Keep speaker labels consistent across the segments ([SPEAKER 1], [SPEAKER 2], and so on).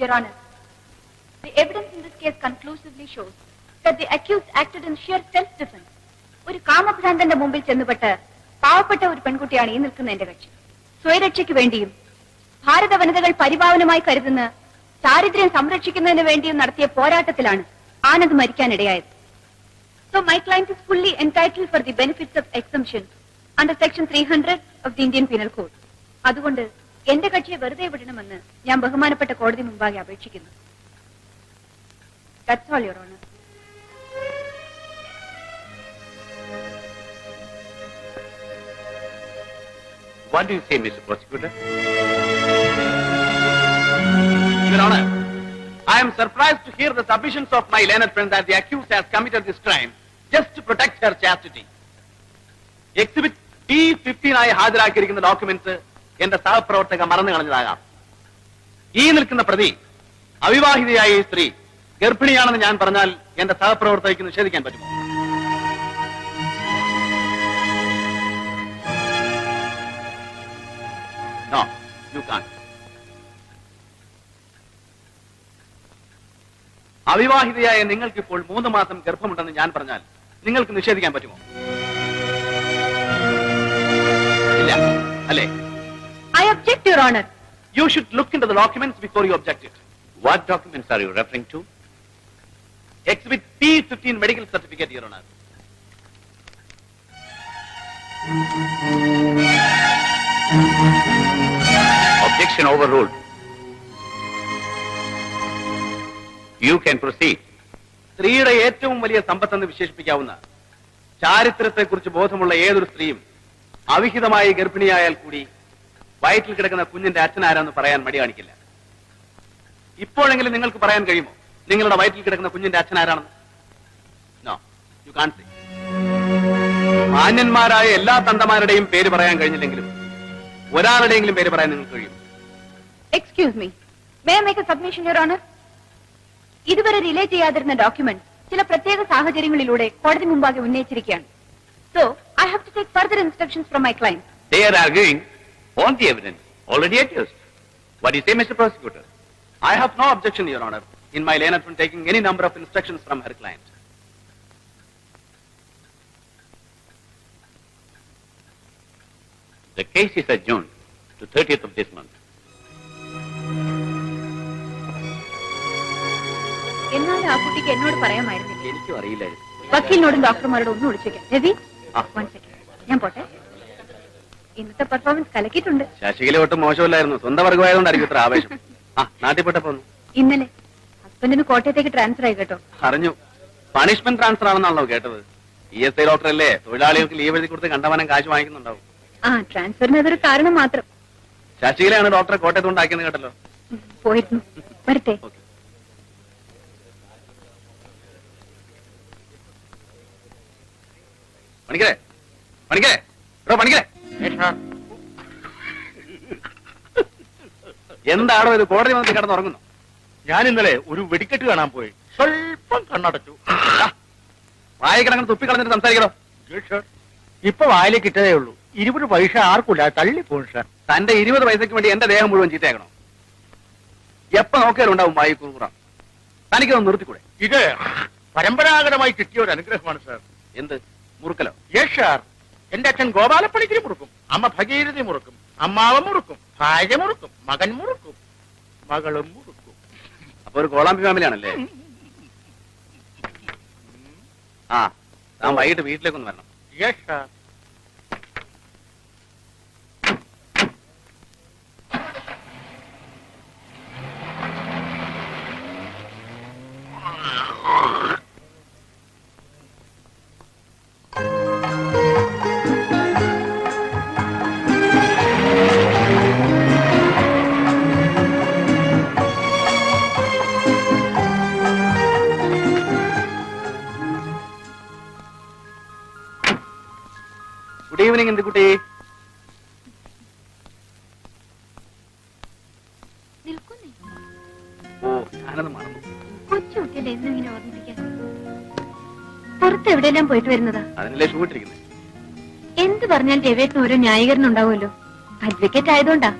[SPEAKER 1] Your Honor, the evidence in this case conclusively shows that the accused acted in sheer self-defense. ഒരു കാമഭ്രാന്തന്റെ മുമ്പിൽ ചെന്നുപെട്ട് പാവപ്പെട്ട ഒരു പെൺകുട്ടിയാണ് ഈ നിൽക്കുന്ന എന്റെ കക്ഷി. സ്വയരക്ഷയ്ക്ക് വേണ്ടിയും ഭാരത വനിതകൾ പരിപാവനമായി കരുതുന്ന ചാരിത്രം സംരക്ഷിക്കുന്നതിന് വേണ്ടിയും നടത്തിയ പോരാട്ടത്തിലാണ് Anand മരിക്കാനിടയായത്. So my client is fully entitled for the benefits of exemption under section 300 of the Indian Penal Code. അതുകൊണ്ട് എന്റെ കക്ഷിയെ വെറുതെ വിടണമെന്ന് ഞാൻ ബഹുമാനപ്പെട്ട കോടതി മുമ്പാകെ അപേക്ഷിക്കുന്നു. That's all, Your Honor.
[SPEAKER 2] What do you say, Mr. Prosecutor?
[SPEAKER 3] Your Honor, I am surprised to hear the submissions of my learned friend that the accused has committed this crime just to protect her chastity. Exhibit P15 ആയി ഹാജരാക്കിയിരിക്കുന്ന documents എന്റെ സഹപ്രവർത്തക മറന്നു കളഞ്ഞതാകാം. ഈ നിൽക്കുന്ന പ്രതി അവിവാഹിതയായ ഈ സ്ത്രീ ഗർഭിണിയാണെന്ന് ഞാൻ പറഞ്ഞാൽ എന്റെ സഹപ്രവർത്തകയ്ക്ക് നിഷേധിക്കാൻ പറ്റുമോ? No, you can't. അവിവാഹിതയായ നിങ്ങൾക്ക് ഇപ്പോൾ 3 മാസം ഗർഭമുണ്ടെന്ന് ഞാൻ പറഞ്ഞാൽ നിങ്ങൾക്ക് നിഷേധിക്കാൻ പറ്റുമോ? ഇല്ല അല്ലേ?
[SPEAKER 1] I object, Your Honor.
[SPEAKER 3] You should look into the documents before you object it.
[SPEAKER 2] What documents are you referring to?
[SPEAKER 3] Exhibit P15 medical certificate, Your Honor.
[SPEAKER 2] Objection overruled. You can proceed.
[SPEAKER 3] സ്ത്രീയുടെ ഏറ്റവും വലിയ സമ്പത്തെന്ന് വിശേഷിപ്പിക്കാവുന്ന ചാരിത്രത്തെക്കുറിച്ച് ബോധമുള്ള ഏതൊരു സ്ത്രീയും അവിഹിതമായി ഗർഭിണിയായാൽ കൂടി വയറ്റിൽ കിടക്കുന്ന കുഞ്ഞിന്റെ അച്ഛനാരാന്ന് പറയാൻ മടി കാണിക്കില്ല. ഇപ്പോഴെങ്കിലും നിങ്ങൾക്ക് പറയാൻ കഴിയുമോ നിങ്ങളുടെ വയറ്റിൽ കിടക്കുന്ന കുഞ്ഞിന്റെ അച്ഛനാരാണെന്ന്? No, you can't say. മാന്യന്മാരായ എല്ലാ തന്തമാരുടെയും പേര് പറയാൻ കഴിഞ്ഞില്ലെങ്കിലും ഒരാളുടെയെങ്കിലും പേര് പറയാൻ നിങ്ങൾക്ക് കഴിയും.
[SPEAKER 1] Excuse me. May I make a submission, Your Honor? ഇതുവരെ റിലേ ചെയ്യാതിരുന്ന ഡോക്യുമെന്റ് ചില പ്രത്യേക സാഹചര്യങ്ങളിലൂടെ കോടതി മുമ്പാകെ ഉന്നയിച്ചിരിക്കുകയാണ്. So, I have to take further instructions from my client.
[SPEAKER 2] They are arguing on the evidence already adduced. What do you say, Mr. Prosecutor?
[SPEAKER 3] I have no objection, Your Honor, in my learned friend taking any number of instructions from her client.
[SPEAKER 2] The case is adjourned to 30th of this month.
[SPEAKER 1] എന്നാൽ ആ കുട്ടിക്ക് എന്നോട് പറയാമായിരുന്നില്ല.
[SPEAKER 3] എനിക്കും അറിയില്ലായിരുന്നു.
[SPEAKER 1] വക്കീലിനോടും ഡോക്ടർമാരോടും ഒന്നും വിളിച്ചേക്കാം. Ravi, 1 second. ഞാൻ പോട്ടെ. ഇന്നത്തെ പെർഫോമൻസ് കലക്കിയിട്ടുണ്ട്.
[SPEAKER 3] ശശികല ഒട്ടും മോശമില്ലായിരുന്നു. സ്വന്തം വർഗമായതുകൊണ്ടായിരിക്കും ഇത്ര ആവേശം. നാട്ടിൽ പെട്ടപ്പോ
[SPEAKER 1] ഇന്നലെ ഹസ്ബൻഡിന് കോട്ടയത്തേക്ക് ട്രാൻസ്ഫർ ആയി കേട്ടോ.
[SPEAKER 3] അറിഞ്ഞു. പണിഷ്മെന്റ് ട്രാൻസ്ഫർ ആണെന്നാണല്ലോ കേട്ടത്. ESI ഡോക്ടർ അല്ലേ, തൊഴിലാളികൾക്ക് ലീവ് എഴുതി കൊടുത്ത് കണ്ടമാനം കാശ് വാങ്ങിക്കുന്നുണ്ടാവും.
[SPEAKER 1] ട്രാൻസ്ഫറിന് അതൊരു കാരണം മാത്രം.
[SPEAKER 3] ശശികലയാണ് ഡോക്ടറെ കോട്ടയത്ത് കൊണ്ടാക്കിയെന്ന് കേട്ടല്ലോ.
[SPEAKER 1] പോയിരുന്നു. വരട്ടെ.
[SPEAKER 3] പണിക്കരെ, പണിക്കരെ, പണിക്കരെ, എന്താണോ ഇത്? കോടതി വന്നിട്ട് കിടന്നുറങ്ങുന്നു.
[SPEAKER 4] ഞാൻ ഇന്നലെ ഒരു വെടിക്കെട്ട് കാണാൻ പോയി. സ്വല്പം കണ്ണടച്ചു.
[SPEAKER 3] വായിക്കിടങ്ങനെ തുപ്പിക്കളഞ്ഞിട്ട് സംസാരിക്കണോ?
[SPEAKER 4] ഇപ്പൊ വായിലേക്ക് ഇട്ടതേ ഉള്ളൂ. 20 പൈസ ആർക്കില്ല, തള്ളിപ്പോൺ സാർ.
[SPEAKER 3] തന്റെ 20 പൈസയ്ക്ക് വേണ്ടി എന്റെ ദേഹം മുഴുവൻ ചീത്തയാക്കണോ? എപ്പ നോക്കിയാലും ഉണ്ടാവും വായി കുറുകുറ. തനിക്കൊന്ന് നിർത്തിക്കൂടെ?
[SPEAKER 4] ഇത് പരമ്പരാഗതമായി കിട്ടിയ ഒരു അനുഗ്രഹമാണ് സാർ.
[SPEAKER 3] എന്ത് മുറുക്കലോ?
[SPEAKER 4] Yes sir. എന്റെ അച്ഛൻ ഗോപാലപ്പണിക്കരി മുറുക്കും, അമ്മ ഭഗീരഥി മുറുക്കും, അമ്മാവൻ മുറുക്കും, ഭാര്യ മുറുക്കും, മകൻ മുറുക്കും, മകളും മുറുക്കും.
[SPEAKER 3] അപ്പൊ ഒരു കോളാമ്പി ഫാമിലിയാണല്ലേ? താൻ വൈകിട്ട് വീട്ടിലേക്കൊന്ന് വരണം.
[SPEAKER 4] Yes sir.
[SPEAKER 3] ഗുഡ് ഈവനിങ് എന്തുകുട്ടി. ഓ, ഞാനത് മറന്നു.
[SPEAKER 1] കൊച്ചുകുട്ടിയല്ലേ എന്നും ഇങ്ങനെ ഓർമ്മിപ്പിക്കാൻ. പുറത്ത് എവിടെയെല്ലാം പോയിട്ട് വരുന്നതാ?
[SPEAKER 3] അതിനല്ലേ ഷൂ ഇട്ടിരിക്കുന്നത്.
[SPEAKER 1] എന്ത് പറഞ്ഞാൽ രവേട്ടിന് ഓരോ ന്യായീകരണം ഉണ്ടാവുമല്ലോ. അഡ്വക്കേറ്റ് ആയതുകൊണ്ടാ.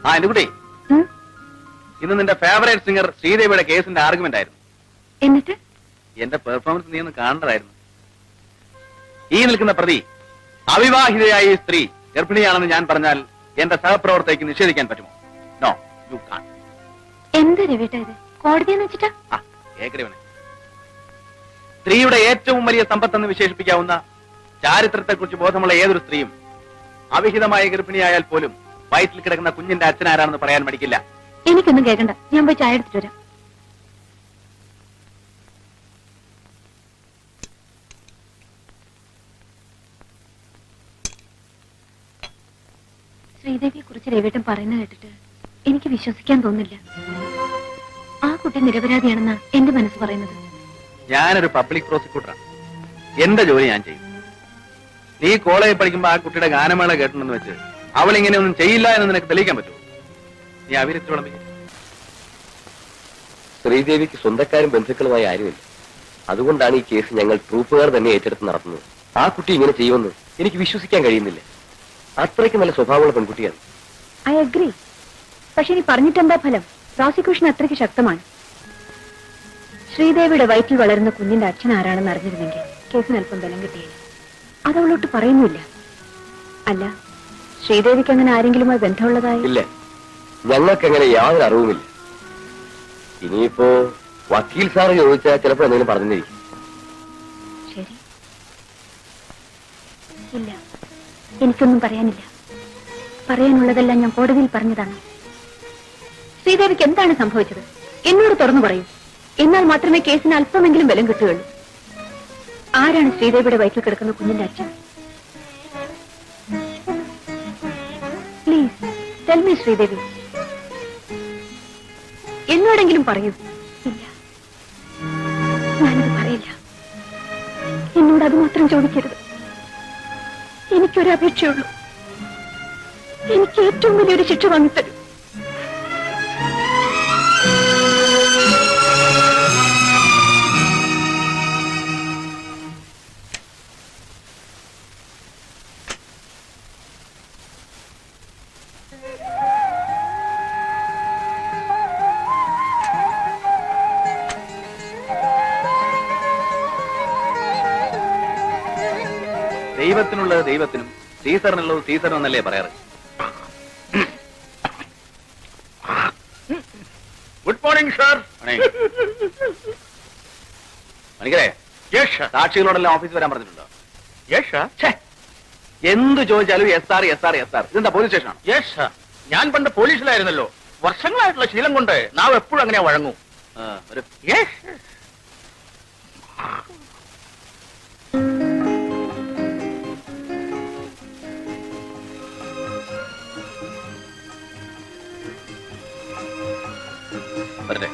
[SPEAKER 3] ആ എന്റെ കുട്ടി,
[SPEAKER 1] ഉം?
[SPEAKER 3] ഇന്ന് നിന്റെ ഫേവറേറ്റ് സിംഗർ ശ്രീദേവിയുടെ കേസിന്റെ ആർഗ്യുമെന്റ് ആയിരുന്നു.
[SPEAKER 1] എന്നിട്ട്
[SPEAKER 3] എന്റെ പെർഫോമൻസ് നീ ഒന്ന് കാണേണ്ടതായിരുന്നു. ഈ നിൽക്കുന്ന പ്രതി അവിവാഹിതയായ ഈ സ്ത്രീ ഗർഭിണിയാണെന്ന് ഞാൻ പറഞ്ഞാൽ എന്റെ സഹപ്രവർത്തകയ്ക്ക് നിഷേധിക്കാൻ പറ്റുമോ? നോ, യു കാൺ.
[SPEAKER 1] എന്താ രവിട്ട ഇത്? കോടതിയെന്ന് വെച്ചിട്ടാ?
[SPEAKER 3] ഏകരവനെ, സ്ത്രീയുടെ ഏറ്റവും വലിയ സമ്പത്തെന്ന് വിശേഷിപ്പിക്കാവുന്ന ചാരിത്രത്തെക്കുറിച്ച് ബോധമുള്ള ഏതൊരു സ്ത്രീയും അവിഹിതമായ ഗർഭിണിയായാൽ പോലും വയറ്റിൽ കിടക്കുന്ന കുഞ്ഞിന്റെ അച്ഛനാരാണെന്ന് പറയാൻ മടിക്കില്ല.
[SPEAKER 1] എനിക്കൊന്നും കേൾക്കണ്ട, ഞാൻ പോയി ചായ എടുത്തിട്ട് വരാം. ശ്രീദേവിയെ കുറിച്ച് രവിട്ടൻ പറയുന്നത് കേട്ടിട്ട് എനിക്ക് വിശ്വസിക്കാൻ തോന്നില്ല. ആ കുട്ടി നിരപരാധിയാണെന്നാ എന്റെ മനസ്സ് പറയുന്നത്.
[SPEAKER 3] ഞാനൊരു പബ്ലിക് പ്രോസിക്യൂട്ടറാണ്. എന്റെ ജോലി ഞാൻ ചെയ്യും. നീ കോളേജിൽ പഠിക്കുമ്പോ ആ കുട്ടിയുടെ ഗാനമേള കേട്ടിട്ടുണ്ടെന്ന് വെച്ച് അവൾ ഇങ്ങനെയൊന്നും ചെയ്യില്ല എന്ന് നിനക്ക് തെളിയിക്കാൻ പറ്റുമോ? നീ അവിരത്തിൽ വിളമ്പിക്കും.
[SPEAKER 5] ശ്രീദേവിക്ക് സ്വന്തക്കാരും ബന്ധുക്കളുമായി ആരുമില്ല. അതുകൊണ്ടാണ് ഈ കേസ് ഞങ്ങൾ ട്രൂപ്പുകാർ തന്നെ ഏറ്റെടുത്ത് നടത്തുന്നത്. ആ കുട്ടി ഇങ്ങനെ ചെയ്യുമെന്ന് എനിക്ക് വിശ്വസിക്കാൻ കഴിയുന്നില്ല. അത്രയ്ക്ക് നല്ല സ്വഭാവമുള്ള പെൺകുട്ടിയാണ്.
[SPEAKER 1] I agree. പക്ഷെ ഇനി പറഞ്ഞിട്ടെന്താ ഫലം? പ്രോസിക്യൂഷൻ അത്രയ്ക്ക് ശക്തമാണ്. ശ്രീദേവിയുടെ വയറ്റിൽ വളരുന്ന കുഞ്ഞിന്റെ അച്ഛൻ ആരാണെന്ന് അറിഞ്ഞിരുന്നെങ്കിൽ കേസിന് അല്പം ബലം കിട്ടിയില്ല. അതവളോട്ട് പറയുന്നില്ല. അല്ല, ശ്രീദേവിക്ക് അങ്ങനെ ആരെങ്കിലുമായി ബന്ധമുള്ളതായി?
[SPEAKER 5] ഇല്ല, ഞങ്ങൾക്കങ്ങനെ യാതൊരു അറിവുമില്ല. ഇനിയിപ്പോ വക്കീൽ സാറ് ചോദിച്ചാൽ ചിലപ്പോൾ എന്തെങ്കിലും പറഞ്ഞിരിക്കും.
[SPEAKER 1] ശരി, ഇല്ല, എനിക്കൊന്നും പറയാനില്ല. പറയാനുള്ളതെല്ലാം ഞാൻ കോടതിയിൽ പറഞ്ഞതാണ്. ശ്രീദേവിക്ക് എന്താണ് സംഭവിച്ചത് എന്നോട് തുറന്നു പറയൂ. എന്നാൽ മാത്രമേ കേസിന് അല്പമെങ്കിലും ബലം കിട്ടുകയുള്ളൂ. ആരാണ് ശ്രീദേവിയുടെ വയറ്റിൽ കിടക്കുന്ന കുഞ്ഞിന്റെ അച്ഛൻ? Please tell me Sridevi. എന്നോടെങ്കിലും പറയൂ. ഇല്ല, ഞാനത് പറയില്ല. എന്നോട് അത് മാത്രം ചോദിക്കരുത്. എനിക്കൊരു അപേക്ഷയുള്ളൂ. എനിക്ക് ഏറ്റവും വലിയൊരു ശിക്ഷ വാങ്ങിത്തരൂ.
[SPEAKER 3] ദൈവത്തിനുള്ളത് ദൈവത്തിനും സീസറിനുള്ളത് സീസറിനും എന്നല്ലേ പറയാറ്?
[SPEAKER 4] Good morning sir.
[SPEAKER 3] മണിക്കരെ, സാക്ഷികളോടെല്ലാം ഓഫീസിൽ വരാൻ പറഞ്ഞിട്ടുണ്ടോ? എന്ത് ചോദിച്ചാലും yes sir yes sir yes sir. ഇതെന്താ പോലീസ് സ്റ്റേഷനാണോ?
[SPEAKER 4] യെസ് സാർ, ഞാൻ പണ്ട് പോലീസിലായിരുന്നല്ലോ. വർഷങ്ങളായിട്ടുള്ള ശീലം കൊണ്ട് നാം എപ്പോഴും അങ്ങനെ വഴങ്ങൂ.
[SPEAKER 3] ഒരു വരട്ടെ.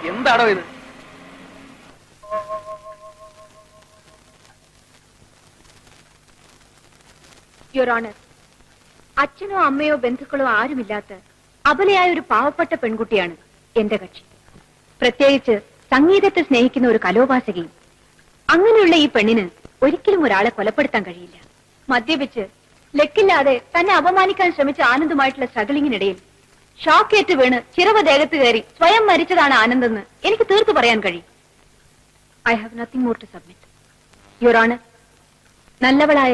[SPEAKER 3] എന്താണോ ഇത്?
[SPEAKER 1] യുവർ ഓണർ, അച്ഛനോ അമ്മയോ ബന്ധുക്കളോ ആരുമില്ലാത്ത അബലയായ ഒരു പാവപ്പെട്ട പെൺകുട്ടിയാണ് എന്റെ കക്ഷി. പ്രത്യേകിച്ച് സംഗീതത്തെ സ്നേഹിക്കുന്ന ഒരു കലോപാസകയും. അങ്ങനെയുള്ള ഈ പെണ്ണിന് ഒരിക്കലും ഒരാളെ കൊലപ്പെടുത്താൻ കഴിയില്ല. മദ്യപിച്ച് ലക്കില്ലാതെ തന്നെ അപമാനിക്കാൻ ശ്രമിച്ച ആനന്ദുമായിട്ടുള്ള സ്ട്രഗിളിങ്ങിനിടയിൽ ഷോക്കേറ്റ് വീണ് ചിറവ ദേഹത്ത് കയറി സ്വയം മരിച്ചതാണ് ആനന്ദെന്ന് എനിക്ക് തീർത്തു പറയാൻ കഴിയും. I have nothing more to submit. Your honour, നല്ലവളായ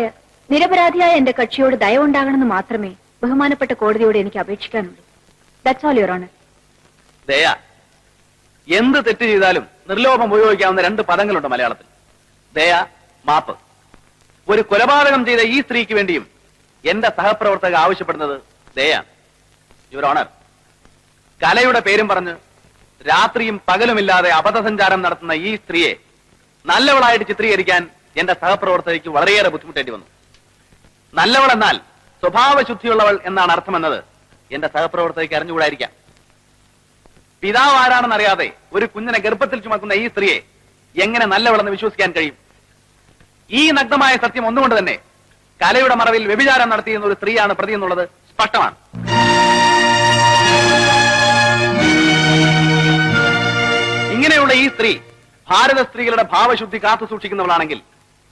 [SPEAKER 1] നിരപരാധിയായ എന്റെ കക്ഷിയോട് ദയവുണ്ടാകണമെന്ന് മാത്രമേ ബഹുമാനപ്പെട്ട കോടതിയോട് എനിക്ക് അപേക്ഷിക്കാനുള്ളൂ. That's all your honour.
[SPEAKER 3] ദയ, എന്ത് തെറ്റ് ചെയ്താലും നിർലോഭം ഉപയോഗിക്കാവുന്ന രണ്ട് പദങ്ങളുണ്ട് മലയാളത്തിൽ: ദയ, മാപ്പ്. ഒരു കൊലപാതകം ചെയ്ത ഈ സ്ത്രീക്ക് വേണ്ടിയും എന്റെ സഹപ്രവർത്തക ആവശ്യപ്പെടുന്നത് ദയാണ്. യുവർ ഓണർ, കലയുടെ പേരും പറഞ്ഞ് രാത്രിയും പകലുമില്ലാതെ അബദ്ധസഞ്ചാരം നടത്തുന്ന ഈ സ്ത്രീയെ നല്ലവളായിട്ട് ചിത്രീകരിക്കാൻ എന്റെ സഹപ്രവർത്തകയ്ക്ക് വളരെയേറെ ബുദ്ധിമുട്ടേണ്ടി വന്നു. നല്ലവളെന്നാൽ സ്വഭാവശുദ്ധിയുള്ളവൾ എന്നാണ് അർത്ഥമെന്നത് എന്റെ സഹപ്രവർത്തകയ്ക്ക് അറിഞ്ഞുകൂടായിരിക്കാം. പിതാവ് ആരാണെന്നറിയാതെ ഒരു കുഞ്ഞിനെ ഗർഭത്തിൽ ചുമക്കുന്ന ഈ സ്ത്രീയെ എങ്ങനെ നല്ലവളെന്ന് വിശ്വസിക്കാൻ കഴിയും? ഈ നഗ്നമായ സത്യം ഒന്നുകൊണ്ട് തന്നെ കലയുടെ മറവിൽ വ്യഭിചാരം നടത്തിയിരുന്ന ഒരു സ്ത്രീയാണ് പ്രതി എന്നുള്ളത് സ്പഷ്ടമാണ്. ഇവിടെ ഈ സ്ത്രീ ഭാരത സ്ത്രീകളുടെ ഭാവശുദ്ധി കാത്തു സൂക്ഷിക്കുന്നവളാണെങ്കിൽ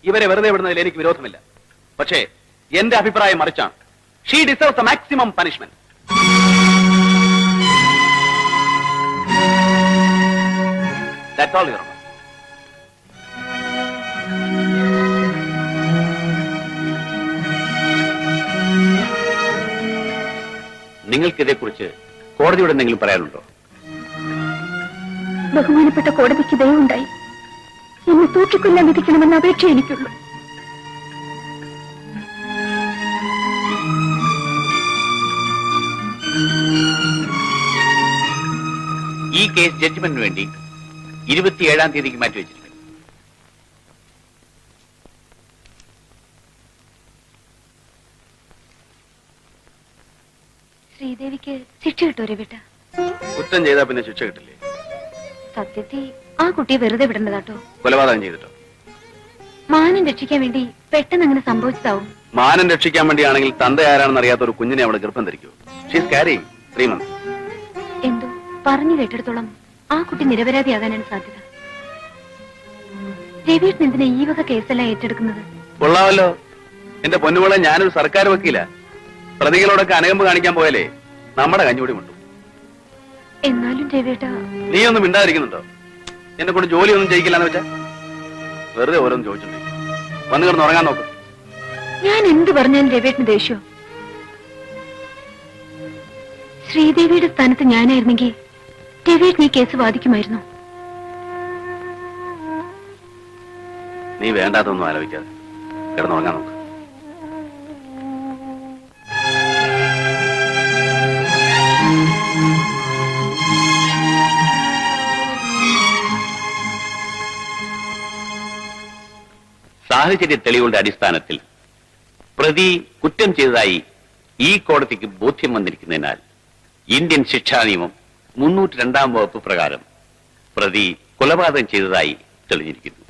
[SPEAKER 3] ഇവരെ വെറുതെ വിടുന്നതിൽ എനിക്ക് വിരോധമില്ല. പക്ഷേ എന്റെ അഭിപ്രായം മറിച്ചാണ്. She deserves the maximum punishment. That's all, Your Honor.
[SPEAKER 2] നിങ്ങൾക്കിതേക്കുറിച്ച് കോടതിയോട് എന്തെങ്കിലും പറയാനുണ്ടോ?
[SPEAKER 1] ബഹുമാനപ്പെട്ട കോടതിക്ക് ദയവുണ്ടായി എന്നെ തൂക്കിക്കൊല്ലാൻ വിധിക്കണമെന്ന അപേക്ഷ എനിക്കുള്ളൂ.
[SPEAKER 2] ഈ കേസ് ജഡ്ജ്മെന്റിന് വേണ്ടി 27-ാം തീയതിക്ക് മാറ്റിവെച്ചിരിക്കുന്നു.
[SPEAKER 1] ശ്രീദേവിക്ക് ശിക്ഷ കിട്ടോ രവിട്ട?
[SPEAKER 3] കുറ്റം ചെയ്താൽ പിന്നെ ശിക്ഷ കിട്ടില്ലേ?
[SPEAKER 1] സത്യത്തിൽ ആ കുട്ടിയെ വെറുതെ വിടേണ്ടതാട്ടോ.
[SPEAKER 3] കൊലപാതകം ചെയ്തിട്ടോ?
[SPEAKER 1] മാനം രക്ഷിക്കാൻ വേണ്ടി പെട്ടെന്ന് അങ്ങനെ സംഭവിച്ചതാവും.
[SPEAKER 3] മാനം രക്ഷിക്കാൻ വേണ്ടിയാണെങ്കിൽ തന്ത ആരാണെന്ന് അറിയാത്ത ഒരു കുഞ്ഞിനെ അവളെ ഗർഭം ധരിക്കൂ. She's carrying 3 months.
[SPEAKER 1] എന്തോ പറഞ്ഞു കേട്ടിടത്തോളം ആ കുട്ടി നിരപരാധിയാകാനാണ് സാധ്യത. രവിയേട്ടൻ എന്തിനാ ഈ വക കേസെല്ലാം ഏറ്റെടുക്കുന്നത്?
[SPEAKER 3] കൊള്ളാമല്ലോ. എന്റെ പൊന്നുമോളെ, ഞാനൊരു സർക്കാർ വക്കീല. പ്രതികളോടൊക്കെ അനകമ്പ് കാണിക്കാൻ പോയാലേ നമ്മുടെ കഞ്ഞൂടി മുട്ടും.
[SPEAKER 1] എന്നാലും രവിയേട്ട,
[SPEAKER 3] നീ ഒന്നും മിണ്ടാതിരിക്കുന്നുണ്ടോ? എന്നെ കൊണ്ട് ജോലിയൊന്നും ചെയ്യിക്കില്ലെന്ന് വെച്ചാ വെറുതെ ഓരോന്ന് ചോദിച്ചിട്ടുണ്ട്. വന്നു കിടന്ന് ഉറങ്ങാൻ നോക്കും.
[SPEAKER 1] ഞാൻ എന്ത് പറഞ്ഞാലും രവിയേട്ടന് ദേഷ്യോ? ശ്രീദേവിയുടെ സ്ഥാനത്ത് ഞാനായിരുന്നെങ്കിൽ രവിയേട്ടൻ ഈ കേസ് വാദിക്കുമായിരുന്നു.
[SPEAKER 3] നീ വേണ്ടാത്തൊന്നും ആലോചിക്കാതെ കിടന്നുറങ്ങാൻ നോക്ക്.
[SPEAKER 2] സാഹചര്യ തെളിവുകളുടെ അടിസ്ഥാനത്തിൽ പ്രതി കുറ്റം ചെയ്തതായി ഈ കോടതിക്ക് ബോധ്യം വന്നിരിക്കുന്നതിനാൽ ഇന്ത്യൻ ശിക്ഷാ നിയമം 302-ാം വകുപ്പ് പ്രകാരം പ്രതി കൊലപാതകം ചെയ്തതായി തെളിഞ്ഞിരിക്കുന്നു.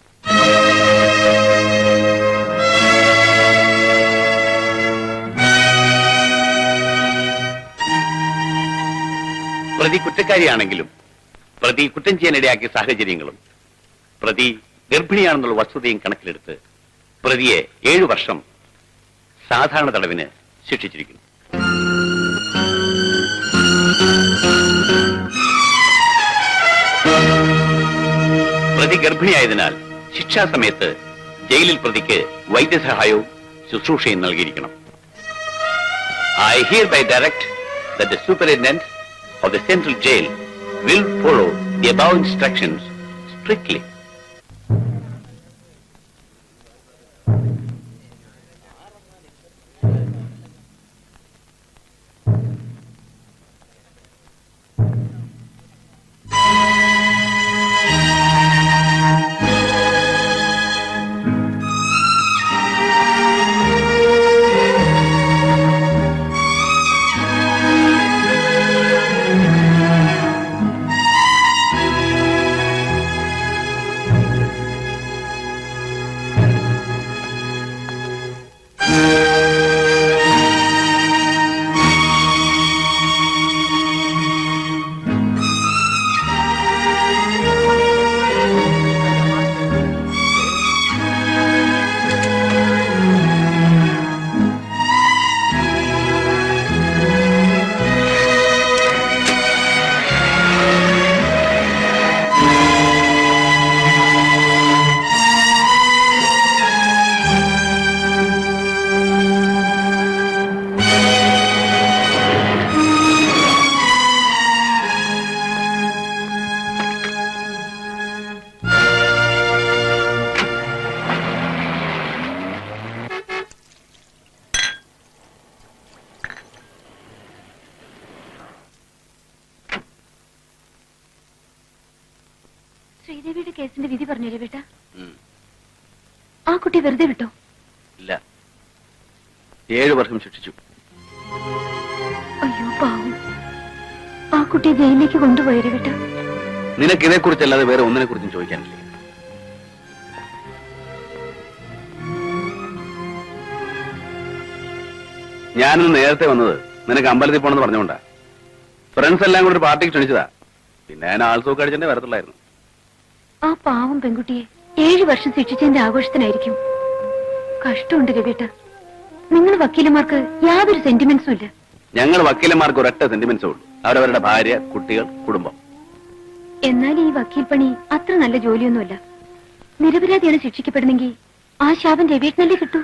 [SPEAKER 2] പ്രതി കുറ്റക്കാരിയാണെങ്കിലും പ്രതി കുറ്റം ചെയ്യാനിടയാക്കിയ സാഹചര്യങ്ങളും പ്രതി ഗർഭിണിയാണെന്നുള്ള വസ്തുതയും കണക്കിലെടുത്ത് പ്രതിയെ 7 വർഷം സാധാരണ തടവിന് ശിക്ഷിച്ചിരിക്കുന്നു. പ്രതി ഗർഭിണിയായതിനാൽ ശിക്ഷാ സമയത്ത് ജയിലിൽ പ്രതിക്ക് വൈദ്യസഹായവും ശുശ്രൂഷയും നൽകിയിരിക്കണം. I hereby direct that the superintendent of the central jail will follow the above instructions strictly.
[SPEAKER 1] ശ്രീദേവിയുടെ കേസിന്റെ വിധി പറഞ്ഞു രവിട്ട? ആ കുട്ടി വെറുതെ വിട്ടോ?
[SPEAKER 3] ഇല്ല, 7 വർഷം ശിക്ഷിച്ചു.
[SPEAKER 1] അയ്യോ പാവം, ആ കുട്ടിയെ ജയിലിലേക്ക് കൊണ്ടുപോയി രവിട്ട.
[SPEAKER 3] നിനക്ക് ഇതേക്കുറിച്ചല്ലാതെ വേറെ ഒന്നിനെ കുറിച്ചും ചോദിക്കാനില്ലേ? ഞാനിന്ന് നേരത്തെ വന്നത് നിനക്ക് അമ്പലത്തിൽ പോണെന്ന് പറഞ്ഞുകൊണ്ടാ. ഫ്രണ്ട്സ് എല്ലാം കൂടി ഒരു പാർട്ടിക്ക് ക്ഷണിച്ചതാ. പിന്നെ ഞാൻ ആൾസോക്ക് അടിച്ചെന്നെ വരത്തുള്ളായിരുന്നു.
[SPEAKER 1] ആ പാവം പെൺകുട്ടിയെ 7 വർഷം ശിക്ഷിച്ചതിന്റെ ആഘോഷത്തിനായിരിക്കും. കഷ്ടമുണ്ട് രവിയേട്ട. നിങ്ങൾ വക്കീലന്മാർക്ക് യാതൊരു സെന്റിമെന്റ്സും ഇല്ല.
[SPEAKER 2] ഞങ്ങൾ വക്കീലന്മാർക്ക് ഒരൊറ്റ സെന്റിമെന്റ്സേ ഉള്ളൂ, അവരവരുടെ ഭാര്യ, കുട്ടികൾ, കുടുംബം.
[SPEAKER 1] എന്നാൽ ഈ വക്കീൽ പണി അത്ര നല്ല ജോലിയൊന്നുമല്ല. നിരപരാധിയാണ് ശിക്ഷിക്കപ്പെടുന്നെങ്കിൽ ആ ശാപം രവിയേട്ടനല്ലേ കിട്ടൂ.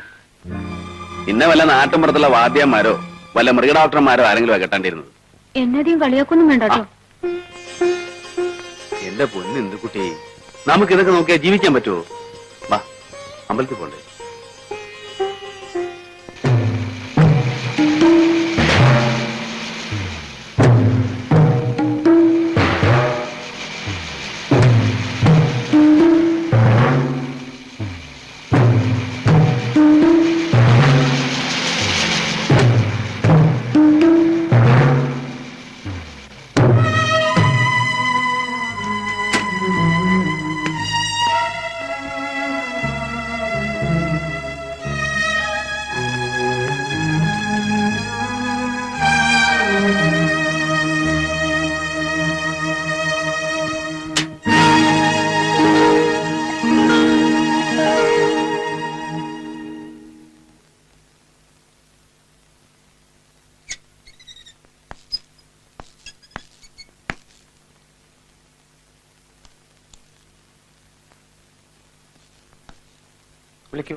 [SPEAKER 2] പിന്നെ വല്ല നാട്ടുമ്പുറത്തുള്ള വാദ്യന്മാരോ വല്ല മൃഗഡോക്ടർമാരോ ആരെങ്കിലും കെട്ടാണ്ടിരുന്നത്.
[SPEAKER 1] എന്നധികം കളിയാക്കൊന്നും വേണ്ട കേട്ടോ.
[SPEAKER 2] എന്റെ പൊന്ന് ഇന്ദുക്കുട്ടി, നമുക്ക് ഇതൊക്കെ നോക്കിയാൽ ജീവിക്കാൻ പറ്റുമോ? വാ, അമ്പലത്തിൽ പോണ്ടേ?
[SPEAKER 5] വിളിക്കൂ.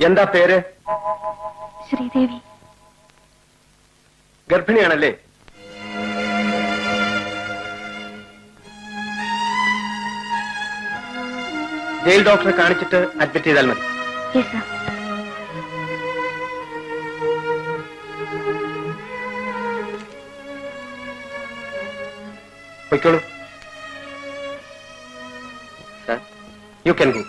[SPEAKER 5] എന്താ പേര്?
[SPEAKER 1] ശ്രീദേവി.
[SPEAKER 5] ഗർഭിണിയാണല്ലേ? ജയിൽ ഡോക്ടറെ കാണിച്ചിട്ട് അഡ്മിറ്റ് ചെയ്താൽ മതി.
[SPEAKER 1] Yes sir.
[SPEAKER 5] പൊയ്ക്കോളൂ. Sir, you can go.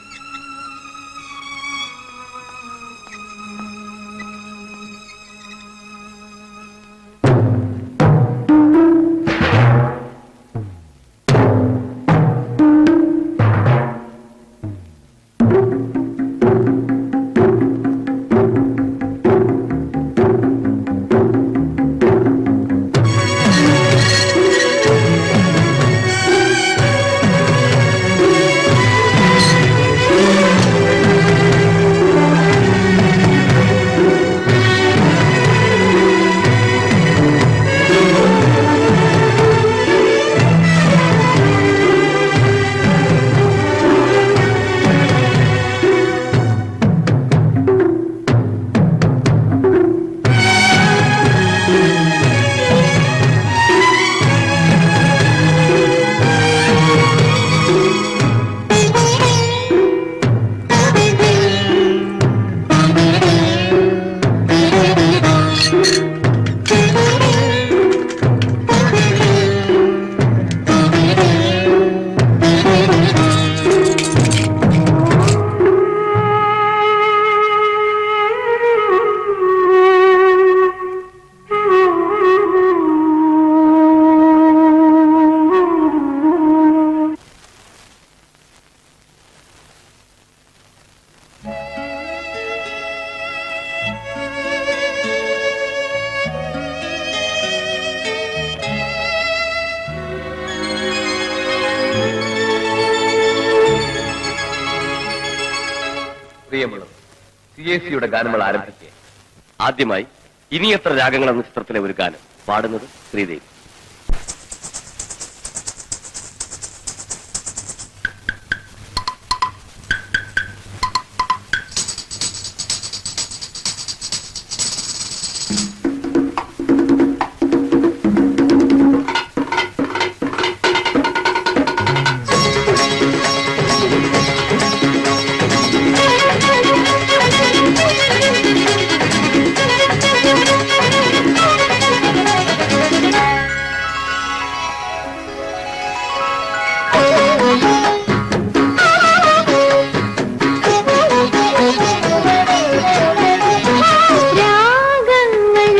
[SPEAKER 5] പ്രിയമുള്ളത്, CAC-യുടെ ഗാനങ്ങൾ ആരംഭിക്കുക. ആദ്യമായി ഇനി എത്ര രാഗങ്ങൾ എന്ന ചിത്രത്തിലെ ഒരു ഗാനം പാടുന്നത് ശ്രീദേവി.
[SPEAKER 1] രാഗങ്ങൾ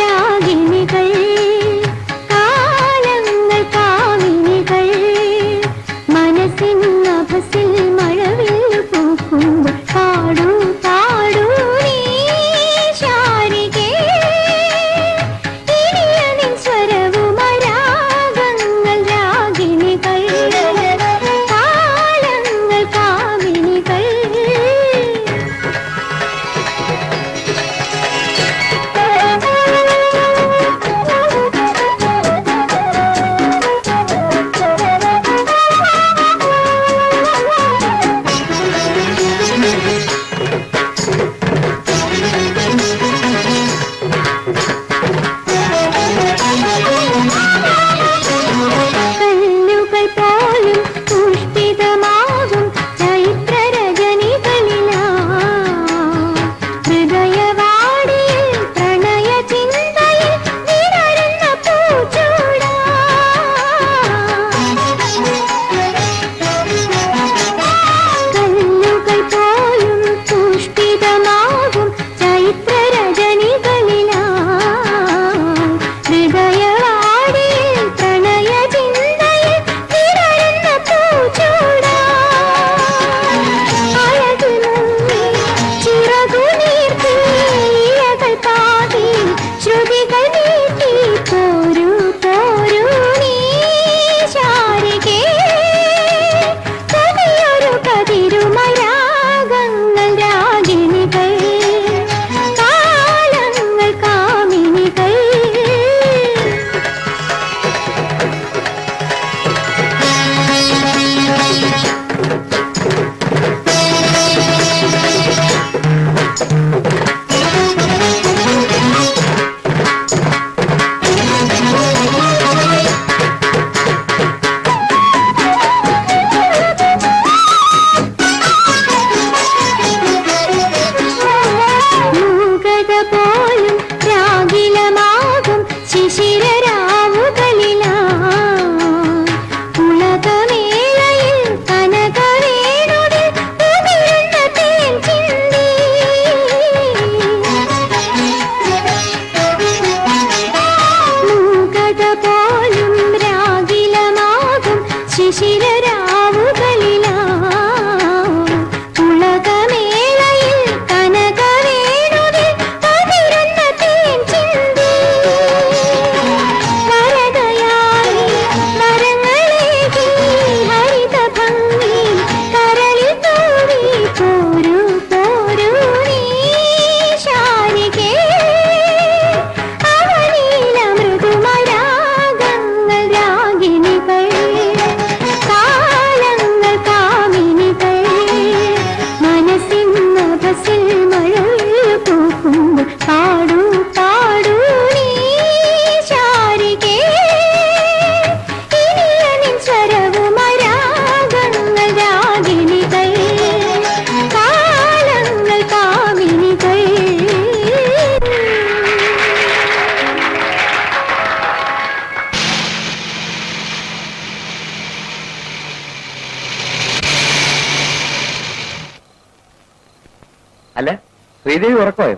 [SPEAKER 5] ശ്രീദേവി ഉറക്കമായോ?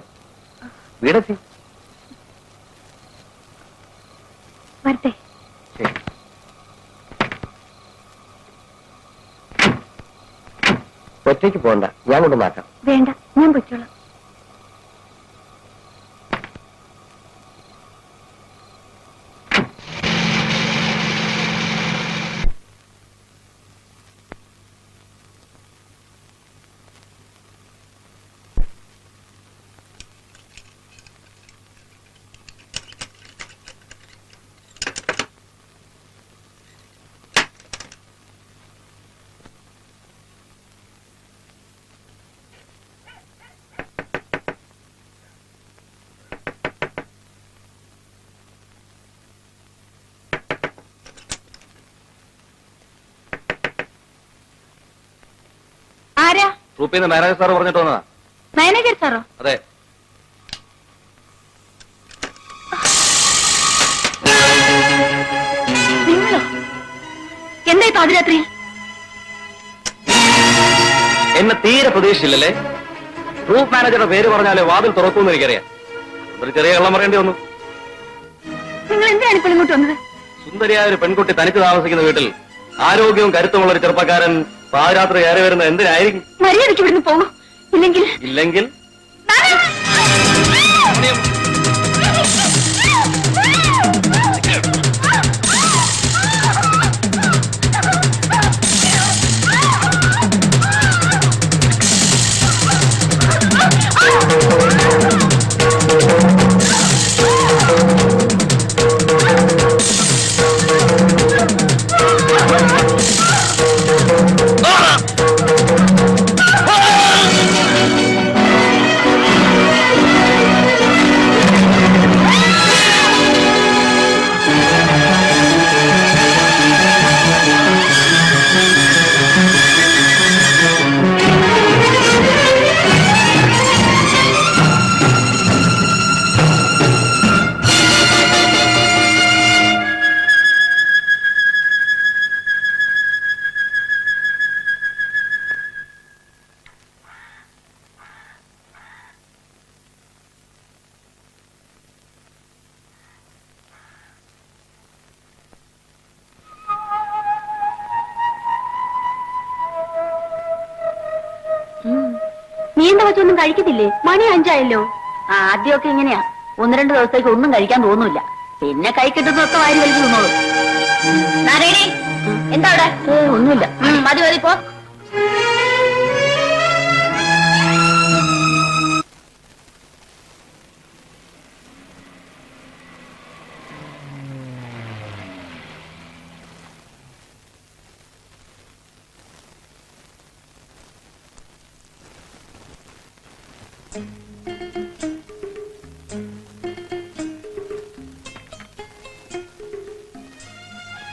[SPEAKER 5] വീടെത്തി.
[SPEAKER 1] വരട്ടെ.
[SPEAKER 5] ശരി. ഒറ്റയ്ക്ക് പോകണ്ട, ഞാൻ കൊണ്ടുവന്നാക്കാം.
[SPEAKER 1] വേണ്ട, ഞാൻ പൊയ്ക്കോളാം. ആരാ?
[SPEAKER 5] ട്രൂപ്പിൽ നിന്ന് മാനേജർ സാർ പറഞ്ഞിട്ട് വന്നതാ.
[SPEAKER 1] മാനേജർ സാറോ?
[SPEAKER 5] അതെ.
[SPEAKER 1] നിങ്ങളോ? എന്തായി പാതിരാത്രിയിൽ?
[SPEAKER 5] എന്നെ തീരെ പ്രതീക്ഷിച്ചില്ലല്ലേ? ട്രൂപ്പ് മാനേജറുടെ പേര് പറഞ്ഞാലേ വാതിൽ തുറക്കൂന്ന് എനിക്കറിയാം. ഒരു ചെറിയ കള്ളം പറയേണ്ടി വന്നു.
[SPEAKER 1] നിങ്ങൾ എന്തിനാണ് ഇപ്പോൾ ഇങ്ങോട്ട് വന്നത്?
[SPEAKER 5] സുന്ദരിയായ ഒരു പെൺകുട്ടി തനിച്ച് താമസിക്കുന്ന വീട്ടിൽ ആരോഗ്യവും കരുത്തുമുള്ള ഒരു ചെറുപ്പക്കാരൻ പാതിരാത്രി കയറി വരുന്നത് എന്തിനായിരിക്കും?
[SPEAKER 1] മര്യാദയ്ക്ക് ഇവിടുന്ന് പോകും.
[SPEAKER 5] ഇല്ലെങ്കിൽ
[SPEAKER 1] നീ എന്താ വെച്ചൊന്നും കഴിക്കത്തില്ലേ? മണി 5 ആദ്യമൊക്കെ ഇങ്ങനെയാ. 1-2 ദിവസത്തേക്ക് ഒന്നും കഴിക്കാൻ തോന്നൂല. പിന്നെ കൈ കിട്ടുന്നതൊക്കെ വാരി വലിച്ചു തിന്നോളൂ. നാരായണി, എന്താ അവിടെ? ഒന്നുമില്ല. മതി മതി പോ.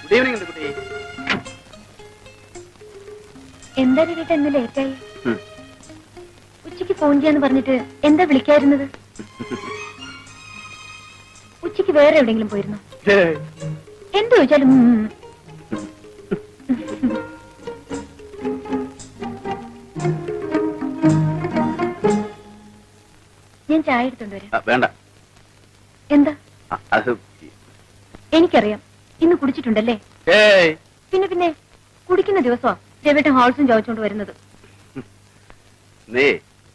[SPEAKER 3] ഗുഡ് ഈവനിംഗ് കുട്ടി.
[SPEAKER 1] എന്താ രവിട്ട ഇന്ന് ലേറ്റായി? ഉച്ചയ്ക്ക് ഫോൺ ചെയ്യാന്ന് പറഞ്ഞിട്ട് എന്താ വിളിക്കായിരുന്നത്? ഉച്ചയ്ക്ക് വേറെ എവിടെയെങ്കിലും പോയിരുന്നോ? എന്ത് ചോദിച്ചാലും ഞാൻ ചായ എടുത്തോണ്ട് വരാം.
[SPEAKER 3] വേണ്ട.
[SPEAKER 1] എന്താ?
[SPEAKER 3] അത്
[SPEAKER 1] എനിക്കറിയാം, ഇന്ന് കുടിച്ചിട്ടുണ്ടല്ലേ? പിന്നെ കുടിക്കുന്ന ദിവസമാ രവിട്ടൻ ഹോൾസും ചോദിച്ചോണ്ട് വരുന്നത്.
[SPEAKER 3] നീ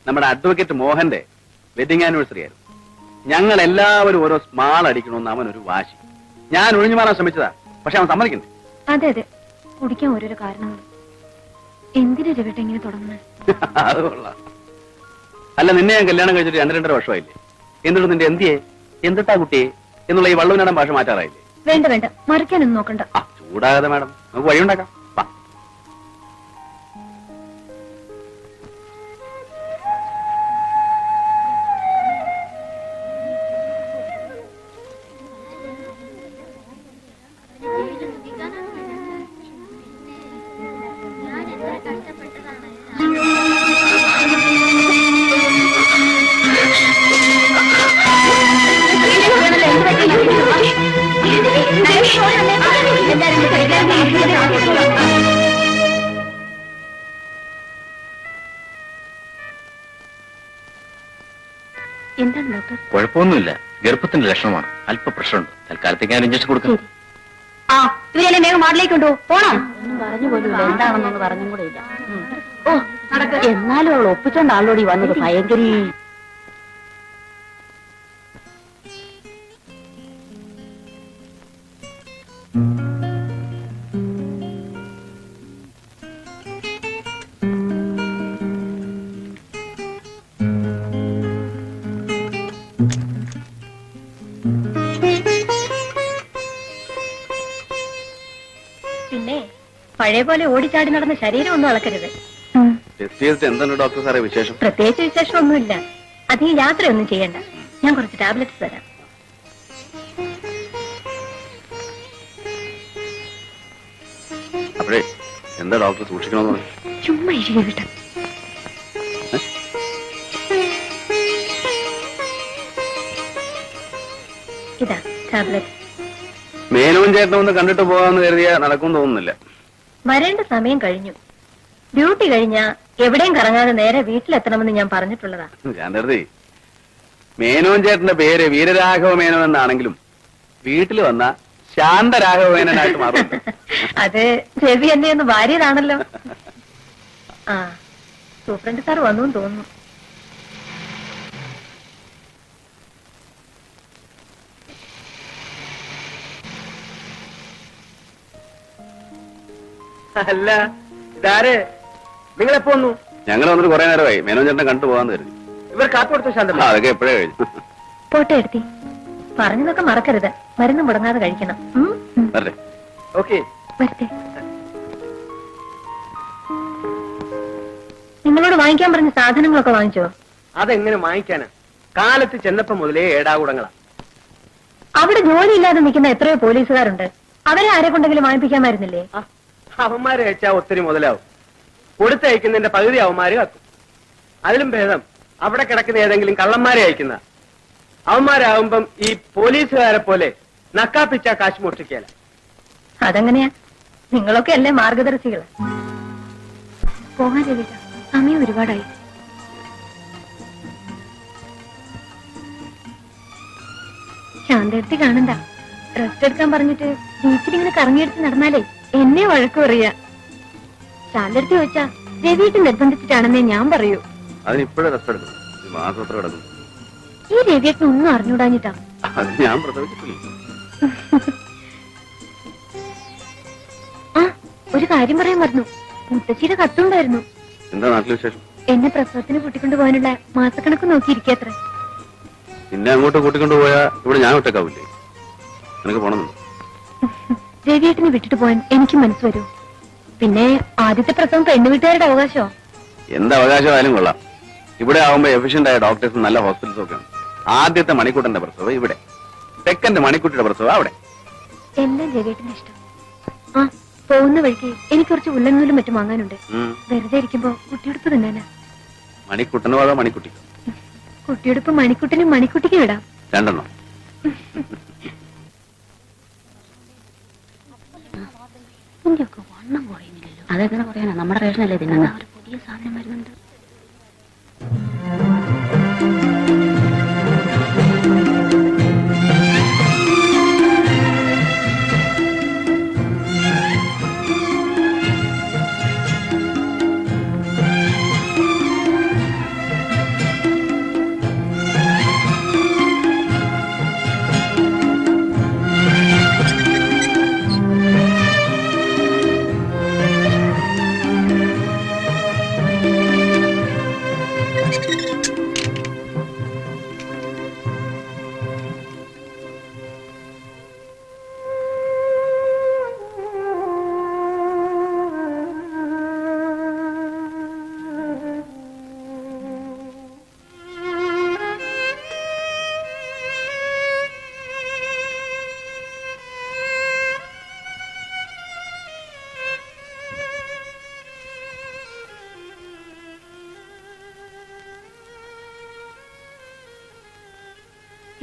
[SPEAKER 3] നമ്മുടെ അഡ്വക്കേറ്റ് മോഹന്റെ വെഡിങ് ആനിവേഴ്സറി ആയിരുന്നു. ഞങ്ങൾ എല്ലാവരും ഓരോ സ്മാൾ അടിക്കണമെന്ന് അവനൊരു വാശി. ഞാൻ ഒഴിഞ്ഞു മാറാൻ ശ്രമിച്ചതാ, പക്ഷെ അവൻ സമ്മതിക്കണ്ടേ?
[SPEAKER 1] അതെ അതെ, കുടിക്കാൻ ഓരോരോ കാരണങ്ങൾ. എന്തിനാ രവിട്ട ഇങ്ങനെ തുടങ്ങുന്നത്?
[SPEAKER 3] അത് കൊള്ളാം. അല്ല, നിന്നെ ഞാൻ കല്യാണം കഴിച്ചിട്ട് 2-2.5 വർഷമായില്ലേ? എന്നിട്ട് നിന്റെ എന്തിയെ, എന്തിട്ടാ കുട്ടിയെ എന്നുള്ള ഈ വള്ളുവിനാടൻ ഭാഷ മാറ്റാറായില്ലേ?
[SPEAKER 1] വേണ്ട വേണ്ട, മറിക്കാനൊന്നും നോക്കണ്ട.
[SPEAKER 3] ചൂടാകാതെ മാഡം, നമുക്ക് വഴിയുണ്ടാക്കാം.
[SPEAKER 1] എന്താണ് ഡോക്ടർ?
[SPEAKER 5] കുഴപ്പമൊന്നുമില്ല, ഗർഭത്തിന്റെ ലക്ഷണമാണ്. അല്പ പ്രശ്നമുണ്ട്. തൽക്കാലത്തേക്ക് ഞാൻ ഇഞ്ചക്ഷൻ കൊടുക്കും.
[SPEAKER 1] ആ ഇവരെല്ലാം വേഗം വാർഡിലേക്ക് കൊണ്ടുപോകും. പോണം.
[SPEAKER 6] ഒന്നും പറഞ്ഞു പോലും എന്താണെന്നൊന്ന് പറഞ്ഞും കൂടെ ഇല്ല. ഓ എന്നാലും അവൾ ഒപ്പിച്ചോണ്ട് ആളോടി വന്നത് ഭയങ്കര.
[SPEAKER 1] പിന്നെ പഴയ പോലെ ഓടിച്ചാടി നടന്ന ശരീരം ഒന്നും അളക്കരുത്.
[SPEAKER 3] ടെസ്റ്റ് ചെയ്തിട്ട് എന്താണ് ഡോക്ടർ സാറേ വിശേഷം?
[SPEAKER 1] പ്രത്യേകിച്ച് വിശേഷമൊന്നുമില്ല. അധികം യാത്രയൊന്നും ചെയ്യണ്ട. ഞാൻ കുറച്ച് ടാബ്ലറ്റ്സ് തരാം.
[SPEAKER 3] അപ്പോഴേ എന്താ ഡോക്ടർ സൂക്ഷിക്കണമെന്ന് പറഞ്ഞു?
[SPEAKER 1] ചുമ്മാ ഇരിക്കുക കേട്ടോ. ഇതാ ടാബ്ലറ്റ്.
[SPEAKER 3] മേനോൻ ചേട്ടനെ ഒന്ന് കണ്ടിട്ട് പോകാന്ന് കരുതിയാ നടക്കും തോന്നുന്നില്ല.
[SPEAKER 1] വരേണ്ട സമയം കഴിഞ്ഞു. ഡ്യൂട്ടി കഴിഞ്ഞാ എവിടെയും കറങ്ങാതെ നേരെ വീട്ടിലെത്തണമെന്ന് ഞാൻ പറഞ്ഞിട്ടുള്ളതാ.
[SPEAKER 3] ഞാൻ കരുതി മേനോൻ ചേട്ടന്റെ പേര് വീരരാഘവ മേനോൻ എന്നാണെങ്കിലും വീട്ടിൽ വന്ന ശാന്തരാഘവ മേനോനായിട്ട് മാറും.
[SPEAKER 1] അത് രവി എന്നെ ഒന്ന് വാരിയതാണല്ലോ. ആ സൂപ്രണ്ട് സാർ വന്നു തോന്നുന്നു.
[SPEAKER 4] അല്ല ഇതാര്? നിങ്ങളെപ്പോ വന്നു?
[SPEAKER 3] ഞങ്ങൾ വന്നിട്ട് കുറെ നേരമായി. മേനോൻ ചേട്ടനെ കണ്ടു പോകാന്ന് കരുതി.
[SPEAKER 4] ഇവർ കാപ്പ് കൊടുത്തു ശാന്തം?
[SPEAKER 3] അതൊക്കെ എപ്പോഴേ കഴിഞ്ഞു.
[SPEAKER 1] പോട്ടെ എടുത്തി. പറഞ്ഞതൊക്കെ മറക്കരുത്. മരുന്ന് മുടങ്ങാതെ കഴിക്കണം.
[SPEAKER 3] വരട്ടെ.
[SPEAKER 4] ഓക്കെ.
[SPEAKER 1] വരട്ടെ. നിങ്ങളോട് വാങ്ങിക്കാൻ പറഞ്ഞ സാധനങ്ങളൊക്കെ വാങ്ങിച്ചോ?
[SPEAKER 4] അതെങ്ങനെ വാങ്ങിക്കാനാ? കാലത്ത് ചെന്നപ്പോ മുതലേ ഏടാകൂടങ്ങളാ.
[SPEAKER 1] അവിടെ ജോലിയില്ലാതെ നിൽക്കുന്ന എത്രയോ പോലീസുകാരുണ്ട്. അവരെ ആരെ കൊണ്ടെങ്കിലും വാങ്ങിപ്പിക്കാമായിരുന്നില്ലേ?
[SPEAKER 4] അവന്മാരെ അയച്ചാ ഒത്തിരി മുതലാവും. കൊടുത്തയക്കുന്നതിന്റെ പകുതി അവന്മാര് കത്തും. അതിലും ഭേദം അവിടെ കിടക്കുന്ന ഏതെങ്കിലും കള്ളന്മാരെ അയക്കുന്ന. അവന്മാരാകുമ്പം ഈ പോലീസുകാരെ പോലെ നക്കാപ്പിച്ച കാശ് മോഷ്ടിക്കല.
[SPEAKER 1] അതെങ്ങനെയാ? നിങ്ങളൊക്കെ അല്ലേ മാർഗദർശികള്. പോകാൻ രവിട്ട, സമയം ഒരുപാടായി. ശാന്തടുത്ത് കാണണ്ട. റെസ്റ്റ് എടുക്കാൻ പറഞ്ഞിട്ട് ബീച്ചിൽ ഇങ്ങനെ കറങ്ങിയെടുത്ത് നടന്നാലേ എന്നെ വഴക്ക് പറയാ. ശാന്തടുത്ത് ചോദിച്ചാ രവിയിട്ട് നിർബന്ധിച്ചിട്ടാണെന്നേ ഞാൻ പറയൂ.
[SPEAKER 3] അതിനിപ്പോഴേ റെസ്റ്റ് എടുക്കണം. മാസത്ര കിടക്കുന്നു.
[SPEAKER 1] ഈ രവിയേട്ടൻ ഒന്നും അറിഞ്ഞൂടാഞ്ഞിട്ടാ.
[SPEAKER 3] അത് ഞാൻ പ്രസവിച്ചിട്ടില്ല.
[SPEAKER 1] ആ ഒരു കാര്യം പറയാൻ മറന്നു. മുത്തശ്ശിയുടെ കത്തുണ്ടായിരുന്നു.
[SPEAKER 3] എന്താ നാട്ടിലെ വിശേഷം?
[SPEAKER 1] എന്നെ പ്രസവത്തിന് കൂട്ടിക്കൊണ്ടു പോകാനുള്ള മാസക്കണക്ക് നോക്കിയിരിക്കത്ര.
[SPEAKER 3] പിന്നെ അങ്ങോട്ട് കൂട്ടിക്കൊണ്ട് പോയാ ഇവിടെ ഞാൻ ഒറ്റക്കാവില്ലേ? നിനക്ക് പോണമെന്നുണ്ടോ?
[SPEAKER 1] രവിയേട്ടനെ വിട്ടിട്ട് പോകാൻ എനിക്ക് മനസ്സ് വരൂ. പിന്നെ ആദ്യത്തെ പ്രസവം പെണ്ണു വീട്ടുകാരുടെ അവകാശമോ?
[SPEAKER 3] എന്ത് അവകാശമായാലും കൊള്ളാം. ഇവിടെ ആവുമ്പോ എഫിഷ്യന്റ് ആയ ഡോക്ടേഴ്സും നല്ല ഹോസ്പിറ്റൽസും ഒക്കെയാണ്. ആദ്യത്തെ മണിക്കൂട്ടന്റെ പ്രസവം ഇവിടെ, സെക്കൻഡ് മണിക്കൂട്ടിയുടെ പ്രസവം അവിടെ.
[SPEAKER 1] എല്ലാം രവിയേട്ടന്റെ ഇഷ്ടം. ആ പോകുന്ന വഴിക്ക് എനിക്ക് കുറച്ച് ഉള്ളനൂലും മറ്റും വാങ്ങാനുണ്ട്. വെറുതെ ഇരിക്കുമ്പോ കുട്ടിയുടുപ്പ് തിന്നാനാ.
[SPEAKER 3] മണിക്കുട്ടനോ അതോ മണിക്കുട്ടിക്കോ?
[SPEAKER 1] കുട്ടിയുടുപ്പ് മണിക്കുട്ടനും മണിക്കുട്ടിക്കും ഇടാം.
[SPEAKER 3] രണ്ടെണ്ണം.
[SPEAKER 6] വണ്ണം കുറയുന്നില്ലല്ലോ. അതെങ്ങനെ പറയാനാ? നമ്മുടെ റേഷനല്ലേ തിന്നുന്ന. ഒരു പുതിയ സാധനം വരുന്നുണ്ട്.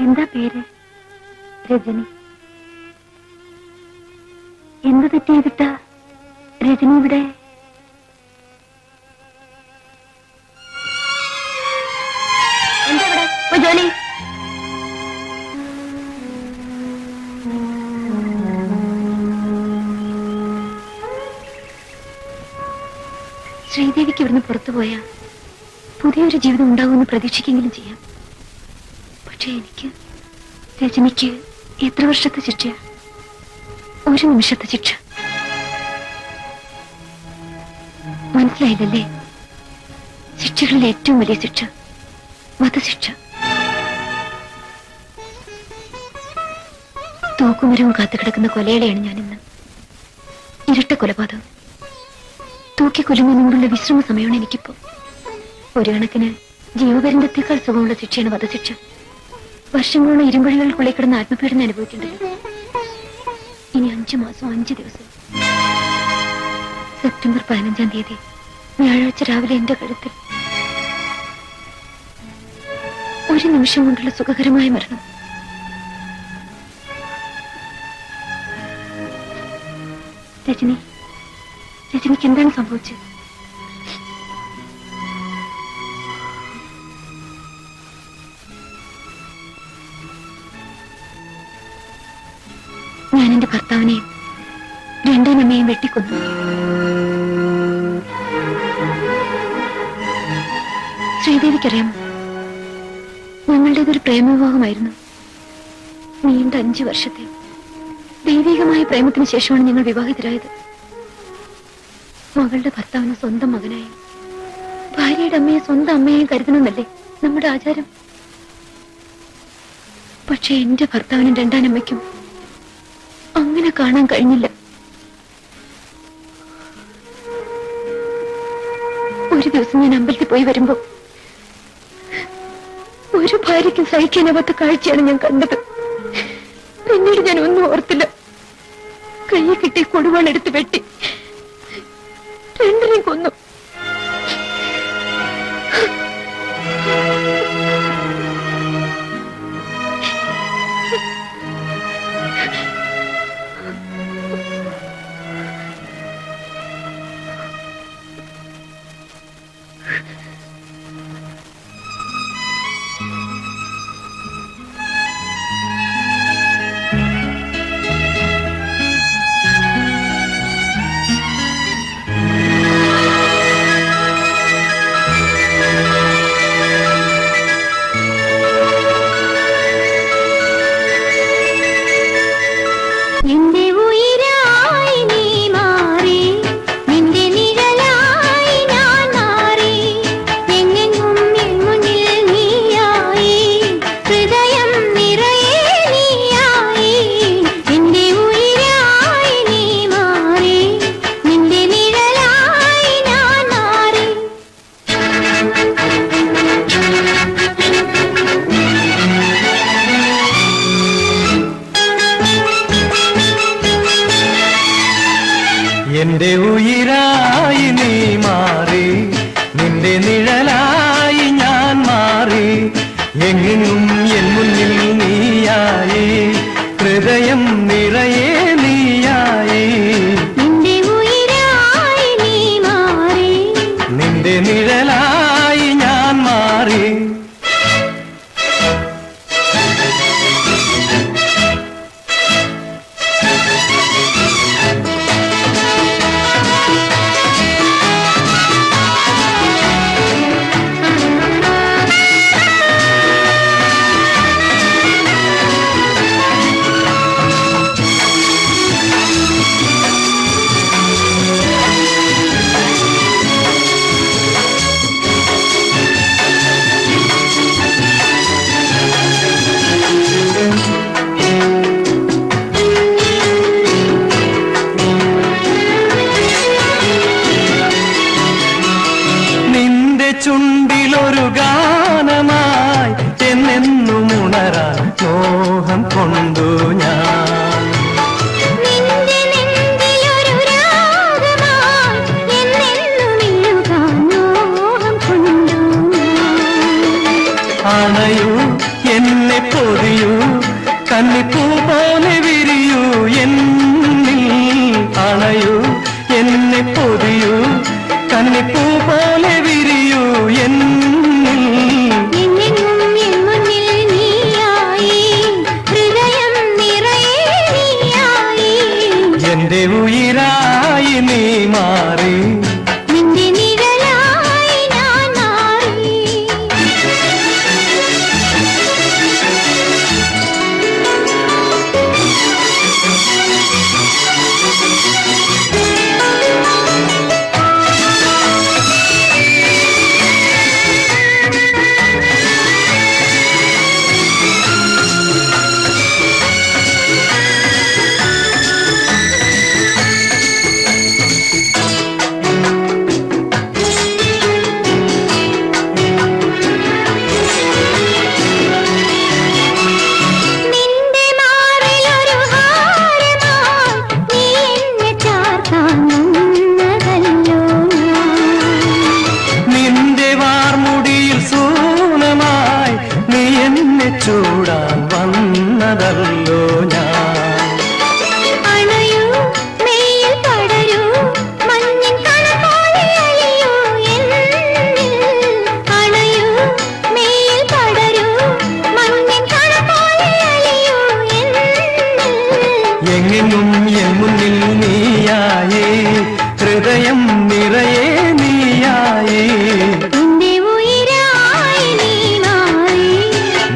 [SPEAKER 1] എന്താ പേര്? രജനി. എന്ത് തെറ്റ് ചെയ്തിട്ടാ രജനി ഇവിടെ? എന്താ ഇവിടെ? ജോലി ശ്രീദേവിക്ക് ഇവിടുന്ന് പുറത്തുപോയാ പുതിയൊരു ജീവിതം ഉണ്ടാകുമെന്ന് പ്രതീക്ഷിക്കെങ്കിലും ചെയ്യാം. പക്ഷെ എനിക്ക്, രജനിക്ക് എത്ര വർഷത്തെ ശിക്ഷ? ഒരു നിമിഷത്തെ ശിക്ഷ. മനസ്സിലായില്ലല്ലേ? ശിക്ഷകളിൽ ഏറ്റവും വലിയ ശിക്ഷ വധശിക്ഷ. തൂക്കുമരവും കാത്തുകിടക്കുന്ന കൊലയാളിയാണ് ഞാനിന്ന്. ഇരട്ട കൊലപാതകം. തൂക്കിക്കൊല്ലുന്നതിന് മുമ്പുള്ള വിശ്രമ സമയമാണ് എനിക്കിപ്പോ. ഒരു കണക്കിന് ജീവപര്യന്തത്തേക്കാൾ സുഖമുള്ള ശിക്ഷയാണ് വധശിക്ഷ. വർഷങ്ങളോളം ഇരുമ്പഴികൾക്കുള്ളിൽ കിടന്ന് ആത്മപീഡനം അനുഭവിക്കേണ്ടല്ലോ. ഇനി 5 മാസം 5 ദിവസം. സെപ്റ്റംബർ 15-ാം തീയതി വ്യാഴാഴ്ച രാവിലെ എന്റെ കഴുത്തിൽ ഒരു നിമിഷം കൊണ്ടുള്ള സുഖകരമായ മരണം. രജനിക്ക് എന്താണ് സംഭവിച്ചത്? ഞാൻ എന്റെ ഭർത്താവിനെയും രണ്ടാനമ്മയെയും വെട്ടിക്കൊന്നു. ശ്രീദേവിക്കറിയാമോ, ഞങ്ങളുടേതൊരു പ്രേമവിവാഹമായിരുന്നു. നീണ്ട 5 വർഷത്തെ ദൈവികമായ പ്രേമത്തിന് ശേഷമാണ് ഞങ്ങൾ വിവാഹിതരായത്. മകളുടെ ഭർത്താവിന് സ്വന്തം മകനായും ഭാര്യയുടെ അമ്മയെ സ്വന്തം അമ്മയെയും കരുതണമെന്നല്ലേ നമ്മുടെ ആചാരം. പക്ഷെ എന്റെ ഭർത്താവിനും രണ്ടാനമ്മയ്ക്കും അങ്ങനെ കാണാൻ കഴിഞ്ഞില്ല. ഒരു ദിവസം ഞാൻ അമ്പലത്തിൽ പോയി വരുമ്പോ ഒരു ഭാര്യയ്ക്കും സഹിക്കാനാവാത്ത കാഴ്ചയാണ് ഞാൻ കണ്ടത്. പിന്നീട് ഞാൻ ഒന്നും ഓർത്തില്ല. കയ്യിൽ കിട്ടിയ കൊടുവാളെടുത്ത് വെട്ടി രണ്ടിനെയും കൊന്നു.
[SPEAKER 7] എന്റെ ഉയിരായി നീ മാറി, നിന്റെ നിഴലായി ഞാൻ മാറി, എങ്ങും എൻ മുന്നിൽ നീയായി, ഹൃദയം നിറയെ നീയായി.
[SPEAKER 1] നിന്റെ ഉയിരായി നീ മാറി,
[SPEAKER 7] നിന്റെ നിഴലായി ഞാൻ മാറി. ചുണ്ടിലൊരു ഗാനമായി എന്നെന്നും ഉണരാൻ മോഹം കൊണ്ടു ഞാൻ. അണയൂ എന്നെ പൊതിയൂ, കന്നിപ്പൂ പോലെ വിരിയൂ എന്നിൽ. അണയൂ എന്നെ പൊതിയൂ, കന്നിപ്പൂ പോലെ വിരിയൂ എന്നിൽ. എന്റെ ഉയിരായി നീ മാറി,
[SPEAKER 1] നിന്റെ നിഴ
[SPEAKER 7] ഞാൻ.
[SPEAKER 8] അണയൂ മെയ്യിൽ പടരൂ മഞ്ഞിൻ കണപോലെ അലിയൂ അണയൂ മെയ്യിൽ പടരൂ മഞ്ഞിൻ കണപോലെ അലിയൂ
[SPEAKER 7] എങ്ങെങ്ങും എൻ മുന്നിൽ നീയായേ, ഹൃദയം നിറയെ നീയായേ,
[SPEAKER 8] നിന്റെ ഉയിരായി നീ മാറി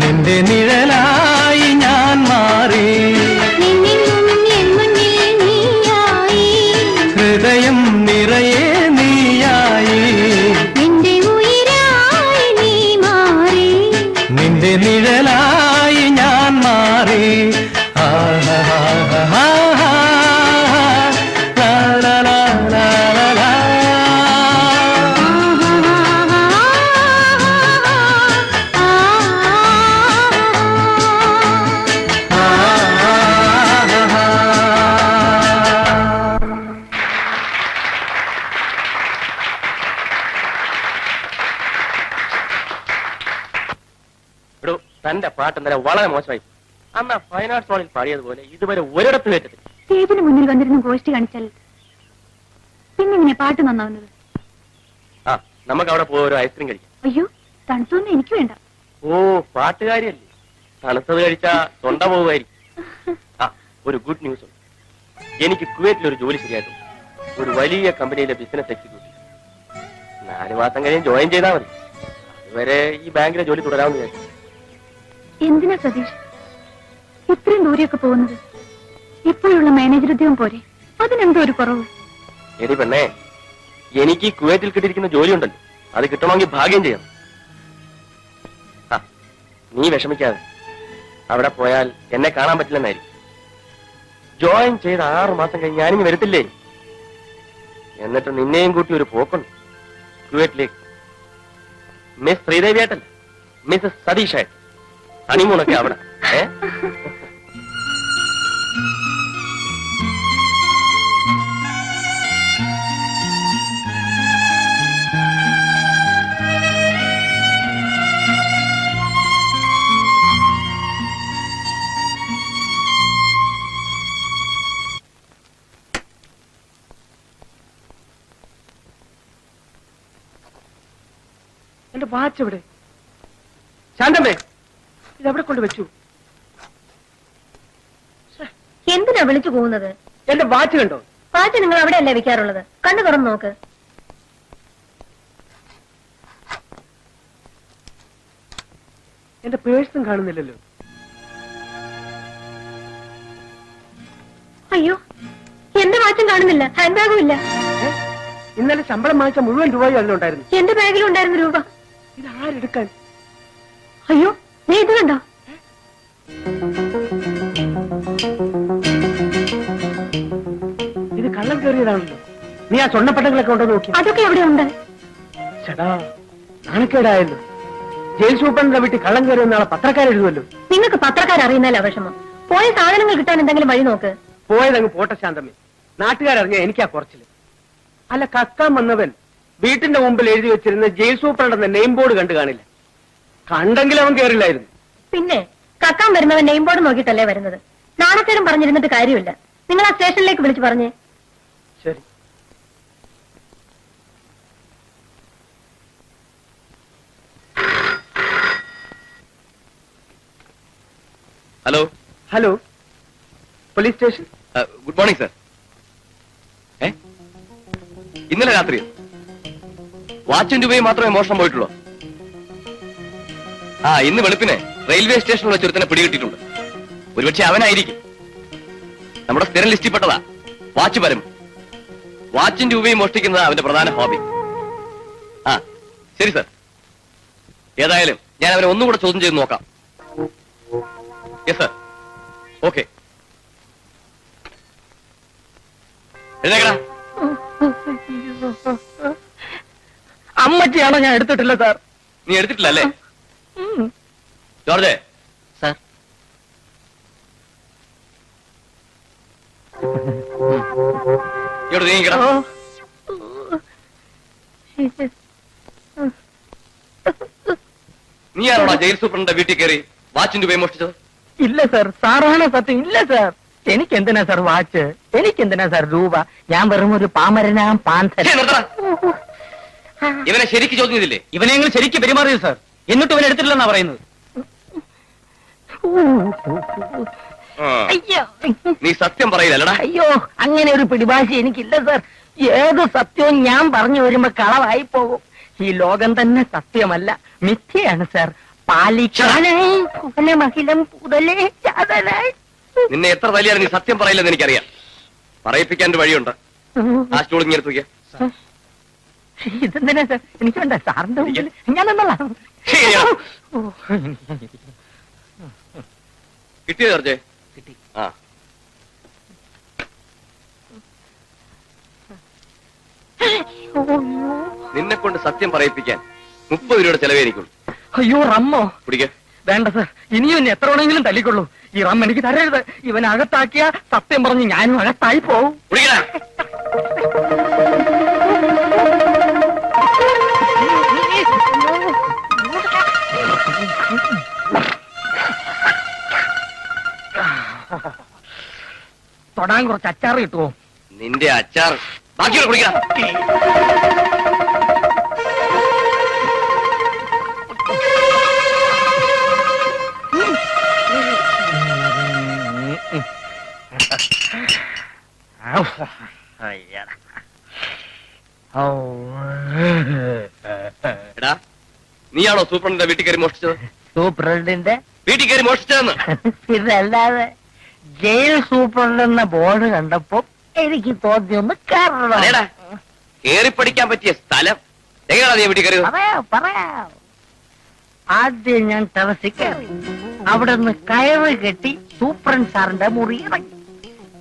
[SPEAKER 7] നിന്റെ നിഴലായി ഞാൻ മാറി,
[SPEAKER 8] നിന്നെങ്ങും എൻ മുന്നിൽ നീയായി
[SPEAKER 7] ഹൃദയം നിറയെ നീയായി,
[SPEAKER 8] നിന്റെ ഉയിരായി നീ മാറി
[SPEAKER 7] നിന്റെ നിഴലായി ഞാൻ മാറി.
[SPEAKER 5] എടോ, തന്റെ പാട്ട് ഇന്നലെ വളരെ മോശമായി. അന്ന് ഫൈൻ ആർട്സ് ഹാളിൽ പാടിയതുപോലെ ഇതുവരെ ഒരിടത്ത് കേട്ടിട്ടില്ല.
[SPEAKER 1] സ്റ്റേജിന് മുന്നിൽ വന്നിരുന്ന് ഗോഷ്ടി കാണിച്ചാൽ പിന്നെ ഇങ്ങനെ പാട്ട് നന്നാവുന്നത്?
[SPEAKER 5] ആ, നമുക്ക് അവിടെ പോയി ഒരു ഐസ്ക്രീം കഴിക്കാം.
[SPEAKER 1] അയ്യോ, തണുത്തൊന്നും എനിക്ക് വേണ്ട.
[SPEAKER 5] ഓ, പാട്ടുകാരിയല്ലേ, തണുത്തത് കഴിച്ചാ തൊണ്ട പോവുമായിരിക്കും. ആ, ഒരു ഗുഡ് ന്യൂസ് ഉണ്ട്. എനിക്ക് കുവൈറ്റിൽ ഒരു ജോലി ശരിയായിട്ടുണ്ട്. ഒരു വലിയ കമ്പനിയിലെ ബിസിനസ് എക്സിക്യൂട്ടീവ്. 4 മാസം കഴിഞ്ഞ് ജോയിൻ ചെയ്താൽ മതി. അതുവരെ ഈ ബാങ്കിലെ ജോലി തുടരാമെന്ന് വിചാരിച്ചു.
[SPEAKER 1] എന്തിനാ സതീഷ് ഇത്രയും ദൂരെയൊക്കെ പോകുന്നത്? ഇപ്പോഴുള്ള മാനേജർ ഉദ്യോഗം പോരെ? അതിനെന്തോ ഒരു കുറവ്?
[SPEAKER 5] എടി പെണ്ണേ, എനിക്ക് ഈ കുവൈറ്റിൽ കിട്ടിയിരിക്കുന്ന ജോലി ഉണ്ടല്ലോ, അത് കിട്ടണമെങ്കിൽ ഭാഗ്യം ചെയ്യണം. ആ, നീ വിഷമിക്കാതെ. അവിടെ പോയാൽ എന്നെ കാണാൻ പറ്റില്ലെന്നായിരിക്കും. ജോയിൻ ചെയ്ത് 6 മാസം കഴിഞ്ഞ് ഞാനിങ്ങ് വരത്തില്ലേ? എന്നിട്ട് നിന്നെയും കൂട്ടി ഒരു പോക്കുണ്ട് കുവൈറ്റിലേക്ക്. Miss ശ്രീദേവിയായിട്ടല്ല, Mrs സതീഷായിട്ട്. ഹണിമൂണൊക്കെ അവിടെ.
[SPEAKER 4] എന്റെ വാച്ച് എവിടെ? ശാന്തമ്മേ, ഇതെവിടെ കൊണ്ട് വെച്ചു?
[SPEAKER 8] എന്തിനാ വിളിച്ചു പോകുന്നത്?
[SPEAKER 4] എന്റെ വാച്ച് കണ്ടോ?
[SPEAKER 8] പാറ്റ് നിങ്ങൾ അവിടെയല്ലേ വെക്കാറുള്ളത്? കണ്ണു തുറന്നു നോക്ക്.
[SPEAKER 4] എന്റെ പേഴ്സും കാണുന്നില്ലല്ലോ.
[SPEAKER 8] അയ്യോ, എന്റെ വാച്ചും കാണുന്നില്ല, ഹാൻഡ് ബാഗും ഇല്ല.
[SPEAKER 4] ഇന്നലെ ശമ്പളം വാങ്ങിച്ച മുഴുവൻ രൂപയും അതിലുണ്ടായിരുന്നു.
[SPEAKER 8] എന്റെ ബാഗിലുണ്ടായിരുന്ന രൂപ
[SPEAKER 4] ഇത് ആരെടുക്കാൻ?
[SPEAKER 8] അയ്യോ, നീ ഇത് കണ്ടോ?
[SPEAKER 4] ഇത് കള്ളം കയറിയതാണല്ലോ. നീ ആ സ്വർണ്ണപ്പട്ടങ്ങളൊക്കെ ഉണ്ടോ നോക്കി?
[SPEAKER 8] അതൊക്കെ എവിടെ ഉണ്ട്?
[SPEAKER 4] ചേട്ടാ, നാണക്കേടായല്ലോ. ജയിൽ സൂപ്രണ്ടിന്റെ വീട്ടിൽ കള്ളം കയറിയ നാളെ പത്രക്കാരെഴുതുമല്ലോ.
[SPEAKER 8] നിങ്ങൾക്ക് പത്രക്കാരറിയുന്നല്ല വിഷമം. പോയ സാധനങ്ങൾ കിട്ടാൻ എന്തെങ്കിലും വഴി നോക്ക്.
[SPEAKER 4] പോയതങ്ങ് പോട്ടെ ശാന്തമ്മേ, നാട്ടുകാരറിഞ്ഞ എനിക്കാ കുറച്ചില്. അല്ല, കക്കാൻ വന്നവൻ വീട്ടിന്റെ മുമ്പിൽ എഴുതി വെച്ചിരുന്ന ജയിൽ സൂപ്രണ്ട് എന്ന നെയിം ബോർഡ് കണ്ടു കാണില്ല. കണ്ടെങ്കിൽ അവൻ കയറില്ലായിരുന്നു.
[SPEAKER 8] പിന്നെ കക്കാൻ വരുന്നവൻ നെയിം ബോർഡ് നോക്കിയിട്ടല്ലേ വരുന്നത്. നാണക്കേടും പറഞ്ഞിരുന്നിട്ട് കാര്യമില്ല. നിങ്ങൾ ആ സ്റ്റേഷനിലേക്ക് വിളിച്ചു പറഞ്ഞേ.
[SPEAKER 4] ശരി.
[SPEAKER 5] Hello.
[SPEAKER 4] Hello, police station.
[SPEAKER 5] Good morning sir. ഇന്നലെ രാത്രി വാച്ചും രൂപയും മാത്രമേ മോഷണം പോയിട്ടുള്ളൂ. ആ, ഇന്ന് വെളുപ്പിനെ റെയിൽവേ സ്റ്റേഷനിൽ വെച്ച് ഒരുത്തനെ പിടികിട്ടിട്ടുണ്ട്. ഒരുപക്ഷെ അവനായിരിക്കും. നമ്മുടെ സ്ഥിരം ലിസ്റ്റിൽ പെട്ടതാ. വാച്ച് പരം. വാച്ചും രൂപയും മോഷ്ടിക്കുന്നത് അവന്റെ പ്രധാന ഹോബി. ആ, ശരി സർ. ഏതായാലും ഞാൻ അവനെ ഒന്നുകൂടെ ചോദ്യം ചെയ്ത് നോക്കാം. Yes sir. ഓക്കെ. എഴുന്നേക്കടാ.
[SPEAKER 4] അമ്മച്ചിയാണോ? ഞാൻ എടുത്തിട്ടില്ല സാർ.
[SPEAKER 5] നീ എടുത്തിട്ടില്ല അല്ലേ? George
[SPEAKER 6] sir.
[SPEAKER 5] ഇവിടെ നീങ്ങിക്കടാ. നീ ആണോടാ ജയിൽ സൂപ്രണ്ടിന്റെ വീട്ടിൽ കയറി വാച്ചിന്റെ രൂപയും മോഷ്ടിച്ചത്?
[SPEAKER 9] ഇല്ല സാർ, സാറാണ് സത്യം. ഇല്ല സാർ, എനിക്കെന്തിനാ സാർ വാച്ച്, എനിക്കെന്തിനാ സാർ രൂപ? ഞാൻ വെറും ഒരു പാമരനാം പാന്തൻ.
[SPEAKER 5] ഇവനെ ശരിക്ക് ചോദ്യം ചെയ്തില്ലേ?
[SPEAKER 9] ഇവനെ ശരിക്കും പെരുമാറിയത് സാർ, എന്നിട്ട് ഇവൻ എടുത്തിട്ടില്ലെന്നാ പറയുന്നത്. അയ്യോ
[SPEAKER 5] നീ സത്യം പറയില്ലടാ.
[SPEAKER 9] അയ്യോ, അങ്ങനെ ഒരു പിടിഭാഷ എനിക്കില്ല സാർ. ഏത് സത്യവും ഞാൻ പറഞ്ഞു വരുമ്പോ കളവായി പോകും. ഈ ലോകം തന്നെ സത്യമല്ല, മിഥ്യയാണ് സാർ. പാലിക്കാനായി മഹിളം പുതലേ ചാതനായി.
[SPEAKER 5] നിന്നെ എത്ര തല്ലിയാണ് നീ സത്യം പറയില്ലെന്ന് എനിക്കറിയാം. പറയിപ്പിക്കാൻ ഒരു വഴിയുണ്ട്. ആ സ്റ്റൂൾ ഇങ്ങനെ എടുത്ത് വെക്കുക.
[SPEAKER 9] ഇതെന്തിനാ സാർ? എനിക്ക് വേണ്ട സാറിന്റെ മുമ്പിൽ ഞാൻ എന്നല്ല.
[SPEAKER 5] കിട്ടിയോ ജോർജ്?
[SPEAKER 9] കിട്ടി.
[SPEAKER 5] ആ നിന്നെ കൊണ്ട് സത്യം പറയിപ്പിക്കാൻ 30 രൂപയുടെ ചെലവേ എനിക്കുള്ളൂ.
[SPEAKER 9] അയ്യോ, റമ്മോ?
[SPEAKER 5] കുടിക്ക.
[SPEAKER 9] വേണ്ട സാർ, ഇനിയും എന്നെ എത്ര വേണമെങ്കിലും തല്ലിക്കൊള്ളൂ. ഈ റം എനിക്ക് തരരുത്. ഇവൻ അകത്താക്കിയ സത്യം പറഞ്ഞ് ഞാനും അകത്തായി പോവും.
[SPEAKER 5] കുടിക്കടാ.
[SPEAKER 9] തൊടാൻ കുറച്ച് അച്ചാറ് കിട്ടുമോ?
[SPEAKER 5] നിന്റെ അച്ചാർ ബാക്കിയോടെ കുടിക്കണം. എടാ, നീയാണോ സൂപ്രണ്ടിന്റെ വീട്ടിൽ കയറി മോഷ്ടിച്ചത്?
[SPEAKER 9] സൂപ്രണ്ടിന്റെ
[SPEAKER 5] വീട്ടിൽ കയറി മോഷ്ടിച്ചതെന്ന്?
[SPEAKER 9] ഇതല്ലാതെ ജയിൽ സൂപ്രണ്ട് എന്ന ബോർഡ് കണ്ടപ്പോ എനിക്ക് തോന്നിയൊന്ന്
[SPEAKER 5] അതേടാ, കേറി പഠിക്കാൻ പറ്റിയ സ്ഥലം. എങ്ങനെയാ നീ വീട്ടിൽ കയറിയത്?
[SPEAKER 9] പറയാം. ആദ്യം ഞാൻ ടെറസിൽ കയറി, അവിടെ നിന്ന് കയറ് കെട്ടി സൂപ്രണ്ട് സാറിന്റെ മുറി ഇറങ്ങി.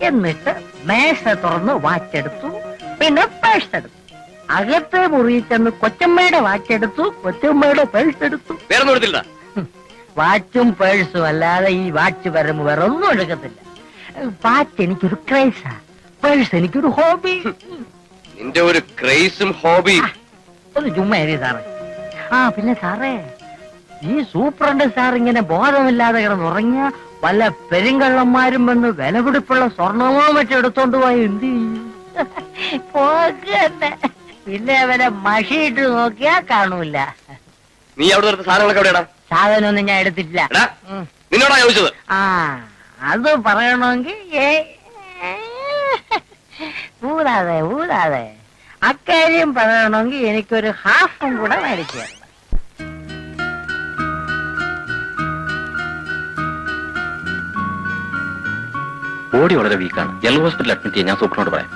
[SPEAKER 9] എന്നിട്ട് മേശ തുറന്ന് വാച്ചെടുത്തു, പിന്നെ പേഴ്സ് എടുത്തു. അകത്തെ മുറിയിൽ ചെന്ന് കൊച്ചമ്മയുടെ വാച്ചെടുത്തു, കൊച്ചമ്മയുടെ പേഴ്സ് എടുത്തു.
[SPEAKER 5] വേറെ ഒന്നും എടുത്തില്ല.
[SPEAKER 9] വാച്ചും പേഴ്സും അല്ലാതെ ഈ വാച്ച് വരുമ്പോ വേറെ ഒന്നും എടുക്കത്തില്ല. വാച്ച് എനിക്കൊരു ക്രൈസാ, പേഴ്സ് എനിക്കൊരു ഹോബി.
[SPEAKER 5] നിന്റെ ഒരു ക്രേസും ഹോബി.
[SPEAKER 9] ഒന്ന് ചുമ്മാ എഴുതി സാറേ. ആ പിന്നെ സാറേ, ഈ സൂപ്രണ്ട് സാർ ഇങ്ങനെ ബോധമില്ലാതെ കിടന്നുറങ്ങിയ വല്ല പെരുങ്കള്ളന്മാരും വന്ന് വിലപിടിപ്പുള്ള സ്വർണമോ മറ്റോ എടുത്തോണ്ട് പോയി എന്ത് ചെയ്യും? പോകന്നെ. പിന്നെ അവരെ മഷിയിട്ട് നോക്കിയാ കാണൂല.
[SPEAKER 5] നീ അവിടെ നിർത്ത സാധനങ്ങളൊക്കെ എവിടെയാടാ?
[SPEAKER 9] സാധനമൊന്നും ഞാൻ എടുത്തിട്ടില്ല.
[SPEAKER 5] നിന്നോടാ ചോദിച്ചത്.
[SPEAKER 9] ആ, അത് പറയണമെങ്കിൽ ഊതാതെ അക്കാര്യം പറയണമെങ്കിൽ എനിക്കൊരു ഹാഫും കൂടെ മേടിച്ചു തരണം.
[SPEAKER 5] ബോഡി വളരെ വീക്കാണ്. ജനറൽ ഹോസ്പിറ്റലിൽ അഡ്മിറ്റ് ചെയ്യാൻ ഞാൻ സൂപ്രണ്ടോട് പറയാം.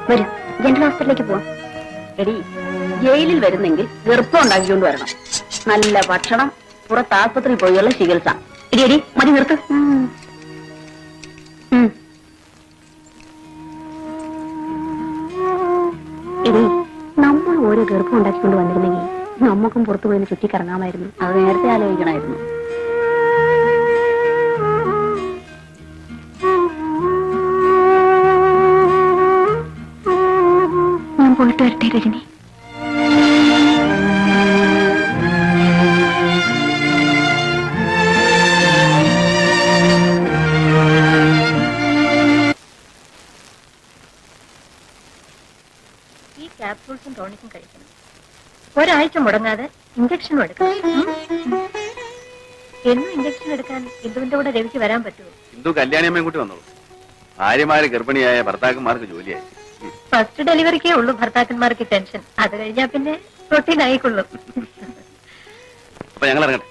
[SPEAKER 1] വരും, ജനറൽ ഹോസ്പിറ്റലിലേക്ക് പോവാം.
[SPEAKER 6] എടി, ജയിലിൽ വരുന്നെങ്കിൽ ഗർഭം ഉണ്ടാക്കിക്കൊണ്ട് വരണം. നല്ല ഭക്ഷണം, പുറത്ത് ആസ്പത്രിയിൽ പോയുള്ള ചികിത്സ.
[SPEAKER 1] എടി മതി, നിർത്ത്. എടി, നമ്മൾ ഓരോ ഗർഭം ഉണ്ടാക്കിക്കൊണ്ട് വന്നിരുന്നെങ്കിൽ നമുക്കും പുറത്തു പോയി ചുറ്റിക്കറങ്ങാമായിരുന്നു.
[SPEAKER 6] അത് നേരത്തെ ആലോചിക്കണമായിരുന്നു.
[SPEAKER 1] ഞാൻ പോയിട്ട് വരട്ടെ രജനി.
[SPEAKER 8] ഈ ക്യാപ്സൂൾസും ടോണിക്കും കഴിക്കണം. ഒരാഴ്ച മുടങ്ങാതെ ഇഞ്ചക്ഷനും എടുക്കണം. എന്നും ഇഞ്ചക്ഷൻ എടുക്കാൻ ഇന്ദുവിന്റെ കൂടെ രവിക്ക് വരാൻ പറ്റുമോ?
[SPEAKER 3] ഹിന്ദു കല്യാണിയമ്മയും കൂട്ടി വന്നോളൂ. ഭാര്യമാര് ഗർഭിണിയായ ഭർത്താക്കന്മാർക്ക് ജോലിയായി.
[SPEAKER 8] ഫസ്റ്റ് ഡെലിവറിക്കേ ഉള്ളൂ ഭർത്താക്കന്മാർക്ക് ടെൻഷൻ. അത് കഴിഞ്ഞാൽ പിന്നെ റൊട്ടീൻ ആയിക്കൊള്ളും.
[SPEAKER 3] അപ്പൊ ഞങ്ങൾ ഇറങ്ങട്ടെ.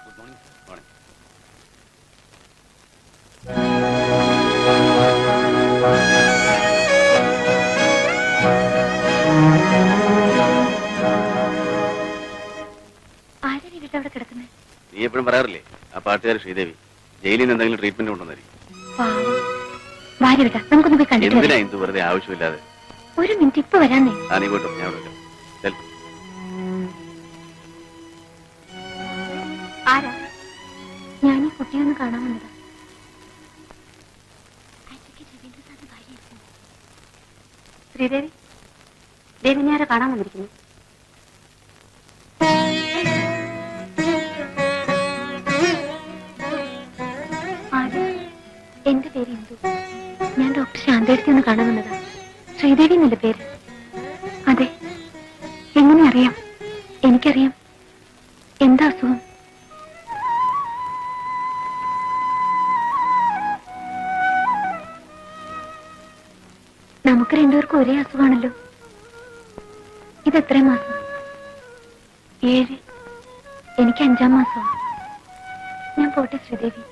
[SPEAKER 3] Good morning. മോർണിംഗ്.
[SPEAKER 1] ആരാണ് ഇവിടെ അവിടെ കിടക്കുന്നത്?
[SPEAKER 3] നീ എപ്പോഴും പറയാറില്ലേ, ആ പാട്ടുകാരി ശ്രീദേവി ജയിലിൽ നിന്ന് എന്തെങ്കിലും ട്രീറ്റ്മെന്റ് കൊണ്ടുവന്നായിരിക്കും.
[SPEAKER 1] പാവം.
[SPEAKER 8] ഭാര്യ വിട്ടാ നമുക്കൊന്ന് പോയി കണ്ടിട്ട്
[SPEAKER 2] എന്തിനാ
[SPEAKER 8] വരാം.
[SPEAKER 2] എന്ത് വെറുതെ ആവശ്യമില്ലാതെ?
[SPEAKER 8] ഒരു മിനിറ്റ് ഇപ്പൊ വരാന്നേ.
[SPEAKER 2] ആ നീ പോയിട്ടു, ഞാൻ വിളിക്കാം. ചെൽ.
[SPEAKER 8] ആരാ? ഞാൻ ഈ കുട്ടിയെ ഒന്ന് കാണാൻ വന്നതാ. ശ്രീദേവി, ദേവി ഞാരെ കാണാൻ വന്നിരിക്കുന്നു. എന്റെ പേര് ഇന്ദു. ഞാൻ ഡോക്ടർ ശാന്തേടത്തി ഒന്ന് കാണാൻ വന്നതാ. ശ്രീദേവി എന്നല്ല പേര്. അതെ. എങ്ങനെ അറിയാം? എനിക്കറിയാം. എന്താ അസുഖം? നമുക്ക് രണ്ടുപേർക്കും ഒരേ അസുഖമാണല്ലോ. ഇതെത്ര മാസം? 7. എനിക്ക് 5-ാം മാസം. ഞാൻ പോട്ടെ ശ്രീദേവി.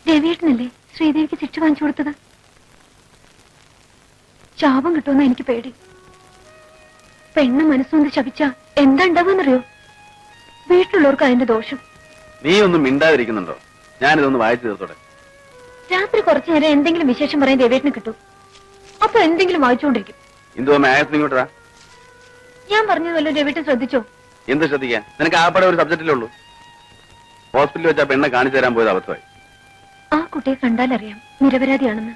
[SPEAKER 8] രവിയേട്ടനല്ലേ ശ്രീദേവിക്ക് ശിക്ഷ വാങ്ങിച്ചു കൊടുത്തത്? ശാപം കിട്ടുമെന്ന് എനിക്ക് പേടി. പെണ്ണ് മനസ്സുകൊണ്ട് ശപിച്ച എന്താ ഉണ്ടാവുമെന്നറിയോ? വീട്ടിലുള്ളവർക്ക് അതിന്റെ ദോഷം.
[SPEAKER 2] നീ ഒന്നും മിണ്ടാതിരിക്കുന്നുണ്ടോ? ഞാനിതൊന്ന് വായിച്ചു തീർത്തോടെ.
[SPEAKER 8] രാത്രി കുറച്ചു നേരം എന്തെങ്കിലും വിശേഷം പറയാൻ രവിയേട്ടന് കിട്ടും. അപ്പൊ എന്തെങ്കിലും വായിച്ചുകൊണ്ടിരിക്കും.
[SPEAKER 2] ഇന്ദു ആയത്തിന് ഇങ്ങോട്ടാ.
[SPEAKER 8] ഞാൻ പറഞ്ഞതല്ലോ രവിയേട്ടൻ ശ്രദ്ധിച്ചോ?
[SPEAKER 2] എന്ത് ശ്രദ്ധിക്കാൻ? നിനക്ക് ആപ്പാടെ ഒരു സബ്ജക്റ്റിലേ ഉള്ളൂ. ഹോസ്പിറ്റലിൽ വെച്ചാ പെണ്ണെ കാണിച്ചു തരാൻ പോയത് അബദ്ധമായി.
[SPEAKER 8] ആ കുട്ടിയെ കണ്ടാലറിയാം നിരപരാധിയാണെന്ന്.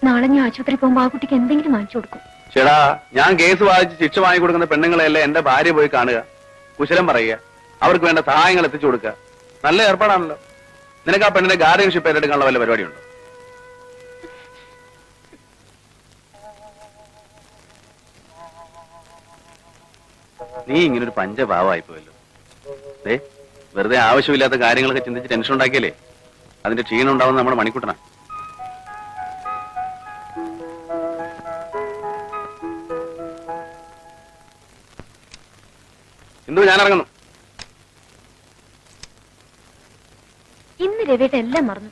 [SPEAKER 8] നാളെ ഞാൻ ആശുപത്രി പോകുമ്പോ ആ കുട്ടിക്ക് എന്തെങ്കിലും വാങ്ങിച്ചു കൊടുക്കും.
[SPEAKER 2] ചേടാ, ഞാൻ കേസ് വാദിച്ച് ശിക്ഷ വാങ്ങിക്കൊടുക്കുന്ന പെണ്ണുങ്ങളെയല്ലേ എന്റെ ഭാര്യ പോയി കാണുക, കുശലം പറയുക, അവർക്ക് വേണ്ട സഹായങ്ങൾ എത്തിച്ചു കൊടുക്കുക. നല്ല ഏർപ്പാടാണല്ലോ. നിനക്ക് ആ പെണ്ണിന്റെ ഗാർഡിയൻഷിപ്പ് ഏറ്റെടുക്കാനുള്ള വല്ല പരിപാടിയുണ്ടോ? നീ ഇങ്ങനൊരു പഞ്ചഭാവമായിപ്പോയല്ലോ. വെറുതെ ആവശ്യമില്ലാത്ത കാര്യങ്ങളൊക്കെ ചിന്തിച്ച് ടെൻഷൻ ഉണ്ടാക്കിയല്ലേ അതിന്റെ ക്ഷീണം ഉണ്ടാവുന്ന നമ്മുടെ മണിക്കൂട്ടനാ. ഇന്ദു, ഞാൻ ഇറങ്ങുന്നു.
[SPEAKER 8] ഇന്ന് രവിയേട്ടൻ എല്ലാം മറന്നു.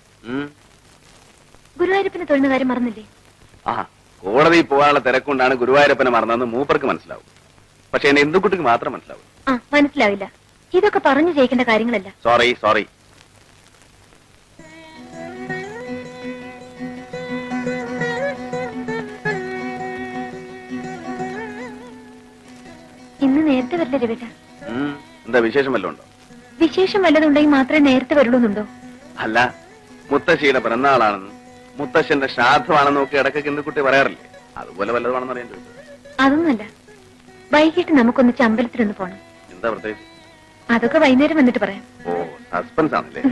[SPEAKER 8] ഗുരുവായൂരപ്പന് തൊഴുന്ന കാര്യം മറന്നില്ലേ?
[SPEAKER 2] ആ, കോടതിയിൽ പോകാനുള്ള തിരക്കൊണ്ടാണ് ഗുരുവായൂരപ്പനെ മറന്നതെന്ന് മൂപ്പർക്ക് മനസ്സിലാവും. പക്ഷെ എന്നെ എന്തുകുട്ടിക്ക് മാത്രം മനസ്സിലാവും.
[SPEAKER 8] ആ, മനസ്സിലാവില്ല. ഇതൊക്കെ പറഞ്ഞു ജയിക്കേണ്ട കാര്യങ്ങളല്ല.
[SPEAKER 2] സോറി.
[SPEAKER 8] ഇന്ന് നേരത്തെ വരില്ല രവിയേട്ട?
[SPEAKER 2] എന്താ വിശേഷം വല്ലതും ഉണ്ടോ?
[SPEAKER 8] വിശേഷം വല്ലതുണ്ടെങ്കിൽ മാത്രമേ നേരത്തെ വരുള്ളൂന്നുണ്ടോ?
[SPEAKER 2] അല്ല, മുത്തശ്ശിയുടെ പിറന്നാളാണെന്ന്, മുത്തശ്ശന്റെ ശ്രാദ്ധമാണെന്ന് ഒക്കെ ഇടയ്ക്ക് ഇന്ദുക്കുട്ടി പറയാറില്ലേ? അതുപോലെ വല്ലതുമാണെന്ന് അറിയാൻ ചോദിച്ചത്.
[SPEAKER 8] അതൊന്നുമല്ല. വൈകിട്ട് നമുക്കൊന്ന് അമ്പലത്തിലൊന്ന് പോണം.
[SPEAKER 2] എന്താ പ്രത്യേകിച്ച്?
[SPEAKER 8] അതൊക്കെ വൈകുന്നേരം വന്നിട്ട് പറയാം.
[SPEAKER 2] ഓ, സസ്പെൻസ് ആണല്ലേ.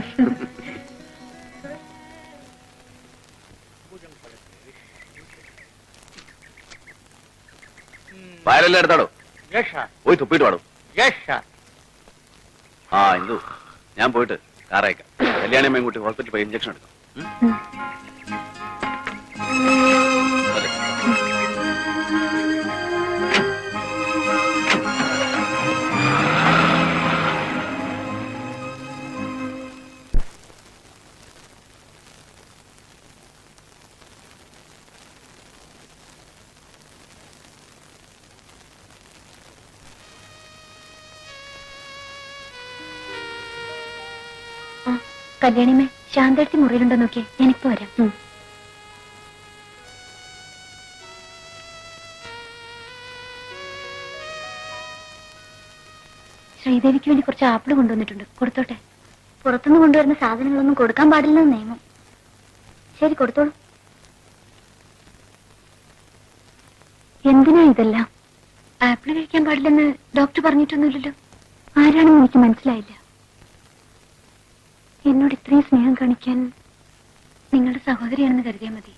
[SPEAKER 2] വയലെല്ലാം എടുത്താടോ, പോയി തുപ്പിട്ട് പാടും. ആ ഇന്ദു, ഞാൻ പോയിട്ട് കാറയക്കാം. കല്യാണിയമ്മയും കൂട്ടി ഹോസ്പിറ്റലിൽ പോയി ഇഞ്ചക്ഷൻ എടുക്കാം. അതെ.
[SPEAKER 8] കല്യാണിമേ, ശാന്തടുത്തി മുറിയിലുണ്ടോ നോക്കിയേ. ഞാനിപ്പോ വരാം. ശ്രീദേവിക്ക് വേണ്ടി കുറച്ച് ആപ്പിൾ കൊണ്ടുവന്നിട്ടുണ്ട്, കൊടുത്തോട്ടെ. പുറത്തുനിന്ന് കൊണ്ടുവരുന്ന സാധനങ്ങളൊന്നും കൊടുക്കാൻ പാടില്ലെന്ന് നിയമം. ശരി, കൊടുത്തോളൂ. എന്തിനാ ഇതെല്ലാം? ആപ്പിൾ കഴിക്കാൻ പാടില്ലെന്ന് ഡോക്ടർ പറഞ്ഞിട്ടൊന്നുമില്ലല്ലോ. ആരാണെന്ന് എനിക്ക് മനസ്സിലായില്ല. എന്നോട് ഇത്രയും സ്നേഹം കാണിക്കാൻ നിങ്ങളുടെ സഹോദരിയാണെന്ന് കരുതിയാൽ മതി.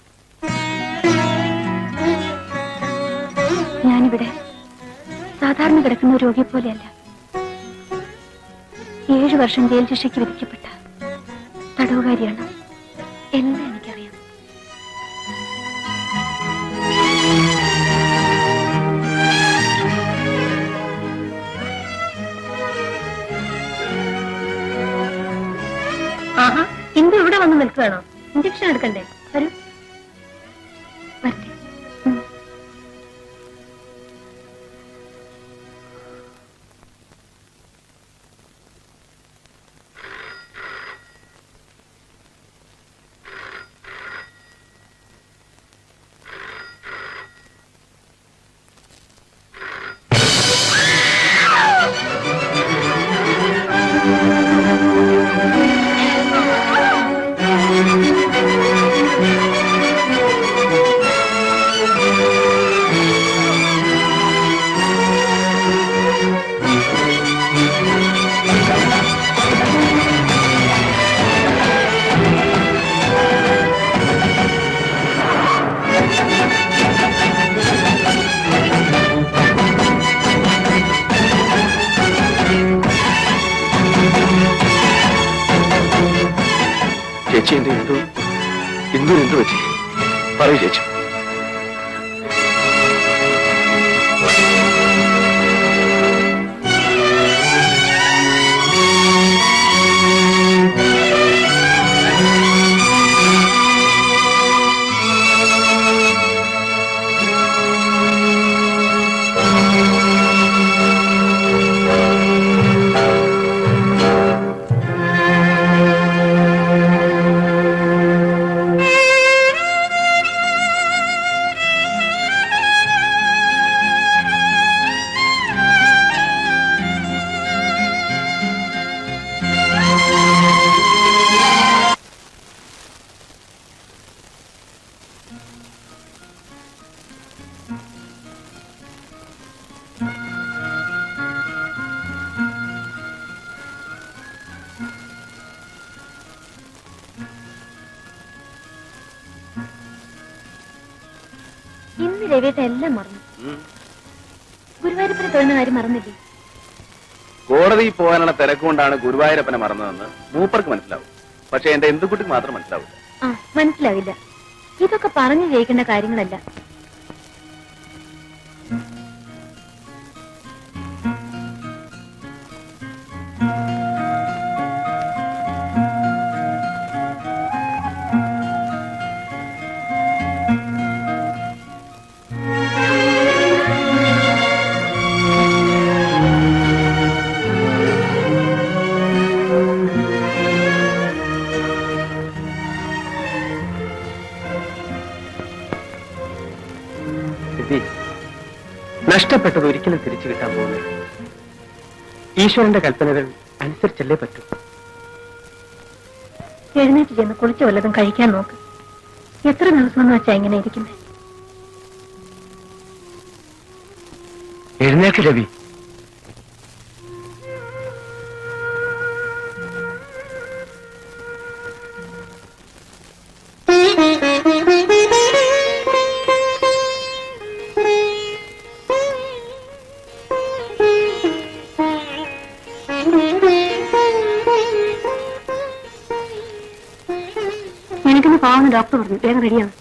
[SPEAKER 8] ഞാനിവിടെ സാധാരണ കിടക്കുന്ന ഒരു രോഗിയെ പോലെയല്ല. 7 വർഷം ജയിൽ ശിക്ഷയ്ക്ക് വിധിക്കപ്പെട്ട തടവുകാരിയാണ്. എല്ലാം എനിക്കറിയാം. ആഹാ, ഇന്ത്യ ഇവിടെ വന്ന് നിൽക്കുകയാണോ? ഇഞ്ചക്ഷൻ എടുക്കണ്ടേ? വരൂ, വരട്ടെ.
[SPEAKER 5] ചേച്ചി എന്റെ എന്തു പറ്റി പറയൂ ചേച്ചി.
[SPEAKER 8] ഇന്ന് രവിയേട്ട എല്ലാം മറന്നു. ഗുരുവായൂരപ്പനെ തൊഴുന്ന കാര്യം മറന്നില്ലേ?
[SPEAKER 3] കോടതിയിൽ പോകാനുള്ള തിരക്കുകൊണ്ടാണ് ഗുരുവായൂരപ്പനെ മറന്നതെന്ന് മൂപ്പർക്ക് മനസ്സിലാവും. പക്ഷെ എന്റെ എന്തുകുട്ടിക്ക് മാത്രം മനസ്സിലാവില്ല.
[SPEAKER 8] ആ, മനസ്സിലാവില്ല. ഇതൊക്കെ പറഞ്ഞു ജയിക്കേണ്ട കാര്യങ്ങളല്ല.
[SPEAKER 4] നഷ്ടപ്പെട്ടത് ഒരിക്കലും തിരിച്ചു കിട്ടാൻ പോകുന്നില്ല. ഈശ്വരന്റെ കൽപ്പനകൾ അനുസരിച്ചല്ലേ പറ്റൂ.
[SPEAKER 8] എഴുന്നേറ്റ് ചെന്ന് കുളിച്ച് വല്ലതും കഴിക്കാൻ നോക്ക്. എത്ര ദിവസമെന്ന് വെച്ചാ ഇങ്ങനെ ഇരിക്കുന്നത്?
[SPEAKER 4] എഴുന്നേക്ക് രവി.
[SPEAKER 8] എനിക്കൊന്ന് പോവാന്ന് ഡോക്ടർ പറഞ്ഞു. വേഗം റെഡിയാണ്.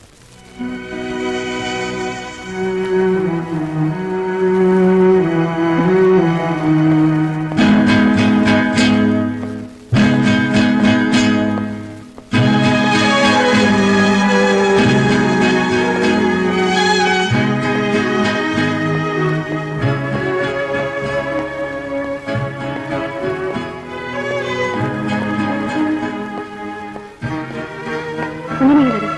[SPEAKER 8] കുഞ്ഞിനെ വരും.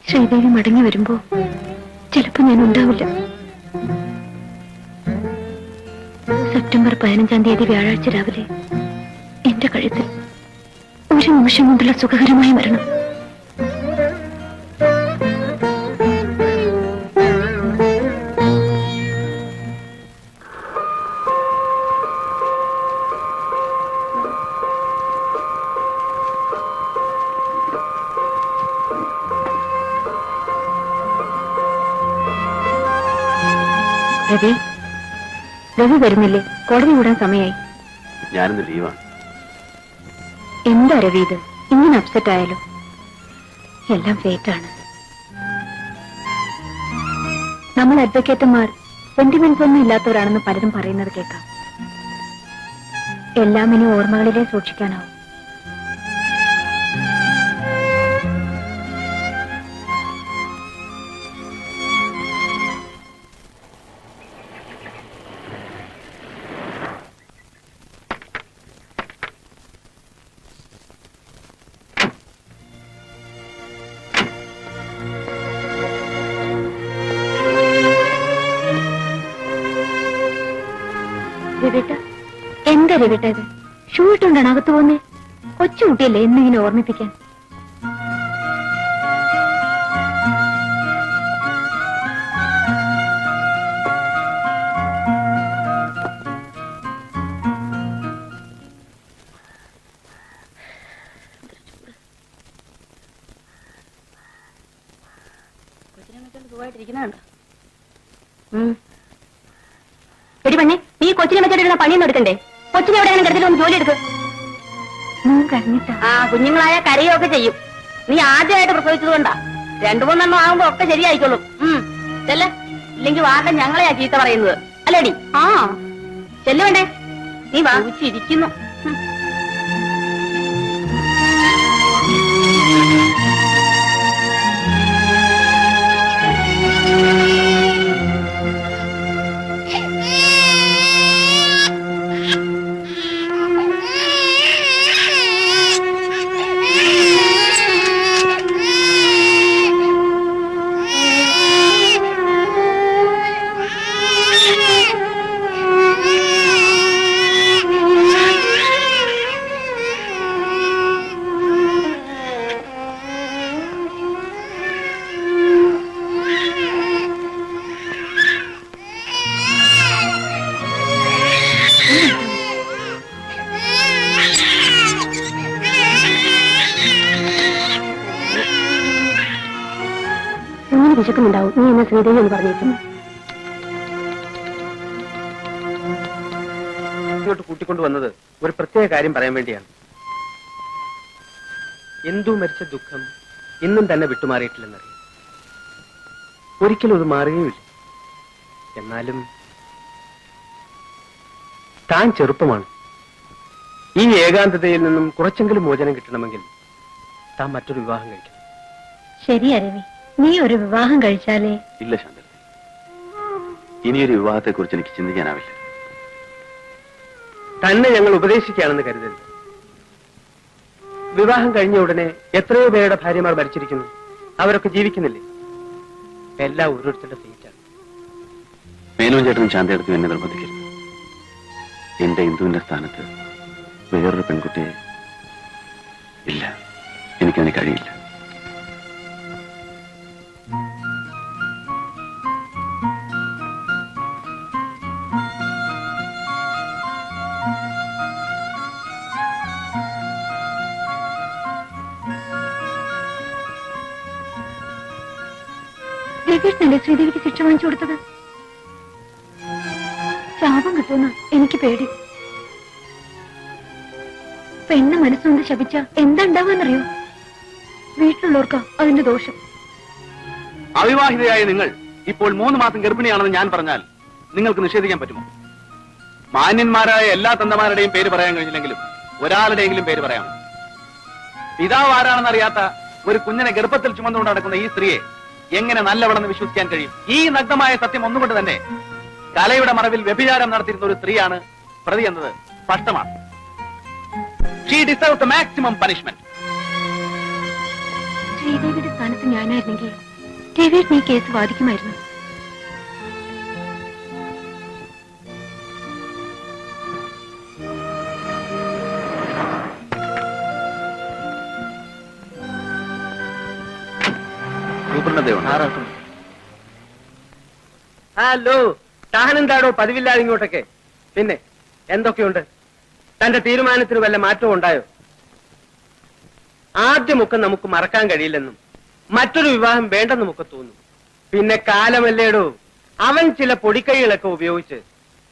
[SPEAKER 8] ശ്രീദേവി മടങ്ങി വരുമ്പോ ചിലപ്പോ ഞാൻ ഉണ്ടാവില്ല. സെപ്റ്റംബർ 15-ാം തീയതി വ്യാഴാഴ്ച രാവിലെ എന്റെ കഴുത്തിൽ ഒരു നിമിഷം കൊണ്ടുള്ള സുഖകരമായ മരണം. രവി, രവി വരുന്നില്ലേ? കോടതി വിടാൻ സമയമായി.
[SPEAKER 3] ഞാനിന്ന് ലീവാണ്.
[SPEAKER 8] എന്താ രവി ഇത്? ഇങ്ങനെ അപ്സെറ്റ് ആയാലോ? എല്ലാം ഫേറ്റാണ്. നമ്മൾ അഡ്വക്കേറ്റുമാർ സെന്റിമെന്റ്സ് ഒന്നും ഇല്ലാത്തവരാണെന്ന് പലരും പറയുന്നത് കേൾക്കാം. എല്ലാം ഇനി ഓർമ്മകളിലേ സൂക്ഷിക്കാനാവും. രവിട്ട, എന്താ രവിട്ട ഇത്? ഷൂ ഇട്ടുകൊണ്ടാണ് അകത്ത് പോന്നേ? കൊച്ചുകുട്ടിയല്ലേ എന്നിങ്ങനെ ഓർമ്മിപ്പിക്കാൻ.
[SPEAKER 6] എടി പണി, നീ കൊച്ചിനെ വെച്ചിട്ടുള്ള പണിയൊന്നും എടുക്കണ്ടേ? കൊച്ചിനെ എവിടെയാണ് കിടത്തിലൊന്ന് ജോലി എടുക്ക്.
[SPEAKER 8] കരഞ്ഞിട്ടാ?
[SPEAKER 6] ആ, കുഞ്ഞുങ്ങളായ കരയൊക്കെ ചെയ്യും. നീ ആദ്യമായിട്ട് പ്രസവിച്ചത് കൊണ്ടാ. 2-3 ആകുമ്പോ ഒക്കെ ശരിയായിക്കോളും. ചെല്ലേ, ഇല്ലെങ്കിൽ വാർഡൻ ഞങ്ങളെയാ ചീത്ത പറയുന്നത് അല്ലേടി? ആ ചെല്ലുവേണ്ടേ? നീ വാങ്ങിച്ചിരിക്കുന്നു. വിശക്കുന്നുണ്ടാവും. നീ എന്നെ ശ്രീദേവി എന്ന് പറഞ്ഞേക്കും.
[SPEAKER 4] ഇങ്ങോട്ട് കൂട്ടിക്കൊണ്ടുവന്നത് ഒരു പ്രത്യേക കാര്യം പറയാൻ വേണ്ടിയാണ്. എന്തു മരിച്ച ദുഃഖം ഇന്നും തന്നെ വിട്ടുമാറിയിട്ടില്ലെന്നറിയാം. ഒരിക്കലും അത് മാറുകയുമില്ല. എന്നാലും താൻ ചെറുപ്പമാണ്. ഈ ഏകാന്തതയിൽ നിന്നും കുറച്ചെങ്കിലും മോചനം കിട്ടണമെങ്കിൽ താൻ മറ്റൊരു വിവാഹം കഴിക്കണം.
[SPEAKER 8] ശരിയാ രവി, നീ ഒരു വിവാഹം കഴിച്ചാലേ.
[SPEAKER 2] ഇല്ല ശാന്തൻ, ഇനിയൊരു വിവാഹത്തെ കുറിച്ച് എനിക്ക് ചിന്തിക്കാനാവില്ല.
[SPEAKER 4] തന്നെ ഞങ്ങൾ ഉപദേശിക്കുകയാണെന്ന് കരുതരുത്. വിവാഹം കഴിഞ്ഞ ഉടനെ എത്രയോ പേരുടെ ഭാര്യമാർ മരിച്ചിരിക്കുന്നു. അവരൊക്കെ ജീവിക്കുന്നില്ലേ? എല്ലാം ഓരോരുത്തരുടെ ഫേറ്റാണ്.
[SPEAKER 2] മേനോൻ ചേട്ടനും ശാന്തയെടുത്തും എന്നെ നിർബന്ധിക്കരുത്. എന്റെ ഇന്ദുവിന്റെ സ്ഥാനത്ത് വേറൊരു പെൺകുട്ടിയെ ഇല്ല, എനിക്കതിന് കഴിയില്ല.
[SPEAKER 8] രവീഷ്ണല്ലേ ശ്രീദേവിക്ക് ശിക്ഷ വാങ്ങിച്ചു കൊടുത്തത്? ശാപം കിട്ടുമെന്ന് എനിക്ക് പേടി. പെണ്ണ് മനസ്സുകൊണ്ട് ശപിച്ച എന്താ ഉണ്ടാവാന്നറിയോ? വീട്ടിലുള്ളവർക്കാ അതിന്റെ ദോഷം.
[SPEAKER 3] അവിവാഹിതയായ നിങ്ങൾ ഇപ്പോൾ 3 മാസം ഗർഭിണിയാണെന്ന് ഞാൻ പറഞ്ഞാൽ നിങ്ങൾക്ക് നിഷേധിക്കാൻ പറ്റുമോ? മാന്യന്മാരായ എല്ലാ തന്തമാരുടെയും പേര് പറയാൻ കഴിഞ്ഞില്ലെങ്കിലും ഒരാളുടെയെങ്കിലും പേര് പറയാമോ? പിതാവ് ആരാണെന്ന് അറിയാത്ത ഒരു കുഞ്ഞിനെ ഗർഭത്തിൽ ചുമന്നുകൊണ്ട് നടക്കുന്ന ഈ സ്ത്രീയെ എങ്ങനെ നല്ലവളെന്ന് വിശ്വസിക്കാൻ കഴിയും? ഈ നഗ്നമായ സത്യം ഒന്നുകൊണ്ട് തന്നെ കലയുടെ മറവിൽ വ്യഭിചാരം നടത്തിയിരുന്ന ഒരു സ്ത്രീയാണ് പ്രതി എന്നത് സ്പഷ്ടമാണ്. She deserves the maximum punishment.
[SPEAKER 8] ശ്രീദേവിയുടെ സ്ഥാനത്ത് ഞാനായിരുന്നെങ്കിൽ രവീഷ് ഈ കേസ് വാദിക്കുമായിരുന്നു.
[SPEAKER 4] ഹലോ, താനെന്താടോ പതിവില്ലാതെ ഇങ്ങോട്ടൊക്കെ? പിന്നെ എന്തൊക്കെയുണ്ട്? തന്റെ തീരുമാനത്തിന് വല്ല മാറ്റവും ഉണ്ടായോ? ആദ്യമൊക്കെ നമുക്ക് മറക്കാൻ കഴിയില്ലെന്നും മറ്റൊരു വിവാഹം വേണ്ടെന്നുമൊക്കെ തോന്നും. പിന്നെ കാലമല്ലേടോ, അവൻ ചില പൊടിക്കൈകളൊക്കെ ഉപയോഗിച്ച്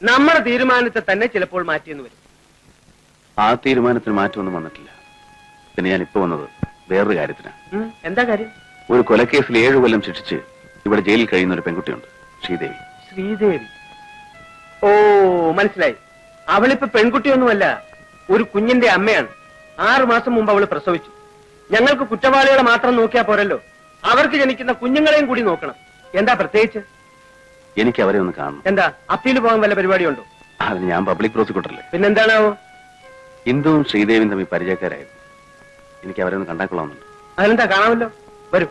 [SPEAKER 4] നമ്മുടെ തീരുമാനത്തെ തന്നെ ചിലപ്പോൾ മാറ്റിയെന്ന് വരും.
[SPEAKER 2] ആ തീരുമാനത്തിന് മാറ്റമൊന്നും വന്നിട്ടില്ല. പിന്നെ ഞാൻ ഇപ്പൊ വന്നത് വേറൊരു കാര്യത്തിനാണ്.
[SPEAKER 4] എന്താ കാര്യം?
[SPEAKER 2] ഒരു കൊലക്കേസിൽ 7 കൊല്ലം ശിക്ഷിച്ച് ഇവിടെ ജയിലിൽ കഴിയുന്ന ഒരു പെൺകുട്ടിയുണ്ട്, ശ്രീദേവി.
[SPEAKER 4] ശ്രീദേവി? ഓ മനസ്സിലായി. അവളിപ്പോ പെൺകുട്ടിയൊന്നുമല്ല, ഒരു കുഞ്ഞിന്റെ അമ്മയാണ്. 6 മാസം മുമ്പ് അവള് പ്രസവിച്ചു. ഞങ്ങൾക്ക് കുറ്റവാളികളെ മാത്രം നോക്കിയാ പോരല്ലോ, അവർക്ക് ജനിക്കുന്ന കുഞ്ഞുങ്ങളെയും കൂടി നോക്കണം. എന്താ പ്രത്യേകിച്ച്?
[SPEAKER 2] എനിക്ക് അവരെ ഒന്ന് കാണണം.
[SPEAKER 4] എന്താ അപ്പീൽ പോകാൻ വല്ല പരിപാടിയുണ്ടോ?
[SPEAKER 2] അതിന് ഞാൻ പബ്ലിക് പ്രോസിക്യൂട്ടറല്ലേ.
[SPEAKER 4] പിന്നെന്താണാവോ?
[SPEAKER 2] ഇന്ദുവും ശ്രീദേവിയും തമ്മിൽ പരിചയക്കാരായിരുന്നു. എനിക്ക് അവരെ ഒന്ന് കണ്ടാക്കൊള്ളാവുന്നുണ്ട്.
[SPEAKER 4] അതിനെന്താ, കാണാമല്ലോ. വരൂ.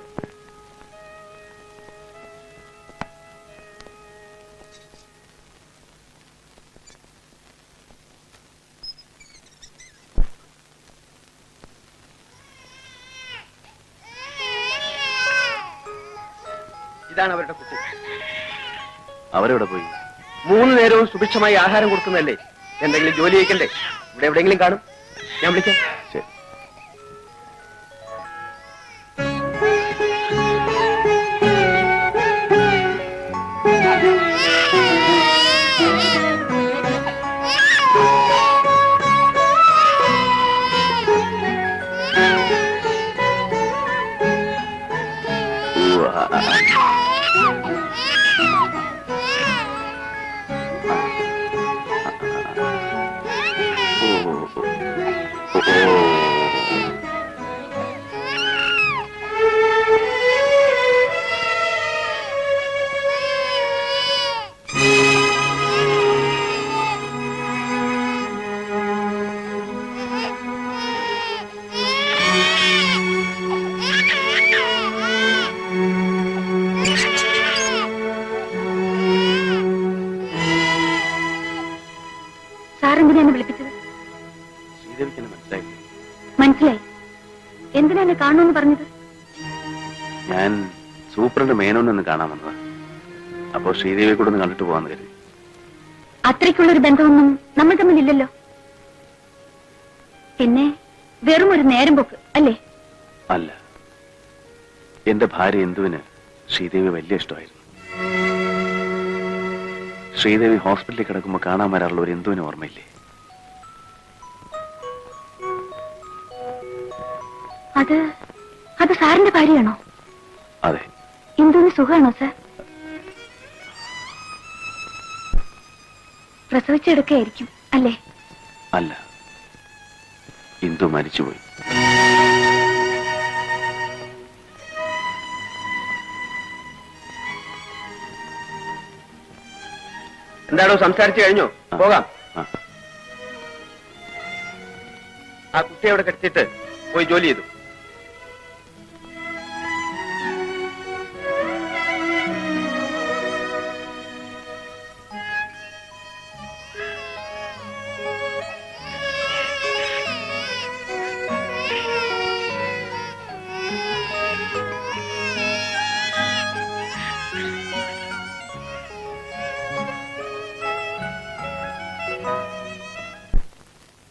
[SPEAKER 4] ഇതാണ് അവരുടെ കുട്ടി.
[SPEAKER 2] അവരെവിടെ പോയി?
[SPEAKER 4] 3 നേരവും സുഭിക്ഷമായി ആഹാരം കൊടുക്കുന്നതല്ലേ. എന്തെങ്കിലും ജോലി ചെയ്യിക്കണ്ടേ? ഇവിടെ എവിടെയെങ്കിലും കാണും. ഞാൻ വിളിക്കാം.
[SPEAKER 2] ശരി.
[SPEAKER 8] സാറെന്തിനാണ് വിളിപ്പിച്ചത്?
[SPEAKER 2] ശ്രീദേവിക്ക് എന്നെ മനസ്സിലായില്ലേ?
[SPEAKER 8] മനസ്സിലായി. എന്തിനാ എന്നെ കാണുമെന്ന് പറഞ്ഞത്?
[SPEAKER 2] ഞാൻ സൂപ്രണ്ട് മേനോനെ ഒന്ന് കാണാൻ വന്നതാ. അപ്പോ ശ്രീദേവിയെ കൂടെ ഒന്ന് കണ്ടിട്ട് പോവാന്ന് കരുതി.
[SPEAKER 8] അത്രയ്ക്കുള്ളൊരു ബന്ധമൊന്നും നമ്മൾ തമ്മിലില്ലല്ലോ. പിന്നെ വെറും ഒരു നേരം പോക്ക് അല്ലേ?
[SPEAKER 2] അല്ല, എന്റെ ഭാര്യ ഇന്ദുവിന് ശ്രീദേവി വലിയ ഇഷ്ടമായിരുന്നു. ശ്രീദേവി ഹോസ്പിറ്റലിൽ കിടക്കുമ്പോൾ കാണാൻ വരാറുള്ള ഒരു ഇന്ദുവിന് ഓർമ്മയില്ലേ?
[SPEAKER 8] അത് സാറിന്റെ ഭാര്യയാണോ?
[SPEAKER 2] അതെ.
[SPEAKER 8] ഇന്ദുവിന് സുഖമാണോ സാർ? പ്രസവിച്ചെടുക്കുകയായിരിക്കും അല്ലേ?
[SPEAKER 2] അല്ല, ഇന്ദു മരിച്ചുപോയി.
[SPEAKER 4] എന്താണോ സംസാരിച്ചു കഴിഞ്ഞോ? പോകാം. ആ കുട്ടിയെ അവിടെ കെട്ടിട്ട് പോയി ജോലി ചെയ്തു.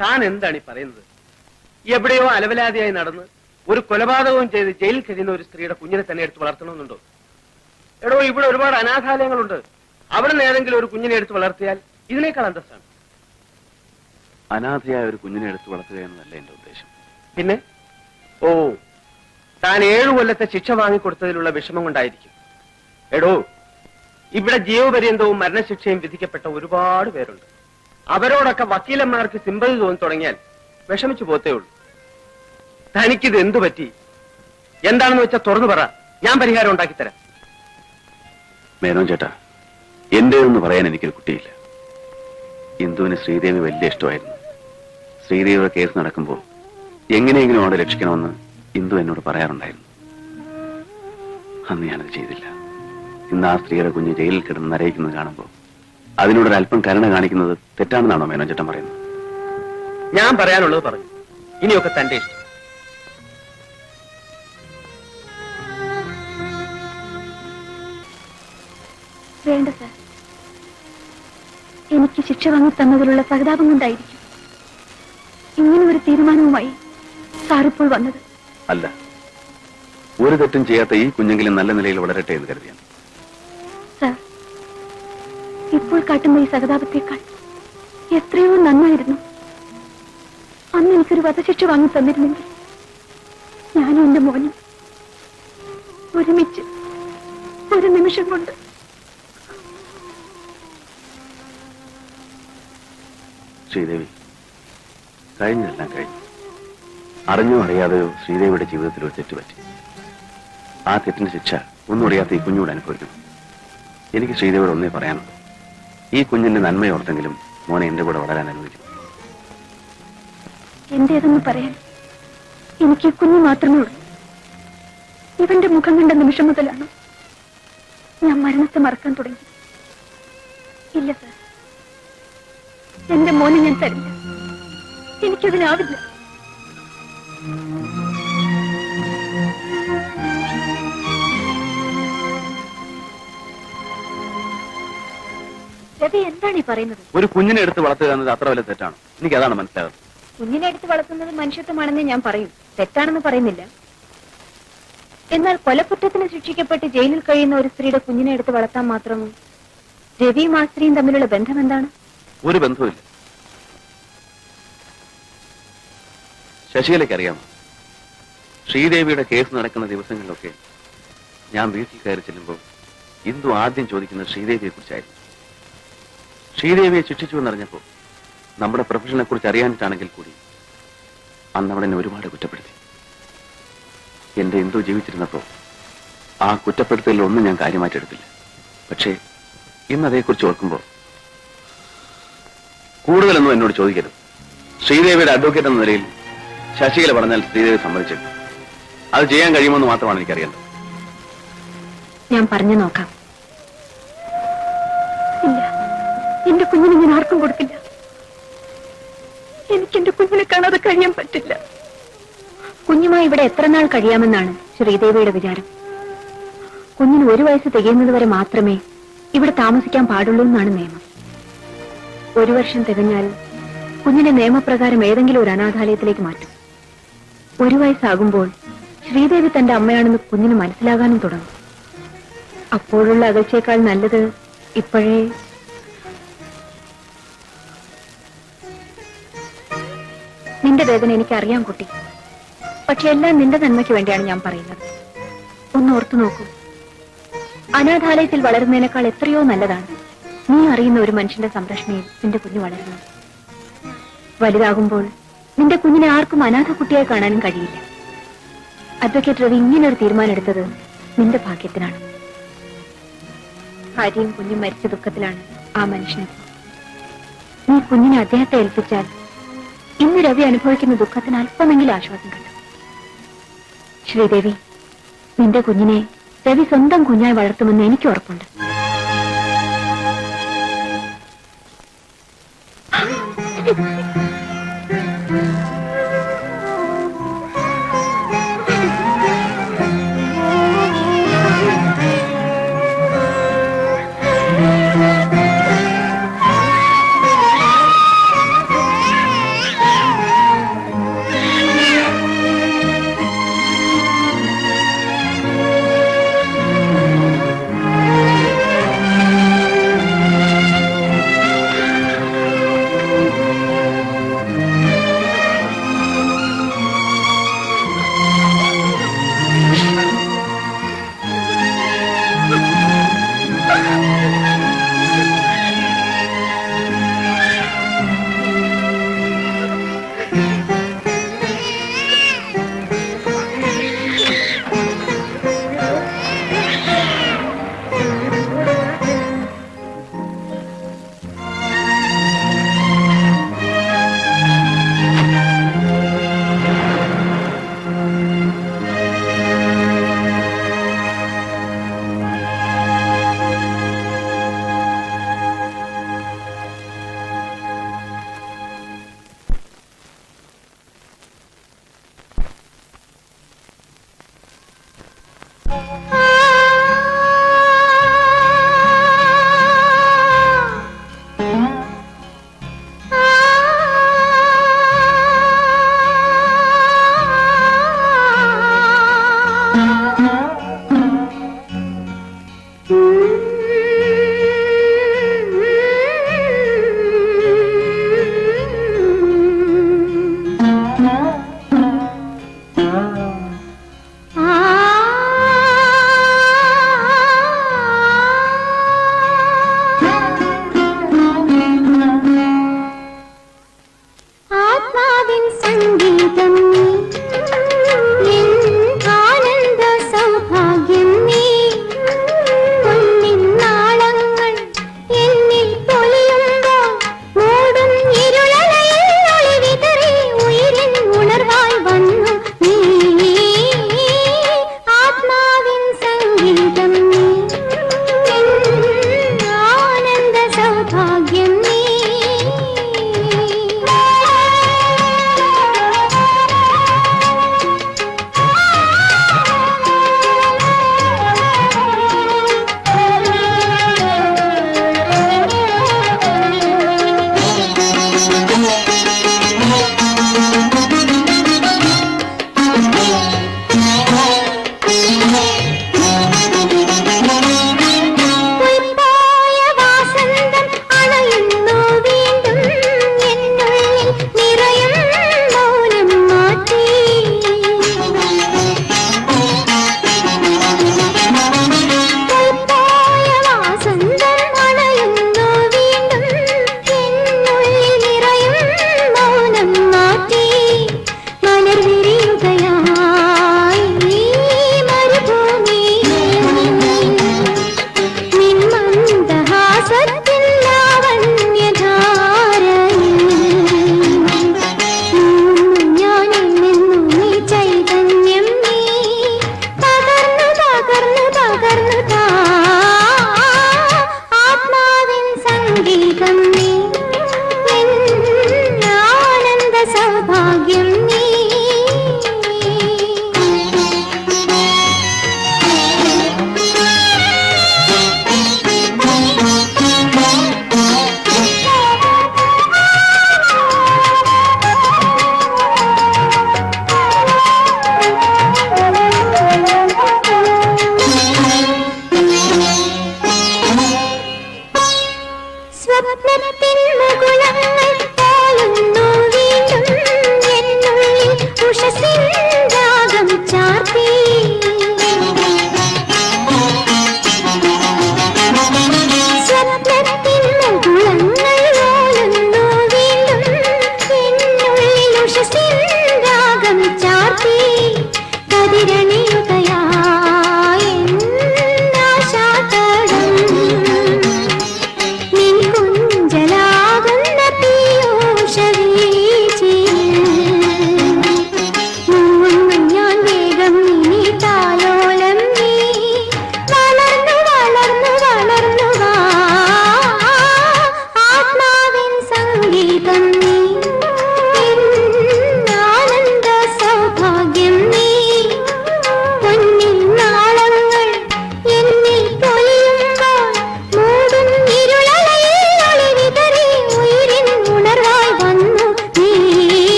[SPEAKER 4] താൻ എന്താണ് ഈ പറയുന്നത്? എവിടെയോ അലവലാതിയായി നടന്ന് ഒരു കൊലപാതകവും ചെയ്ത് ജയിലിൽ കഴിയുന്ന ഒരു സ്ത്രീയുടെ കുഞ്ഞിനെ തന്നെ എടുത്ത് വളർത്തണമെന്നുണ്ടോ? എടോ, ഇവിടെ ഒരുപാട് അനാഥാലയങ്ങളുണ്ട്. അവിടെ നിന്ന് ഏതെങ്കിലും ഒരു കുഞ്ഞിനെ എടുത്ത് വളർത്തിയാൽ ഇതിനേക്കാൾ അന്തസ്സാണ്.
[SPEAKER 2] അനാഥയായ ഒരു കുഞ്ഞിനെ എടുത്ത് വളർത്തുക എന്നതല്ല എന്റെ ഉദ്ദേശം.
[SPEAKER 4] പിന്നെ ഓ, താൻ 7 കൊല്ലത്തെ ശിക്ഷ വാങ്ങിക്കൊടുത്തതിലുള്ള വിഷമം കൊണ്ടായിരിക്കും. എടോ, ഇവിടെ ജീവപര്യന്തവും മരണശിക്ഷയും വിധിക്കപ്പെട്ട ഒരുപാട് പേരുണ്ട്. അവരോടൊക്കെ വക്കീലന്മാർക്ക് സിമ്പതി തോന്നി തുടങ്ങിയാൽ വിഷമിച്ചു പോത്തേ ഉള്ളൂ. തനിക്കിത് എന്തു പറ്റി? എന്താണെന്ന് വെച്ചാൽ തുറന്നു പറ, ഞാൻ പരിഹാരം ഉണ്ടാക്കിത്തരാം.
[SPEAKER 2] മേനോൻ ചേട്ടാ, എന്റെ എന്ന് പറയാൻ എനിക്കൊരു കുട്ടിയില്ല. ഇന്ദുവിന് ശ്രീദേവി വലിയ ഇഷ്ടമായിരുന്നു. ശ്രീദേവിയുടെ കേസ് നടക്കുമ്പോൾ എങ്ങനെയെങ്കിലും അവളെ രക്ഷിക്കണമെന്ന് ഇന്ദു എന്നോട് പറയാറുണ്ടായിരുന്നു. അന്ന് ഞാനത് ചെയ്തില്ല. ഇന്ന് ആ സ്ത്രീയുടെ കുഞ്ഞ് ജയിലിൽ കിടന്ന് നരയിക്കുന്നത് കാണുമ്പോൾ അതിനോടൊരല്പം കരുണ കാണിക്കുന്നത് തെറ്റാണെന്നാണോ മേനോൻ ചേട്ടൻ പറയുന്നത്?
[SPEAKER 4] ഞാൻ പറയാനുള്ളത് പറഞ്ഞു. ഇനിയൊക്കെ തന്റെ ഇഷ്ടം.
[SPEAKER 8] വേണ്ട സാർ, എനിക്ക് ശിക്ഷ വാങ്ങി തന്നതിലുള്ള സഹതാപം കൊണ്ടായിരിക്കും ഇങ്ങനെ ഒരു തീരുമാനവുമായി സാറിപ്പോൾ വന്നത്.
[SPEAKER 2] അല്ല, ഒരു തെറ്റും ചെയ്യാത്ത ഈ കുഞ്ഞെങ്കിലും നല്ല നിലയിൽ വളരട്ടെ എന്ന് കരുതിയാണ്.
[SPEAKER 8] സാർ, ഇപ്പോൾ കാട്ടുന്ന ഈ സഹതാപത്തേക്കാൾ എത്രയോ നന്നായിരുന്നു അന്ന് എനിക്കൊരു വധശിക്ഷ വാങ്ങി തന്നിരുന്നെങ്കിൽ ഞാനും എന്റെ മോനും ഒരുമിച്ച് ഒരു നിമിഷം കൊണ്ട്.
[SPEAKER 2] ശ്രീദേവി, കഴിഞ്ഞെല്ലാം കഴിഞ്ഞു. അറിഞ്ഞോ അറിയാതെയോ ശ്രീദേവിയുടെ ജീവിതത്തിൽ ഒരു തെറ്റ് പറ്റി. ആ തെറ്റിന്റെ ശിക്ഷ ഒന്നും അറിയാത്ത ഈ കുഞ്ഞുകൂടെ അനുഭവിക്കണം. എനിക്ക് ശ്രീദേവിയോട് ഒന്നേ പറയാനുള്ളൂ. ഈ കുഞ്ഞിന്റെ നന്മയോർത്തെങ്കിലും മോനെ എന്റെ കൂടെ വളരാൻ അനുവദിക്കും.
[SPEAKER 8] എന്റേതെന്ന് പറയാൻ എനിക്ക് കുഞ്ഞു മാത്രമേ ഉള്ളൂ. ഇവന്റെ മുഖം കണ്ട നിമിഷം മുതലാണ് ഞാൻ മരണത്തെ മറക്കാൻ തുടങ്ങി. ഇല്ല സർ, എന്റെ മോനെ ഞാൻ തരില്ല. എനിക്കതിനാവില്ല. രവി, എന്താണ് ഈ പറയുന്നത്?
[SPEAKER 2] ഒരു കുഞ്ഞിനെ എടുത്ത് വളർത്തുക എന്നത് അത്ര വലിയ തെറ്റാണ്. എനിക്ക് അതാണ് മനസ്സിലാകുന്നത്.
[SPEAKER 8] കുഞ്ഞിനെ എടുത്ത് വളർത്തുന്നത് മനുഷ്യത്വമാണെന്ന് ഞാൻ പറയും, തെറ്റാണെന്ന് പറയുന്നില്ല. എന്നാൽ കൊലക്കുറ്റത്തിന് ശിക്ഷിക്കപ്പെട്ട് ജയിലിൽ കഴിയുന്ന ഒരു സ്ത്രീയുടെ കുഞ്ഞിനെ എടുത്ത് വളർത്താൻ മാത്രം രവിയും ആ സ്ത്രീയും തമ്മിലുള്ള ബന്ധം എന്താണ്?
[SPEAKER 2] ഒരു ബന്ധവുമില്ല. ശശികലയ്ക്ക് അറിയാമോ, ശ്രീദേവിയുടെ കേസ് നടക്കുന്ന ദിവസങ്ങളിലൊക്കെ ഞാൻ വീട്ടിൽ കയറി ചെല്ലുമ്പോൾ ഇന്ദു ആദ്യം ചോദിക്കുന്നത് ശ്രീദേവിയെ കുറിച്ചായിരുന്നു. ശ്രീദേവിയെ ശിക്ഷിച്ചു എന്നറിഞ്ഞപ്പോൾ നമ്മുടെ പ്രൊഫഷനെ കുറിച്ച് അറിയാനിട്ടാണെങ്കിൽ കൂടി അന്ന് അവളെന്നെ ഒരുപാട് കുറ്റപ്പെടുത്തി. എന്റെ ഇന്ദു ജീവിച്ചിരുന്നപ്പോൾ ആ കുറ്റപ്പെടുത്തലിലൊന്നും ഞാൻ കാര്യമായിട്ടെടുത്തില്ല. പക്ഷേ ഇന്ന് അതേക്കുറിച്ച് ഓർക്കുമ്പോൾ കൂടുതലൊന്നും എന്നോട് ചോദിക്കരുത്. ശ്രീദേവിയുടെ അഡ്വക്കേറ്റ് എന്ന നിലയിൽ ശശികല പറഞ്ഞാൽ ശ്രീദേവി സമ്മതിച്ചിട്ടുണ്ട്. അത് ചെയ്യാൻ കഴിയുമെന്ന് മാത്രമാണ് എനിക്കറിയേണ്ടത്.
[SPEAKER 8] ഞാൻ പറഞ്ഞു നോക്കാം. ഇല്ല, എന്റെ കുഞ്ഞിനെ ഞാൻ ആർക്കും കൊടുക്കില്ല. എനിക്ക് എന്റെ കുഞ്ഞിനെ കാണാതെ കഴിയാൻ പറ്റില്ല. കുഞ്ഞുമായി ഇവിടെ എത്ര നാൾ കഴിയാമെന്നാണ് ശ്രീദേവിയുടെ വിചാരം? കുഞ്ഞിന് 1 വയസ്സ് തികയുന്നത് വരെ മാത്രമേ ഇവിടെ താമസിക്കാൻ പാടുള്ളൂ എന്നാണ് നിയമം. 1 വർഷം തികഞ്ഞാൽ കുഞ്ഞിനെ നിയമപ്രകാരം ഏതെങ്കിലും ഒരു അനാഥാലയത്തിലേക്ക് മാറ്റും. 1 വയസ്സാകുമ്പോൾ ശ്രീദേവി തന്റെ അമ്മയാണെന്ന് കുഞ്ഞിന് മനസ്സിലാകാനും തുടങ്ങും. അപ്പോഴുള്ള അകൽച്ചയേക്കാൾ നല്ലത് ഇപ്പോഴേ നിന്റെ വേദന എനിക്കറിയാം കുട്ടി. പക്ഷെ എല്ലാം നിന്റെ നന്മയ്ക്ക് വേണ്ടിയാണ് ഞാൻ പറയുന്നത്. ഒന്ന് ഓർത്തു നോക്കൂ. അനാഥാലയത്തിൽ വളരുന്നതിനേക്കാൾ എത്രയോ നല്ലതാണ് നീ അറിയുന്ന ഒരു മനുഷ്യന്റെ സംരക്ഷണയിൽ നിന്റെ കുഞ്ഞ് വളരുന്നത്. വലുതാകുമ്പോൾ നിന്റെ കുഞ്ഞിനെ ആർക്കും അനാഥ കുട്ടിയായി കാണാനും കഴിയില്ല. അഡ്വക്കേറ്റ് രവി ഇങ്ങനൊരു തീരുമാനം എടുത്തത് നിന്റെ ഭാഗ്യത്തിനാണ്. ഭാര്യയും കുഞ്ഞും മരിച്ച ദുഃഖത്തിലാണ് ആ മനുഷ്യനെ. നീ കുഞ്ഞിനെ അദ്ദേഹത്തെ ഏൽപ്പിച്ചാൽ ഇന്ന് രവി അനുഭവിക്കുന്ന ദുഃഖത്തിന് അല്പമെങ്കിലും ആശ്വാസം കിട്ടും. ശ്രീദേവി, നിന്റെ കുഞ്ഞിനെ രവി സ്വന്തം കുഞ്ഞായി വളർത്തുമെന്ന് എനിക്ക് ഉറപ്പുണ്ട്.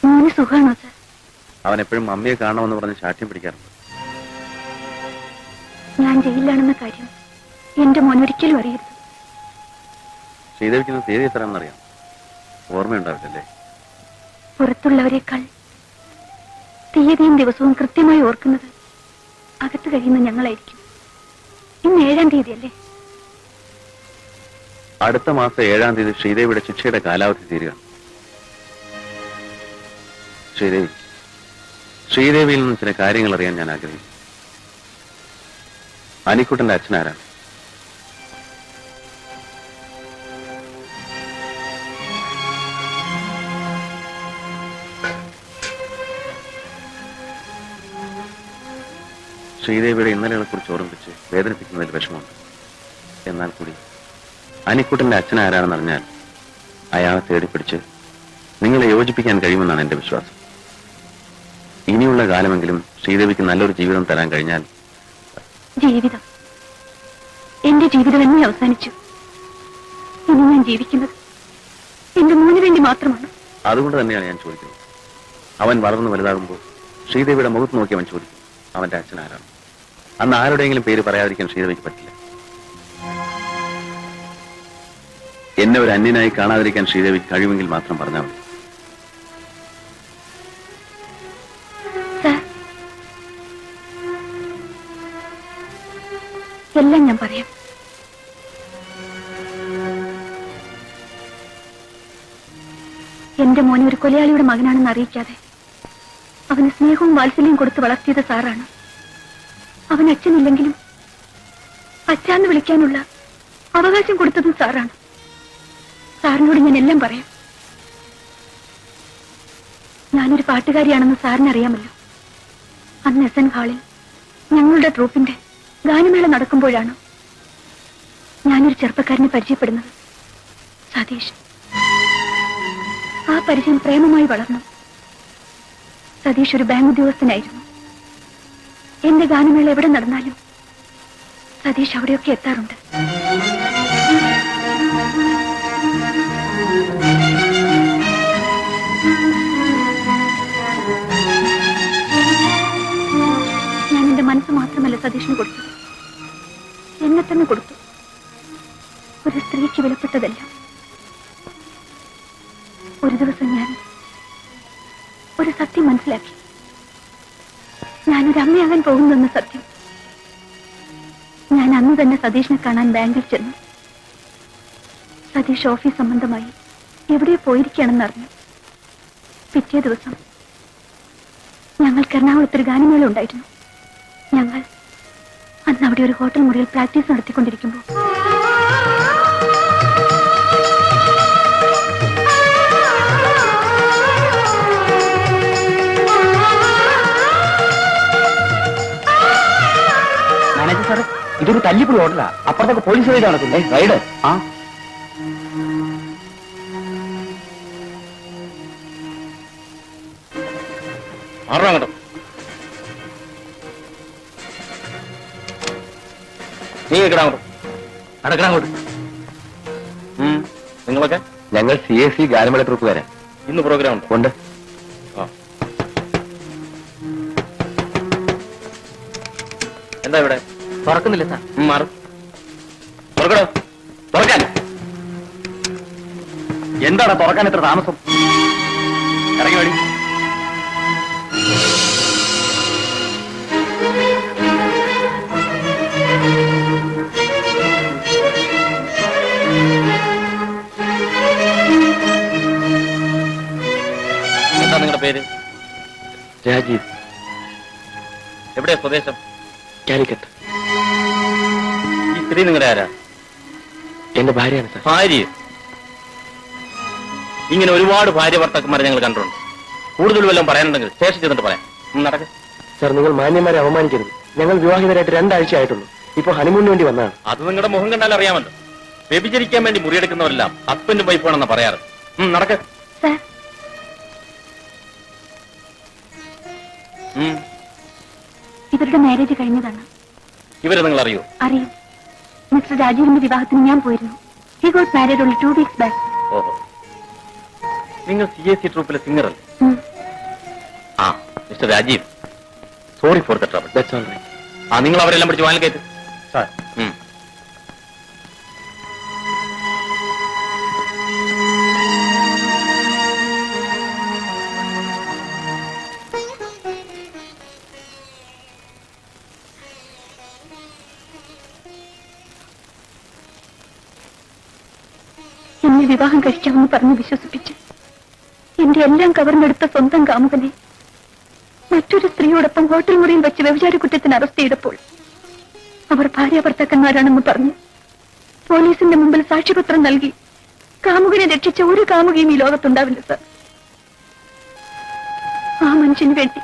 [SPEAKER 8] മോന് സുഖമാണോ സാർ?
[SPEAKER 3] അവൻ എപ്പോഴും മമ്മിയെ കാണണമെന്ന് പറഞ്ഞ് ശാഠ്യം പിടിക്കാറുണ്ട്.
[SPEAKER 8] ഞാൻ ജയിലിലാണെന്ന കാര്യം എന്റെ മോൻ ഒരിക്കലും അറിയരുത്.
[SPEAKER 3] ശ്രീദേവിക്കുന്ന തീയതി എത്രയാണെന്നറിയാം. ഓർമ്മയുണ്ടാവില്ലല്ലേ?
[SPEAKER 8] പുറത്തുള്ളവരെക്കാൾ തീയതിയും ദിവസവും കൃത്യമായി ഓർക്കുന്നത് അകത്ത് കഴിയുന്ന ഞങ്ങളായിരിക്കും. ഇന്ന് 7-ാം തീയതിയല്ലേ?
[SPEAKER 3] അടുത്ത മാസം 7-ാം തീയതി ശ്രീദേവിയുടെ ശിക്ഷയുടെ കാലാവധി തീരുക. ശ്രീദേവിയിൽ നിന്ന് ചില കാര്യങ്ങൾ അറിയാൻ ഞാൻ ആഗ്രഹിക്കുന്നു. അനിക്കുട്ടന്റെ അച്ഛനാരാണ്? ശ്രീദേവിയുടെ ഇന്നലെകളെ കുറിച്ച് ഓർമ്മിപ്പിച്ച് വേദനിപ്പിക്കുന്നതിൽ വിഷമമുണ്ട്. എന്നാൽ കൂടി അനിക്കുട്ടന്റെ അച്ഛനാരാണെന്ന് അറിഞ്ഞാൽ അയാളെ തേടിപ്പിടിച്ച് നിങ്ങളെ യോജിപ്പിക്കാൻ കഴിയുമെന്നാണ് എന്റെ വിശ്വാസം. ഇനിയുള്ള കാലമെങ്കിലും ശ്രീദേവിക്ക് നല്ലൊരു ജീവിതം തരാൻ കഴിഞ്ഞാൽ.
[SPEAKER 8] ജീവിതം? എന്റെ ജീവിതം എന്നെ അവസാനിച്ചു. ഇനി ഞാൻ ജീവിക്കുന്നത് എന്റെ മോന് വേണ്ടി മാത്രമാണ്.
[SPEAKER 3] അതുകൊണ്ട് തന്നെയാണ് ഞാൻ ചോദിക്കുന്നത്. അവൻ വളർന്നു വലുതാകുമ്പോൾ ശ്രീദേവിയുടെ മുഖത്ത് നോക്കി അവൻ ചോദിക്കും, അവന്റെ അച്ഛനാരാണ്? അന്ന് ആരുടെയെങ്കിലും പേര് പറയാതിരിക്കാൻ ശ്രീദേവിക്ക് പറ്റില്ല. എന്നെ ഒരു അന്യനായി കാണാതിരിക്കാൻ ശ്രീദേവിക്ക് കഴിയുമെങ്കിൽ മാത്രം പറഞ്ഞാൽ മതി.
[SPEAKER 8] എല്ലാം ഞാൻ പറയാം. എന്റെ മോനെ ഒരു കൊലയാളിയുടെ മകനാണെന്ന് അറിയിക്കാതെ അവന് സ്നേഹവും വാത്സല്യവും കൊടുത്ത് വളർത്തിയത് സാറാണ്. അവൻ അച്ഛനില്ലെങ്കിലും അച്ഛാന്ന് വിളിക്കാനുള്ള അവകാശം കൊടുത്തതും സാറാണ്. സാറിനോട് ഞാൻ എല്ലാം പറയാം. ഞാനൊരു പാട്ടുകാരിയാണെന്ന് സാറിനറിയാമല്ലോ. അന്ന് എസ് എൻ ഹാളിൽ ഞങ്ങളുടെ ട്രൂപ്പിന്റെ ഗാനമേള നടക്കുമ്പോഴാണ് ഞാനൊരു ചെറുപ്പക്കാരനെ പരിചയപ്പെടുന്നത്, സതീഷ്. ആ പരിചയം പ്രേമമായി വളർന്നു. സതീഷ് ഒരു ബാങ്ക് ഉദ്യോഗസ്ഥനായിരുന്നു. എന്റെ ഗാനമേള എവിടെ നടന്നാലും സതീഷ് അവിടെയൊക്കെ എത്താറുണ്ട്. ഞാൻ എന്റെ മനസ്സ് മാത്രമല്ല സതീഷിന് കൊടുത്തത്, എന്നെ തന്നെ കൊടുത്തു. ഒരു സ്ത്രീക്ക് വിലപ്പെട്ടതല്ല. ഒരു ദിവസം ഞാൻ ഒരു സത്യം മനസ്സിലാക്കി. ഞാനൊരു അമ്മയാകാൻ പോകുന്നെന്ന സത്യം. ഞാൻ അന്ന് തന്നെ സതീഷിനെ കാണാൻ ബാങ്കിൽ ചെന്നു. സതീഷ് ഓഫീസ് സംബന്ധമായി എവിടെ പോയിരിക്കുകയാണെന്ന് അറിഞ്ഞു. പിറ്റേ ദിവസം ഞങ്ങൾക്ക് എറണാകുളത്തൊരു ഗാനമേള ഉണ്ടായിരുന്നു. ഞങ്ങൾ അന്ന് അവിടെ ഒരു ഹോട്ടൽ മുറിയിൽ പ്രാക്ടീസ് നടത്തിക്കൊണ്ടിരിക്കുമ്പോൾ
[SPEAKER 4] ഇതൊരു തല്ലിപ്പുള്ള ഹോട്ടലാ. അപ്പുറത്തൊക്കെ പോലീസ് റൈഡ് നടക്കുന്നേ. റൈഡ്? ആ.
[SPEAKER 5] മാറണം കേട്ടോ. നീ കേൾക്കണം നടക്കണം അങ്ങോട്ട്. നിങ്ങളൊക്കെ? ഞങ്ങൾ CAC ഗാനമേള ട്രൂപ്പുകാരാ. ഇന്ന് പ്രോഗ്രാം ഉണ്ട്. ഉണ്ട്. എന്താ ഇവിടെ തുറക്കുന്നില്ല സാർ? മാറും. തുറക്കടോ. തുറക്കാൻ എന്താണ് തുറക്കാൻ എത്ര താമസം? ഇറങ്ങി വേണ്ടി. എന്താ നിങ്ങളുടെ പേര്? രാജീവ്. എവിടെയാ സ്വദേശം? കാലിക്കറ്റ്. ഈ സ്ത്രീ നിങ്ങളുടെ ആരാ? എന്റെ ഭാര്യയാണ് സാർ. ഭാര്യ? ഇങ്ങനെ ഒരുപാട് ഭാര്യ ഭർത്താക്കന്മാരെ ഞങ്ങൾ കണ്ടിട്ടുണ്ട്. കൂടുതൽ വല്ലതും പറയാനുണ്ടെങ്കിൽ സ്റ്റേഷൻ ചെന്നിട്ട് പറയാം. നടക്ക് സാർ. നിങ്ങൾ മാന്യന്മാരെ അവമാനിക്കരുത്. ഞങ്ങൾ വിവാഹിതരായിട്ട് 2 ആഴ്ച ആയിട്ടുള്ളൂ. ഇപ്പൊ ഹണിമൂണിന് വേണ്ടി വന്നതാണ്. അത് നിങ്ങളുടെ മുഖം കണ്ടാൽ അറിയാമല്ലോ. വ്യഭിചരിക്കാൻ വേണ്ടി മുറിയെടുക്കുന്നവരെല്ലാം ഹസ്ബൻഡും വൈഫാണെന്ന് പറയാറ്. നടക്ക്.
[SPEAKER 8] ഇവരുടെ മാരേജ് കഴിഞ്ഞതാണ്.
[SPEAKER 5] ഇവരെ നിങ്ങൾ അറിയോ?
[SPEAKER 8] അറിയും. മിസ്റ്റർ രാജീവിന്റെ വിവാഹത്തിന് ഞാൻ പോയിരുന്നു. He got married only 2 weeks back.
[SPEAKER 5] ഓഹോ. നിങ്ങൾ CAC ട്രൂപ്പിലെ സിംഗർ അല്ലേ? ആ mister Rajeev, sorry for the trouble. That's all right. ആ നിങ്ങൾ അവരെല്ലാം പിടിച്ച് വാനിൽ കയറ്റ് സാർ.
[SPEAKER 8] എന്നെ വിവാഹം കഴിക്കാമെന്ന് പറഞ്ഞ് വിശ്വസിപ്പിച്ച് എന്റെ എല്ലാം കവർന്നെടുത്ത സ്വന്തം കാമുകനെ മറ്റൊരു സ്ത്രീയോടൊപ്പം ഹോട്ടൽ മുറിയിൽ വെച്ച് വ്യഭിചാര കുറ്റത്തിന് അറസ്റ്റ് ചെയ്തപ്പോൾ അവർ ഭാര്യ ഭർത്താക്കന്മാരാണെന്ന് പറഞ്ഞ് പോലീസിന്റെ മുമ്പിൽ സാക്ഷ്യപത്രം നൽകി കാമുകനെ രക്ഷിച്ച ഒരു കാമുകയും ഈ ലോകത്തുണ്ടാവില്ല സർ. ആ മനുഷ്യന് വേണ്ടി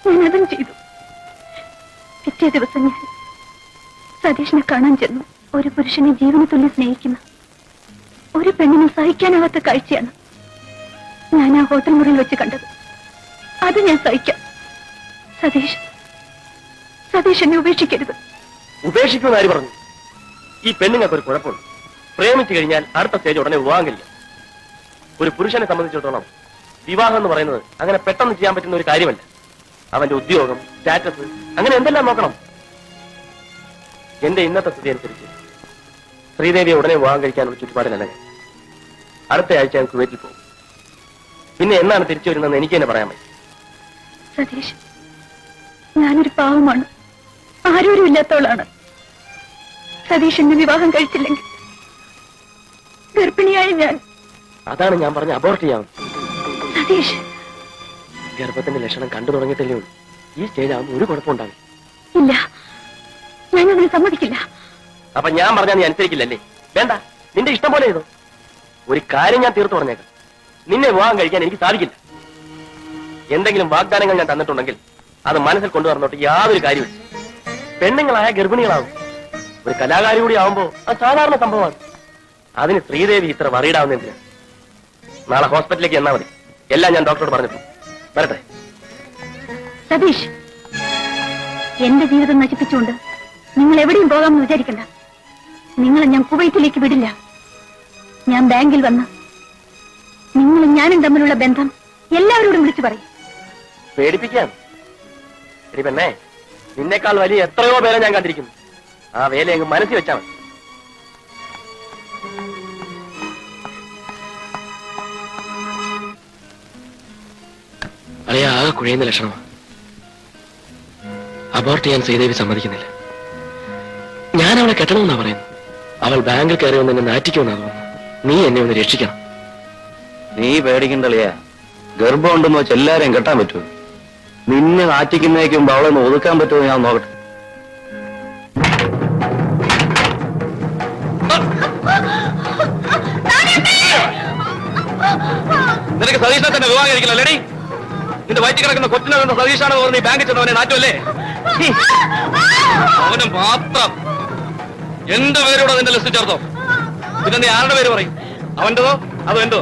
[SPEAKER 8] ഞാൻ അതും ചെയ്തു. പിറ്റേ ദിവസം ഞാൻ സതീഷിനെ കാണാൻ ചെന്നു. ഒരു പുരുഷനെ ജീവന തുല്യ സ്നേഹിക്കുന്ന ഒരു പെണ്ണിനെ സഹിക്കാനാവാത്ത കാഴ്ചയാണ് ഞാൻ ആ ഹോട്ടൽ മുറിയിൽ വെച്ച് കണ്ടത്. അത് ഞാൻ സഹിക്കാം. സതീഷ് എന്നെ ഉപേക്ഷിക്കരുത്.
[SPEAKER 5] ഉപേക്ഷിക്കുമെന്ന് ആര് പറഞ്ഞു? ഈ പെണ്ണുങ്ങൾക്ക് ഒരു കുഴപ്പമുണ്ട്. പ്രേമിച്ചു കഴിഞ്ഞാൽ അടുത്ത സ്റ്റേജ് ഉടനെ വിവാഹം കഴിയും. ഒരു പുരുഷനെ സംബന്ധിച്ചിടത്തോളം വിവാഹം എന്ന് പറയുന്നത് അങ്ങനെ പെട്ടെന്ന് ചെയ്യാൻ പറ്റുന്ന ഒരു കാര്യമല്ല. അവന്റെ ഉദ്യോഗം, സ്റ്റാറ്റസ്, അങ്ങനെ എന്തെല്ലാം നോക്കണം. എന്റെ ഇന്നത്തെ സ്ഥിതി അനുസരിച്ച് ശ്രീദേവിയെ ഉടനെ വിവാഹം കഴിക്കാനുള്ള ചുറ്റുപാടിലല്ല ഞാൻ. അടുത്ത ആഴ്ച ഞാൻ കുവൈറ്റിൽ പോകും. പിന്നെ എന്നാണ് തിരിച്ചു വരുന്നതെന്ന് എനിക്ക് തന്നെ പറയാൻ പറ്റും.
[SPEAKER 8] സതീഷ്, ഞാനൊരു പാവമാണ്, ആരോരും ഇല്ലാത്തവളാണ്. സതീഷ് എന്നെ വിവാഹം കഴിച്ചില്ലെങ്കിൽ ഗർഭിണിയായ ഞാൻ.
[SPEAKER 5] അതാണ് ഞാൻ പറഞ്ഞ അബോർട്ട് ചെയ്യാം.
[SPEAKER 8] സതീഷ്,
[SPEAKER 5] ഗർഭത്തിന്റെ ലക്ഷണം കണ്ടു തുടങ്ങിയിട്ടല്ലേ ഉള്ളൂ. ഈ സ്റ്റേജ് ആവുമ്പോൾ ഒരു കുഴപ്പമുണ്ടാവില്ല.
[SPEAKER 8] ഇല്ല, ഞാനതിന് സമ്മതിക്കില്ല.
[SPEAKER 5] അപ്പൊ ഞാൻ പറഞ്ഞാൽ നീ അനുസരിക്കില്ലല്ലേ? വേണ്ട, നിന്റെ ഇഷ്ടം പോലെ ചെയ്തോ. ഒരു കാര്യം ഞാൻ തീർത്തു പറഞ്ഞേക്കാം, നിന്നെ വിവാഹം കഴിക്കാൻ എനിക്ക് സാധിക്കില്ല. എന്തെങ്കിലും വാഗ്ദാനങ്ങൾ ഞാൻ തന്നിട്ടുണ്ടെങ്കിൽ അത് മനസ്സിൽ കൊണ്ടുവന്നോട്ട് യാതൊരു കാര്യമില്ല. പെണ്ണുങ്ങളായ ഗർഭിണികളാവും. ഒരു കലാകാരി കൂടി ആവുമ്പോ അത് സാധാരണ സംഭവമാണ്. അതിന് ശ്രീദേവി ഇത്ര വറീഡാവുന്നതിന് നാളെ ഹോസ്പിറ്റലിലേക്ക് എന്നാ മതി. എല്ലാം ഞാൻ ഡോക്ടറോട് പറഞ്ഞിട്ടുണ്ട്. വരട്ടെ.
[SPEAKER 8] സതീഷ്, എന്റെ ജീവിതം നശിപ്പിച്ചുകൊണ്ട് നിങ്ങൾ എവിടെയും പോകാമെന്ന് വിചാരിക്കണ്ട. നിങ്ങളെ ഞാൻ കുവൈറ്റിലേക്ക് വിടില്ല. ഞാൻ ബാങ്കിൽ വന്ന് നിങ്ങളും ഞാനും തമ്മിലുള്ള ബന്ധം എല്ലാവരോടും വിളിച്ചു പറയും.
[SPEAKER 5] പേടിപ്പിക്കാൻ എടി പെണ്ണേ, നിന്നേക്കാൾ വലിയ എത്രയോ പേരെ ഞാൻ കണ്ടിരിക്കുന്നു. ആ വേല അങ്ങ് മനസ്സിൽ വെച്ചാൽ മതി. അറിയാ, ആകെ കുഴയുന്ന ലക്ഷണമാണ്. അബോർട്ട് ചെയ്യാൻ ശ്രീദേവി സമ്മതിക്കുന്നില്ല. ഞാൻ അവളെ കെട്ടണമെന്നാ പറയുന്നു. അവൾ ബാങ്കിൽ കയറി വന്ന് എന്നെ നാറ്റിക്കുമെന്നാ തോന്നുന്നു. നീ എന്നെ ഒന്ന് രക്ഷിക്കണം.
[SPEAKER 2] നീ പേടിക്കണ്ടളിയാ. ഗർഭം ഉണ്ടെന്ന് വെച്ച് എല്ലാരെയും കെട്ടാൻ പറ്റുമോ? നിന്നെ നാറ്റിക്കുന്നേക്ക് മുമ്പ് അവളെ ഒന്ന് ഒതുക്കാൻ പറ്റുമോ ഞാൻ നോക്കട്ടെ.
[SPEAKER 5] നിനക്ക് സതീഷിനെ തന്നെ വിവാഹം കഴിക്കില്ല ലേഡി. നിന്റെ വയറ്റി കിടക്കുന്ന കൊച്ചിനെ സതീഷാണ് പറഞ്ഞ് നീ ബാങ്കിൽ ചെന്നവനെ നാറ്റുമല്ലേ? അവന് മാത്രം എന്റെ പേരോട് അതിന്റെ ലിസ്റ്റ് ചേർത്തോ. പിന്നെ നീ ആരുടെ പേര് പറയും? അവന്റെതോ അതോ എന്തോ?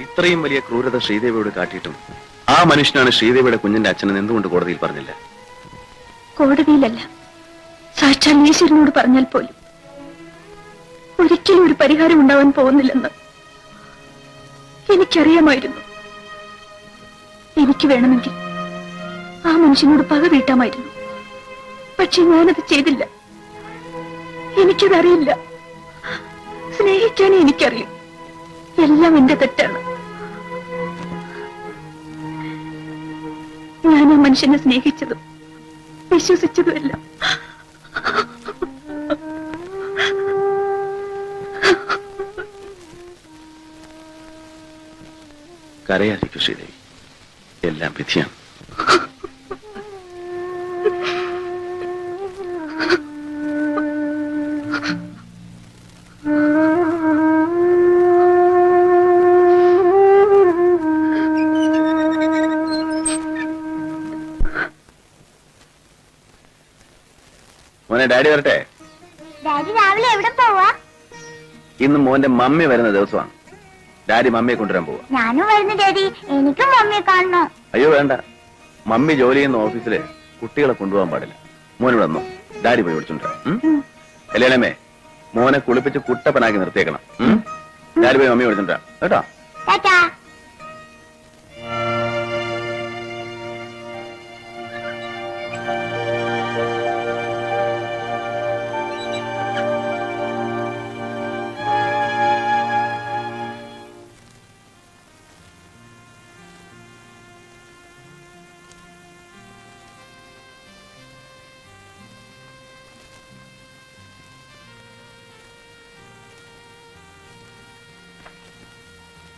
[SPEAKER 2] ഇത്രയും വലിയ ക്രൂരത ശ്രീദേവിയോട് കാട്ടിയിട്ടും ആ മനുഷ്യനാണ് ശ്രീദേവിയുടെ കുഞ്ഞിന്റെ അച്ഛനെന്ന് എന്തുകൊണ്ട് കോടതിയിൽ പറഞ്ഞില്ല?
[SPEAKER 8] കോടതിയിലല്ല, സാക്ഷാൽ ഈശ്വരനോട് പറഞ്ഞാൽ പോലും ഒരിക്കലും ഒരു പരിഹാരം ഉണ്ടാവാൻ പോകുന്നില്ലെന്ന് എനിക്കറിയാമായിരുന്നു. എനിക്ക് വേണമെങ്കിൽ ആ മനുഷ്യനോട് പക വീട്ടാമായിരുന്നു. പക്ഷെ ഞാനത് ചെയ്തില്ല. എനിക്കതറിയില്ല. സ്നേഹിക്കാനേ എനിക്കറിയും. എല്ലാം എന്റെ തെറ്റാണ്. ഞാൻ ആ മനുഷ്യനെ സ്നേഹിച്ചതും വിശ്വസിച്ചതുമല്ല.
[SPEAKER 2] കരയാതിരിക്കൂ ശ്രീദേവി, എല്ലാം വിധിയാണ്. മോനെ, ഡാഡി വരട്ടെ?
[SPEAKER 1] ഡാഡി രാവിലെ എവിടെ പോവാ?
[SPEAKER 2] ഇന്ന് മോന്റെ മമ്മി വരുന്ന ദിവസമാണ്. ഡാഡി മമ്മിയെ കൊണ്ടുവരാൻ പോവാ.
[SPEAKER 1] ഞാനും വരുന്നു ഡാഡി, എനിക്കും മമ്മിയെ കാണണോ?
[SPEAKER 2] അയ്യോ വേണ്ട, മമ്മി ജോലി ചെയ്യുന്ന ഓഫീസില് കുട്ടികളെ കൊണ്ടുപോകാൻ പാടില്ല. മോനോട് വന്നോ, ഡാഡി പോയി വിളിച്ചോണ്ടിരാം. കല്യാണമേ, മോനെ കുളിപ്പിച്ച് കുട്ടപ്പനാക്കി നിർത്തിയേക്കണം. ഡാഡി പോയി മമ്മി വിളിച്ചോണ്ടിരാം കേട്ടോ.
[SPEAKER 1] ടാറ്റാ.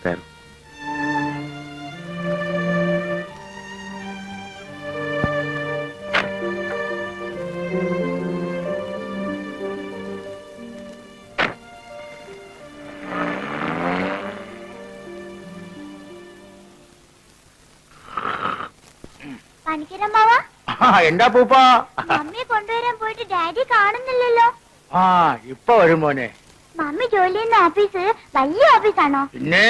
[SPEAKER 2] കയറും.
[SPEAKER 1] പണിക്കരമ്മാവ,
[SPEAKER 9] എന്താ പൂപ്പ?
[SPEAKER 1] മമ്മിയെ കൊണ്ടുവരാൻ പോയിട്ട് ഡാഡി കാണുന്നില്ലല്ലോ.
[SPEAKER 9] ആ, ഇപ്പൊ വരും മോനെ.
[SPEAKER 1] മമ്മി ജോലി ചെയ്യുന്ന ഓഫീസ് വലിയ ഓഫീസാണോ?
[SPEAKER 9] പിന്നെ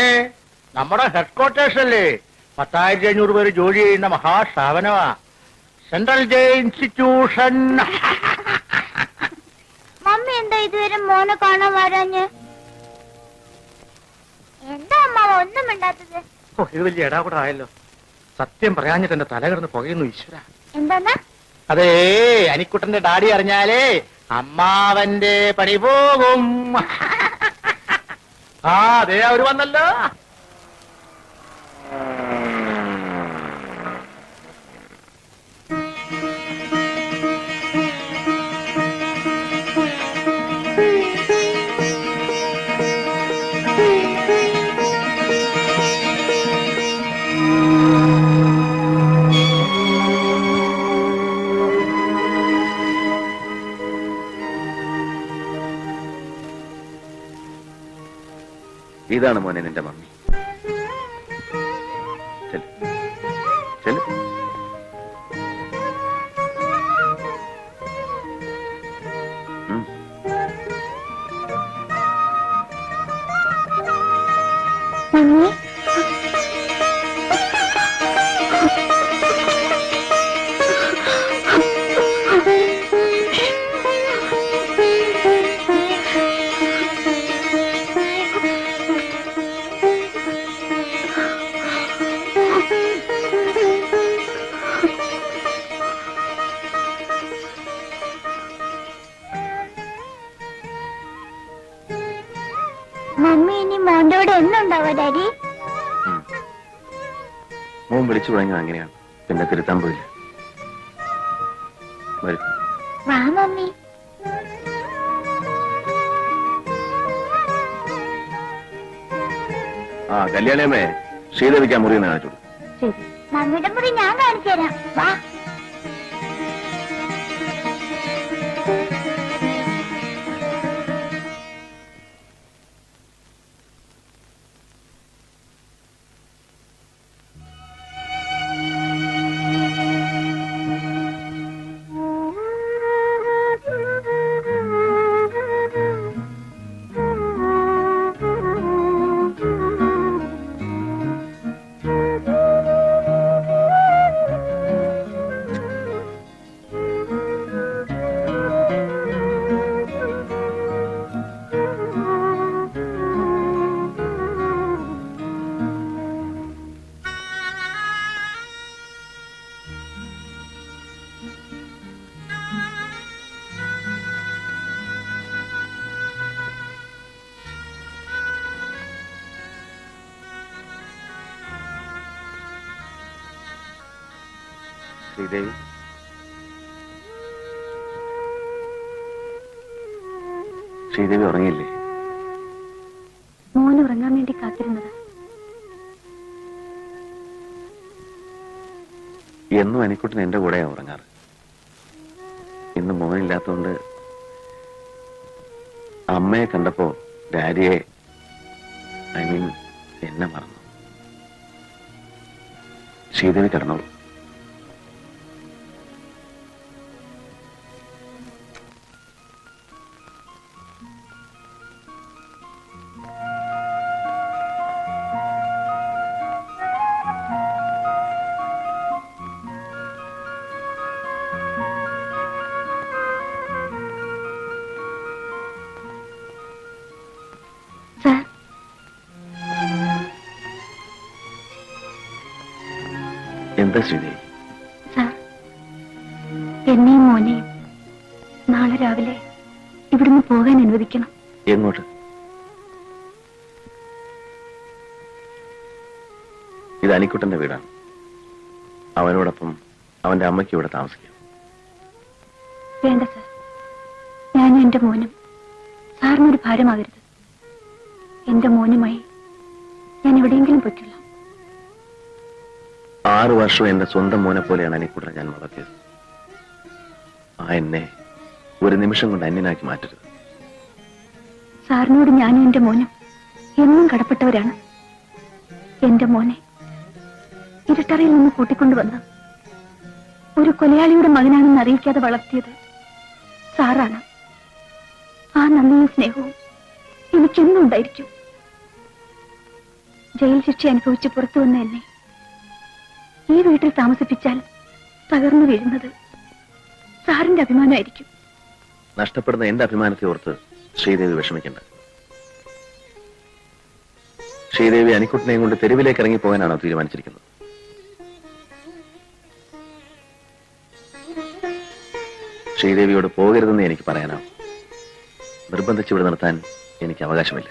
[SPEAKER 9] നമ്മുടെ ഹെഡ് ക്വാർട്ടേഴ്സ് അല്ലേ. 10,500 പേര് ജോലി ചെയ്യുന്ന മഹാസ്ഥാപനമാ സെൻട്രൽ ജെ ഇൻസ്റ്റിറ്റ്യൂഷൻ.
[SPEAKER 1] മമ്മി എന്താ ഇതുവരെ മോനെ കാണാൻ വരാഞ്ഞ്? എന്താ അമ്മാവ ഒന്നും മിണ്ടാത്തത്?
[SPEAKER 9] ഓ, ഇത് വലിയ ഇടാ കൂടെ ആയല്ലോ. സത്യം പറയാഞ്ഞിട്ട് എന്റെ തല കിടന്ന് പുകയുന്നു ഈശ്വര.
[SPEAKER 1] എന്താ?
[SPEAKER 9] അതേ, അനിക്കുട്ടന്റെ ഡാഡി അറിഞ്ഞാലേ അമ്മാവന്റെ പണി പോകും. ആ, അതേ അവര് വന്നല്ലോ.
[SPEAKER 2] ഇതാണ് മോനെ നിന്റെ മമ്മി. ചെല്ല്, ചെല്ല്.
[SPEAKER 1] മമ്മി, മമ്മി ഇനി മോന്റെ കൂടെ എന്നുണ്ടാവാ ഡാഡി?
[SPEAKER 2] മോൻ വിളിച്ചു തുടങ്ങിയത് അങ്ങനെയാണ്, പിന്നെ തിരുത്താൻ പോയില്ല. വരും.
[SPEAKER 1] വാ മമ്മി.
[SPEAKER 2] ആ, കല്യാണമേ, ശ്രീദേവിക്ക് ആ മുറി ഒന്ന് കാണിച്ചു.
[SPEAKER 1] മമ്മിയുടെ മുറി ഞാൻ കാണിച്ചു തരാം. വാ.
[SPEAKER 5] ശ്രീദേവി, ശ്രീദേവി ഉറങ്ങിയില്ലേ?
[SPEAKER 8] മോന് ഉറങ്ങാൻ വേണ്ടി കാത്തിരുന്നത്.
[SPEAKER 5] എന്നും അനിക്കുട്ടൻ എന്റെ കൂടെയാ ഉറങ്ങാറ്. ഇന്ന് മോനില്ലാത്തോണ്ട് അമ്മയെ കണ്ടപ്പോ ഡാഡിയെ എന്നെ മറന്നു. ശ്രീദേവി കിടന്നോളൂ.
[SPEAKER 8] സാർ,
[SPEAKER 5] എന്താ ശ്രീദേവി?
[SPEAKER 8] സാർ, എന്നെയും മോനെയും നാളെ രാവിലെ ഇവിടുന്ന് പോകാൻ അനുവദിക്കണം.
[SPEAKER 5] എങ്ങോട്ട്? ഇത് അനിക്കുട്ടന്റെ വീടാണ്. അവനോടൊപ്പം അവന്റെ അമ്മയ്ക്ക് ഇവിടെ താമസിക്കാം.
[SPEAKER 8] വേണ്ട സാർ, ഞാനും എന്റെ മോനും സാറിനൊരു ഭാരമാകരുത്. എന്റെ മോനുമായി ഞാൻ എവിടെയെങ്കിലും പറ്റില്ല.
[SPEAKER 5] 6 വർഷം എന്റെ സ്വന്തം മോനെ പോലെയാണ് അനിക്കുട്ടനെ ഞാൻ വളർത്തിയത്. ആ എന്നെ ഒരു നിമിഷം കൊണ്ട് അന്യനാക്കി മാറ്റരുത്.
[SPEAKER 8] സാറിനോട് ഞാനും എന്റെ മോനും എന്നും കടപ്പെട്ടവരാണ്. എന്റെ മോനെ ഇരുട്ടറയിൽ നിന്ന് കൂട്ടിക്കൊണ്ടുവന്ന് ഒരു കൊലയാളിയുടെ മകനാണെന്ന് അറിയിക്കാതെ വളർത്തിയത് സാറാണ്. ആ നന്ദിയും സ്നേഹവും എനിക്കെന്നും ഉണ്ടായിരിക്കും. ജയിൽ ശിക്ഷ അനുഭവിച്ച് പുറത്തു വന്ന എന്നെ ഈ വീട്ടിൽ താമസിപ്പിച്ചാൽ തകർന്നു വീഴുന്നത് സാറിന്റെ അഭിമാനമായിരിക്കും.
[SPEAKER 5] നഷ്ടപ്പെടുന്ന എന്റെ അഭിമാനത്തെ ഓർത്ത് ശ്രീദേവി വിഷമിക്കണ്ട. ശ്രീദേവി അനിക്കുട്ടനെയും കൊണ്ട് തെരുവിലേക്ക് ഇറങ്ങി പോകാനാണോ തീരുമാനിച്ചിരിക്കുന്നത്? ശ്രീദേവിയോട് പോകരുതെന്ന് എനിക്ക് പറയാനാവും. നിർബന്ധിച്ച് ഇവിടെ നിർത്താൻ എനിക്ക് അവകാശമില്ല.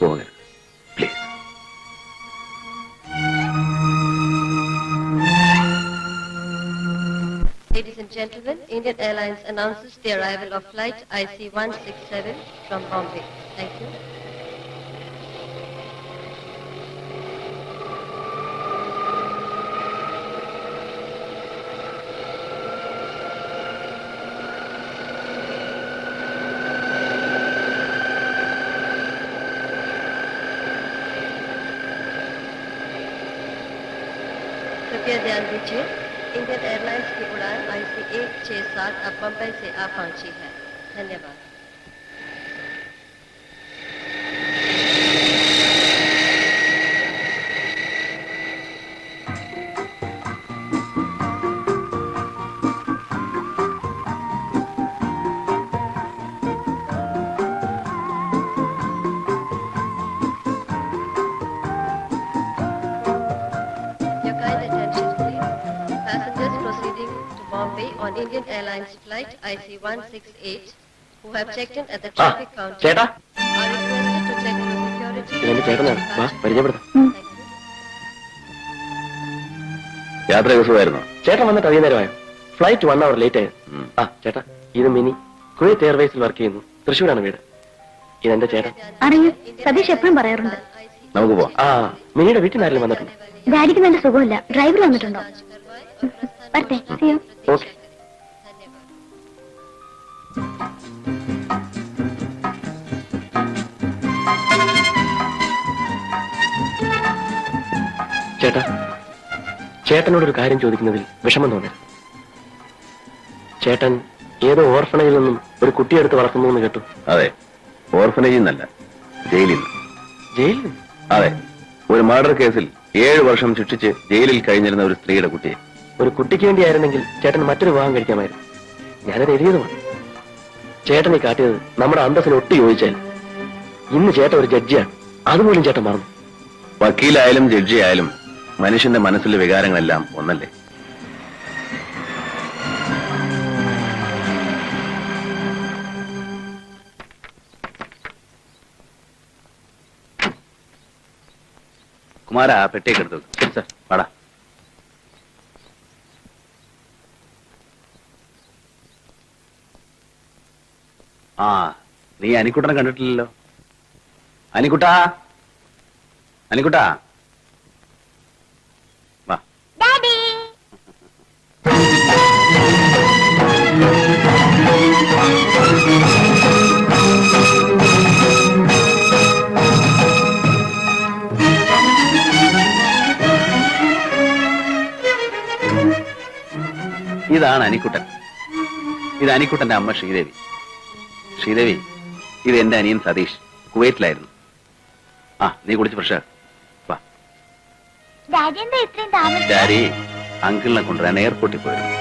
[SPEAKER 5] പോകരുത്, please.
[SPEAKER 10] Ladies and gentlemen, Indian Airlines announces the arrival of flight IC-167 from Bombay. Thank you. कृपया ध्यान दीजिए, इंडियन एयरलाइंस की उड़ान IC-167 अब बम्बई से आ पहुंची है. धन्यवाद. Your kind attention, please. Passengers proceeding to Bombay on Indian Airlines flight IC-168 who have checked in at the traffic counter
[SPEAKER 5] ചേട്ടാ,
[SPEAKER 10] are requested to check for security.
[SPEAKER 5] ഇതെന്റെ ചേട്ടനാണ്. വാ, പരിചയപ്പെടുത്താം.
[SPEAKER 10] Thank you.
[SPEAKER 5] യാത്ര സുഖമായിരുന്നോ? ചേട്ടൻ വന്നിട്ട് അധികം നേരമായോ? ഫ്ലൈറ്റ് 1 hour ലേറ്റ് ആയി. ആ ചേട്ടാ, ഇത് മിനി കുവൈറ്റ് എയർവേസിൽ വർക്ക് ചെയ്യുന്നു. തൃശ്ശൂരാണ് വീട്. ഇതെന്റെ ചേട്ടൻ.
[SPEAKER 8] അറിയൂ, സതീഷ് എപ്പോഴും പറയാറുണ്ട്.
[SPEAKER 5] നമുക്ക് പോവാം. ആ, മിനിയുടെ വീട്ടിൽ നിന്ന് ആരെങ്കിലും വന്നിട്ടുണ്ട്?
[SPEAKER 8] ഡാഡിക്ക് നല്ല സുഖമില്ല. ഡ്രൈവർ വന്നിട്ടുണ്ടോ? വരട്ടെ. See you.
[SPEAKER 5] ഓക്കെ. ചേട്ടാ, ചേട്ടനോടൊരു കാര്യം ചോദിക്കുന്നതിൽ വിഷമം തോന്നരുത്. ചേട്ടൻ ഏതോ ഓർഫണേജിൽ നിന്നും ഒരു കുട്ടിയെടുത്ത് വളർത്തുന്നു എന്ന് കേട്ടു.
[SPEAKER 2] അതെ, ഓർഫനേജിൽ നിന്നല്ല, ജയിലിൽ നിന്ന്.
[SPEAKER 5] ജയിലിൽ നിന്ന്?
[SPEAKER 2] അതെ, ഒരു മർഡർ കേസിൽ 7 വർഷം ശിക്ഷിച്ച് ജയിലിൽ കഴിഞ്ഞിരുന്ന ഒരു സ്ത്രീയുടെ കുട്ടിയെ.
[SPEAKER 5] ഒരു കുട്ടിക്ക് വേണ്ടിയായിരുന്നെങ്കിൽ ചേട്ടൻ മറ്റൊരു വിവാഹം കഴിക്കാമായിരുന്നു. ഞാനത് എഴുതിയതുമാണ്. ചേട്ടൻ ഈ കാട്ടിയത് നമ്മുടെ അന്തസ്സിന് ഒട്ടി യോജിച്ചാൽ. ഇന്ന് ചേട്ടൻ ഒരു ജഡ്ജിയാണ്, അതുപോലും ചേട്ടൻ മറന്നു.
[SPEAKER 2] വക്കീലായാലും ജഡ്ജിയായാലും മനുഷ്യന്റെ മനസ്സിലെ വികാരങ്ങളെല്ലാം ഒന്നല്ലേ? കുമാര പെട്ടിയൊക്കെ എടുത്തു.
[SPEAKER 5] ശരി സാർ.
[SPEAKER 2] വാടാ. ആ, നീ അനിക്കുട്ടനെ കണ്ടിട്ടില്ലല്ലോ. അനിക്കുട്ടാ, അനിക്കുട്ടാ, വാ. ഇതാണ് അനിക്കുട്ടൻ. ഇത് അനിക്കുട്ടന്റെ അമ്മ ശ്രീദേവി. ശ്രീദേവി, ഇത് എന്റെ അനിയൻ സതീഷ്, കുവൈറ്റിലായിരുന്നു. ആ, നീ കുടിച്ച് ഫ്രഷ് വാ. ഡാഡി അങ്കിളിനെ കൊണ്ടുവരാൻ എയർപോർട്ടിൽ പോയിരുന്നു.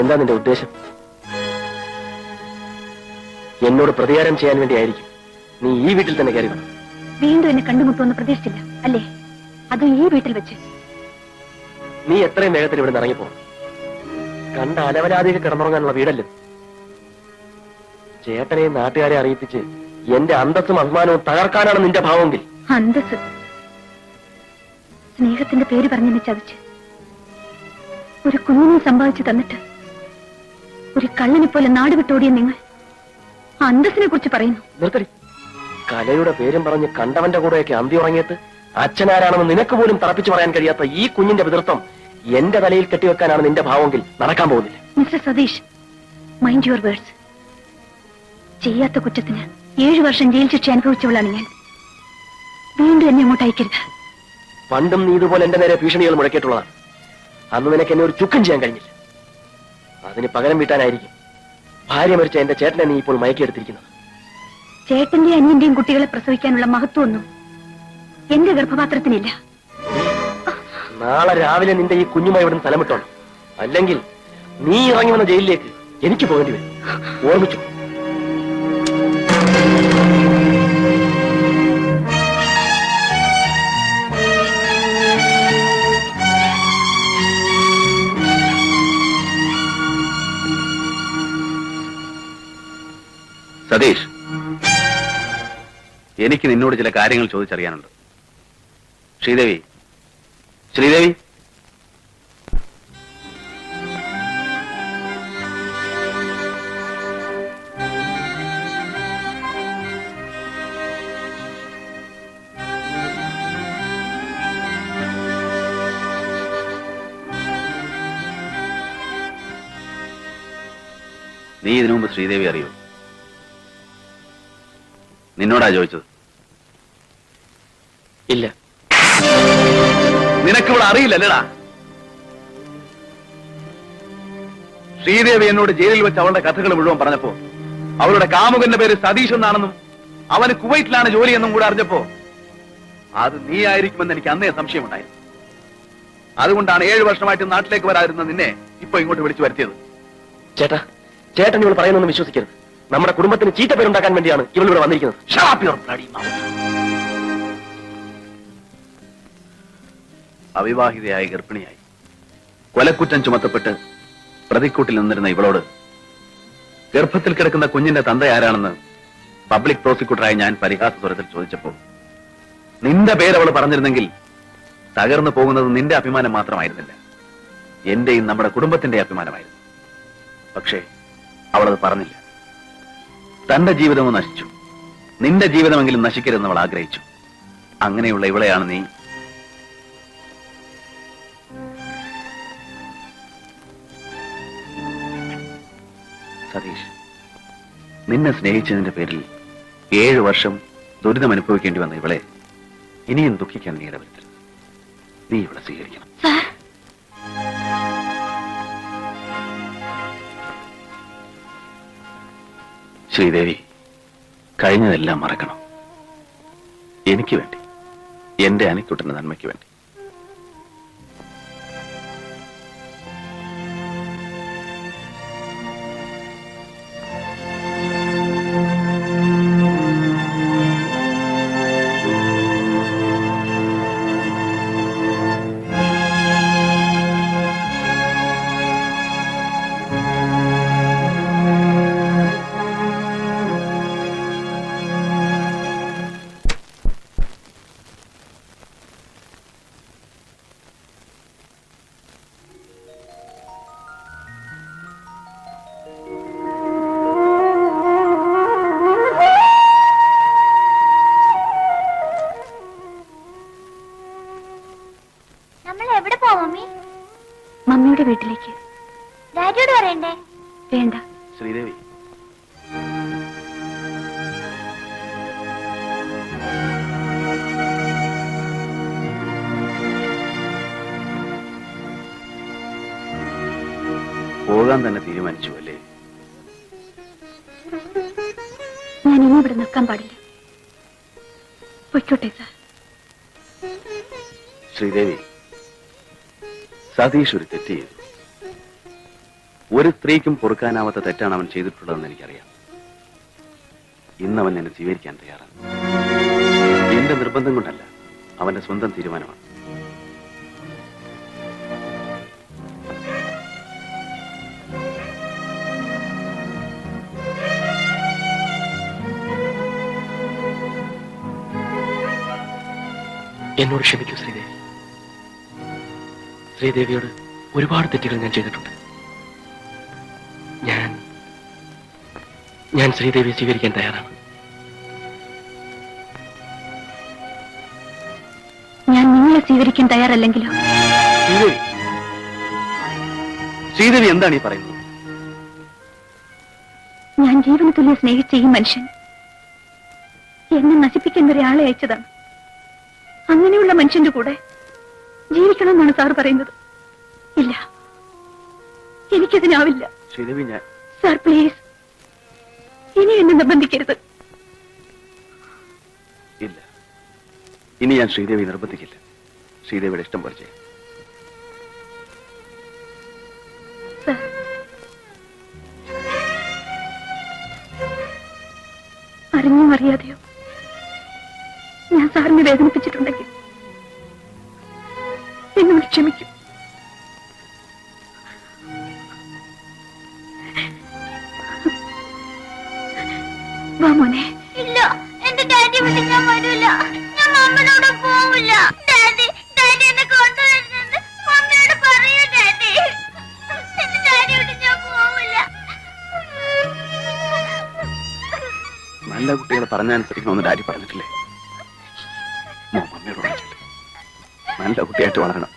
[SPEAKER 5] എന്താ നിന്റെ ഉദ്ദേശം? എന്നോട് പ്രതികാരം ചെയ്യാൻ വേണ്ടിയായിരിക്കും നീ ഈ വീട്ടിൽ തന്നെ കയറി വന്നു.
[SPEAKER 8] വീണ്ടും എന്നെ കണ്ടുമുട്ടുമെന്ന് പ്രതീക്ഷിച്ചില്ല അല്ലേ? അതും ഈ വീട്ടിൽ വെച്ച്.
[SPEAKER 5] നീ എത്രയും വേഗത്തിൽ ഇവിടെ നിന്ന് ഇറങ്ങിപ്പോ. കണ്ട അലവലാതികൾ കിടന്നുറങ്ങാനുള്ള വീടല്ലേ. ചേട്ടനെയും നാട്ടുകാരെ അറിയിപ്പിച്ച് എന്റെ അന്തസ്സും അഭിമാനവും തകർക്കാനാണ് നിന്റെ ഭാവമെങ്കിൽ.
[SPEAKER 8] അന്തസ് സ്നേഹത്തിന്റെ പേര് പറഞ്ഞെന്നെ ചതിച്ച് ഒരു കുഞ്ഞിനെ സമ്പാദിച്ചു തന്നിട്ട് ഒരു കള്ളനെ പോലെ നാട് വിട്ടോടിയ നിങ്ങൾ അന്തസ്സിനെ കുറിച്ച് പറയുന്നു.
[SPEAKER 5] നിർത്തടി. കലയുടെ പേരും പറഞ്ഞ് കണ്ടവന്റെ കൂടെയൊക്കെ അന്തി ഉറങ്ങിയിട്ട് അച്ഛനാരാണെന്ന് നിനക്ക് പോലും തറപ്പിച്ചു പറയാൻ കഴിയാത്ത ഈ കുഞ്ഞിന്റെ പിതൃത്വം എന്റെ തലയിൽ കെട്ടിവെക്കാനാണ് നിന്റെ ഭാവമെങ്കിൽ നടക്കാൻ പോകുന്നില്ല.
[SPEAKER 8] Mister Satish, mind your words. ചെയ്യാത്ത കുറ്റത്തിന് 7 വർഷം ജയിൽ ശിക്ഷ അനുഭവിച്ചവളാണ് ഞാൻ. വീണ്ടും എന്നെ അങ്ങോട്ട് അയക്കരുത്.
[SPEAKER 5] പണ്ടും നീ ഇതുപോലെ എന്റെ നേരെ ഭീഷണികൾ മുഴക്കിയിട്ടുള്ളതാണ്. അന്ന് നിനക്ക് എന്നെ ഒരു ചുക്കും ചെയ്യാൻ കഴിഞ്ഞില്ല. അതിന് പകരം വീട്ടാനായിരിക്കും ഭാര്യ മരിച്ച എന്റെ ചേട്ടനെ നീ ഇപ്പോൾ മയക്കിയെടുത്തിരിക്കുന്നത്.
[SPEAKER 8] ചേട്ടന്റെയും അനിയന്റെയും കുട്ടികളെ പ്രസവിക്കാനുള്ള മഹത്വമൊന്നും എന്റെ ഗർഭപാത്രത്തിനില്ല.
[SPEAKER 5] നാളെ രാവിലെ നിന്റെ ഈ കുഞ്ഞുമായി ഇവിടെ സ്ഥലമിട്ടോണം. അല്ലെങ്കിൽ നീ ഇറങ്ങി വന്ന ജയിലിലേക്ക് എനിക്ക് പോകേണ്ടി വരും. ഓർമ്മിച്ചു.
[SPEAKER 2] സതീഷ്, എനിക്ക് നിന്നോട് ചില കാര്യങ്ങൾ ചോദിച്ചറിയാനുണ്ട്. ശ്രീദേവി, ശ്രീദേവി, നീ ഇതിനു മുമ്പ് ശ്രീദേവി അറിയോ? നിന്നോടാ ചോദിച്ചത്.
[SPEAKER 5] ഇല്ല.
[SPEAKER 2] നിനക്കിവിടെ അറിയില്ലല്ലേടാ? ശ്രീദേവി എന്നോട് ജയിലിൽ വെച്ച് അവളുടെ കഥകൾ മുഴുവൻ പറഞ്ഞപ്പോ അവളുടെ കാമുകന്റെ പേര് സതീഷ് എന്നാണെന്നും അവന് കുവൈറ്റിലാണ് ജോലിയെന്നും കൂടെ അറിഞ്ഞപ്പോ അത് നീ ആയിരിക്കുമെന്ന് എനിക്ക് അന്നേ സംശയമുണ്ടായിരുന്നു. അതുകൊണ്ടാണ് 7 വർഷമായിട്ട് നാട്ടിലേക്ക് വരാതിരുന്ന നിന്നെ ഇപ്പൊ ഇങ്ങോട്ട് വിളിച്ചു വരുത്തിയത്.
[SPEAKER 5] ചേട്ടാ, ചേട്ടൻ ഇവൾ പറയുന്നൊന്നും വിശ്വസിക്കരുത്. നമ്മുടെ കുടുംബത്തിന് ചീത്തപ്പേരുണ്ടാക്കാൻ വേണ്ടിയാണ് ഇവൾ ഇവിടെ വന്നിരിക്കുന്നത്.
[SPEAKER 3] അവിവാഹിതയായ ഗർഭിണിയായി കൊലക്കുറ്റം ചുമത്തപ്പെട്ട് പ്രതിക്കൂട്ടിൽ നിന്നിരുന്ന ഇവളോട് ഗർഭത്തിൽ കിടക്കുന്ന കുഞ്ഞിന്റെ തന്ത ആരാണെന്ന് പബ്ലിക് പ്രോസിക്യൂട്ടറായി ഞാൻ പരിഹാസ സ്വരത്തിൽ ചോദിച്ചപ്പോൾ നിന്റെ പേര് അവൾ പറഞ്ഞിരുന്നെങ്കിൽ തകർന്നു പോകുന്നത് നിന്റെ അഭിമാനം മാത്രമായിരുന്നില്ല, എന്റെയും നമ്മുടെ കുടുംബത്തിന്റെ അഭിമാനമായിരുന്നു. പക്ഷേ അവളത് പറഞ്ഞില്ല. തന്റെ ജീവിതവും നശിച്ചു, നിന്റെ ജീവിതമെങ്കിലും നശിക്കരുതെന്ന് അവൾ ആഗ്രഹിച്ചു. അങ്ങനെയുള്ള ഇവളെയാണ് നീ സതീഷ്. നിന്നെ സ്നേഹിച്ചതിന്റെ പേരിൽ 7 വർഷം ദുരിതം അനുഭവിക്കേണ്ടി വന്ന ഇവളെ ഇനിയും ദുഃഖിക്കാൻ നീ ഇടവരുത്തരുത്. നീ ഇവിടെ സ്വീകരിക്കണം. ശ്രീദേവി, കഴിഞ്ഞതെല്ലാം മറക്കണം. എനിക്ക് വേണ്ടി, എന്റെ അനിക്കുട്ടന്റെ നന്മയ്ക്ക് വേണ്ടി.
[SPEAKER 8] മമ്മിയുടെ വീട്ടിലേക്ക്.
[SPEAKER 1] ഡാഡിയോട് പറയണ്ടേ?
[SPEAKER 8] വേണ്ട.
[SPEAKER 3] ശ്രീദേവി, പോകാൻ തന്നെ തീരുമാനിച്ചു അല്ലേ?
[SPEAKER 8] ഞാൻ ഇനി ഇവിടെ നിൽക്കാൻ പാടില്ല. പൊയ്ക്കോട്ടെ സാർ.
[SPEAKER 3] ശ്രീദേവി, സതീഷ് ഒരു തെറ്റ് ചെയ്തു. ഒരു സ്ത്രീക്കും പൊറുക്കാനാവാത്ത തെറ്റാണ് അവൻ ചെയ്തിട്ടുള്ളതെന്ന് എനിക്കറിയാം. ഇന്നവൻ എന്നെ സ്വീകരിക്കാൻ തയ്യാറാണ്. എന്റെ നിർബന്ധം കൊണ്ടല്ല, അവന്റെ സ്വന്തം തീരുമാനമാണ്.
[SPEAKER 5] എന്നോട് ക്ഷമിക്കൂ ശ്രീദേവി. ശ്രീദേവിയോട് ഒരുപാട് തെറ്റുകൾ ഞാൻ ചെയ്തിട്ടുണ്ട്. ഞാൻ ശ്രീദേവിയെ സ്വീകരിക്കാൻ തയ്യാറാണ്.
[SPEAKER 8] ഞാൻ നിങ്ങളെ സ്വീകരിക്കാൻ തയ്യാറല്ലെങ്കിലോ?
[SPEAKER 3] ശ്രീദേവി, ശ്രീദേവി എന്താണ് ഈ പറയുന്നത്?
[SPEAKER 8] ഞാൻ ജീവന തുല്യ സ്നേഹിച്ച ഈ മനുഷ്യൻ എന്നെ നശിപ്പിക്കുന്ന ഒരാളെ അയച്ചതാണ്. അങ്ങനെയുള്ള മനുഷ്യന്റെ കൂടെ ജീവിക്കണമെന്നാണ് സാർ പറയുന്നത്. ഇല്ല, എനിക്കതിനാവില്ല.
[SPEAKER 3] ശ്രീദേവി, ഞാൻ
[SPEAKER 8] സാർ പ്ലീസ്, ഇനി എന്നെ നിർബന്ധിക്കരുത്.
[SPEAKER 3] ഇല്ല, ഇനി ഞാൻ ശ്രീദേവി നിർബന്ധിക്കില്ല. ശ്രീദേവിയുടെ ഇഷ്ടം പോലെ ചെയ്യും.
[SPEAKER 8] സാർ, അറിഞ്ഞോ അറിയാതെയോ ഞാൻ സാറിനെ വേദനിപ്പിച്ചിട്ടുണ്ടെങ്കിൽ എന്നോട് ക്ഷമിക്കും. വാ മോനെ.
[SPEAKER 1] ഇല്ല, എന്റെ ഡാഡി വിട്ട് ഞാൻ വരില്ല. ഞാൻ മമ്മിയോട് പോവില്ല. ഡാഡി എന്നെ കൊണ്ടുവരുന്നത് മമ്മിയോട് പറയൂ. ഡാഡി, എന്റെ ഡാഡി വിട്ട് ഞാൻ പോവില്ല.
[SPEAKER 3] നല്ല കുട്ടികളെ പറഞ്ഞനുസരിക്കണമെന്ന് ഡാഡി പറഞ്ഞിട്ടില്ലേ? മമ്മിയോട് പറഞ്ഞിട്ടില്ലേ? നല്ല കുട്ടിയായിട്ട് വളരണം.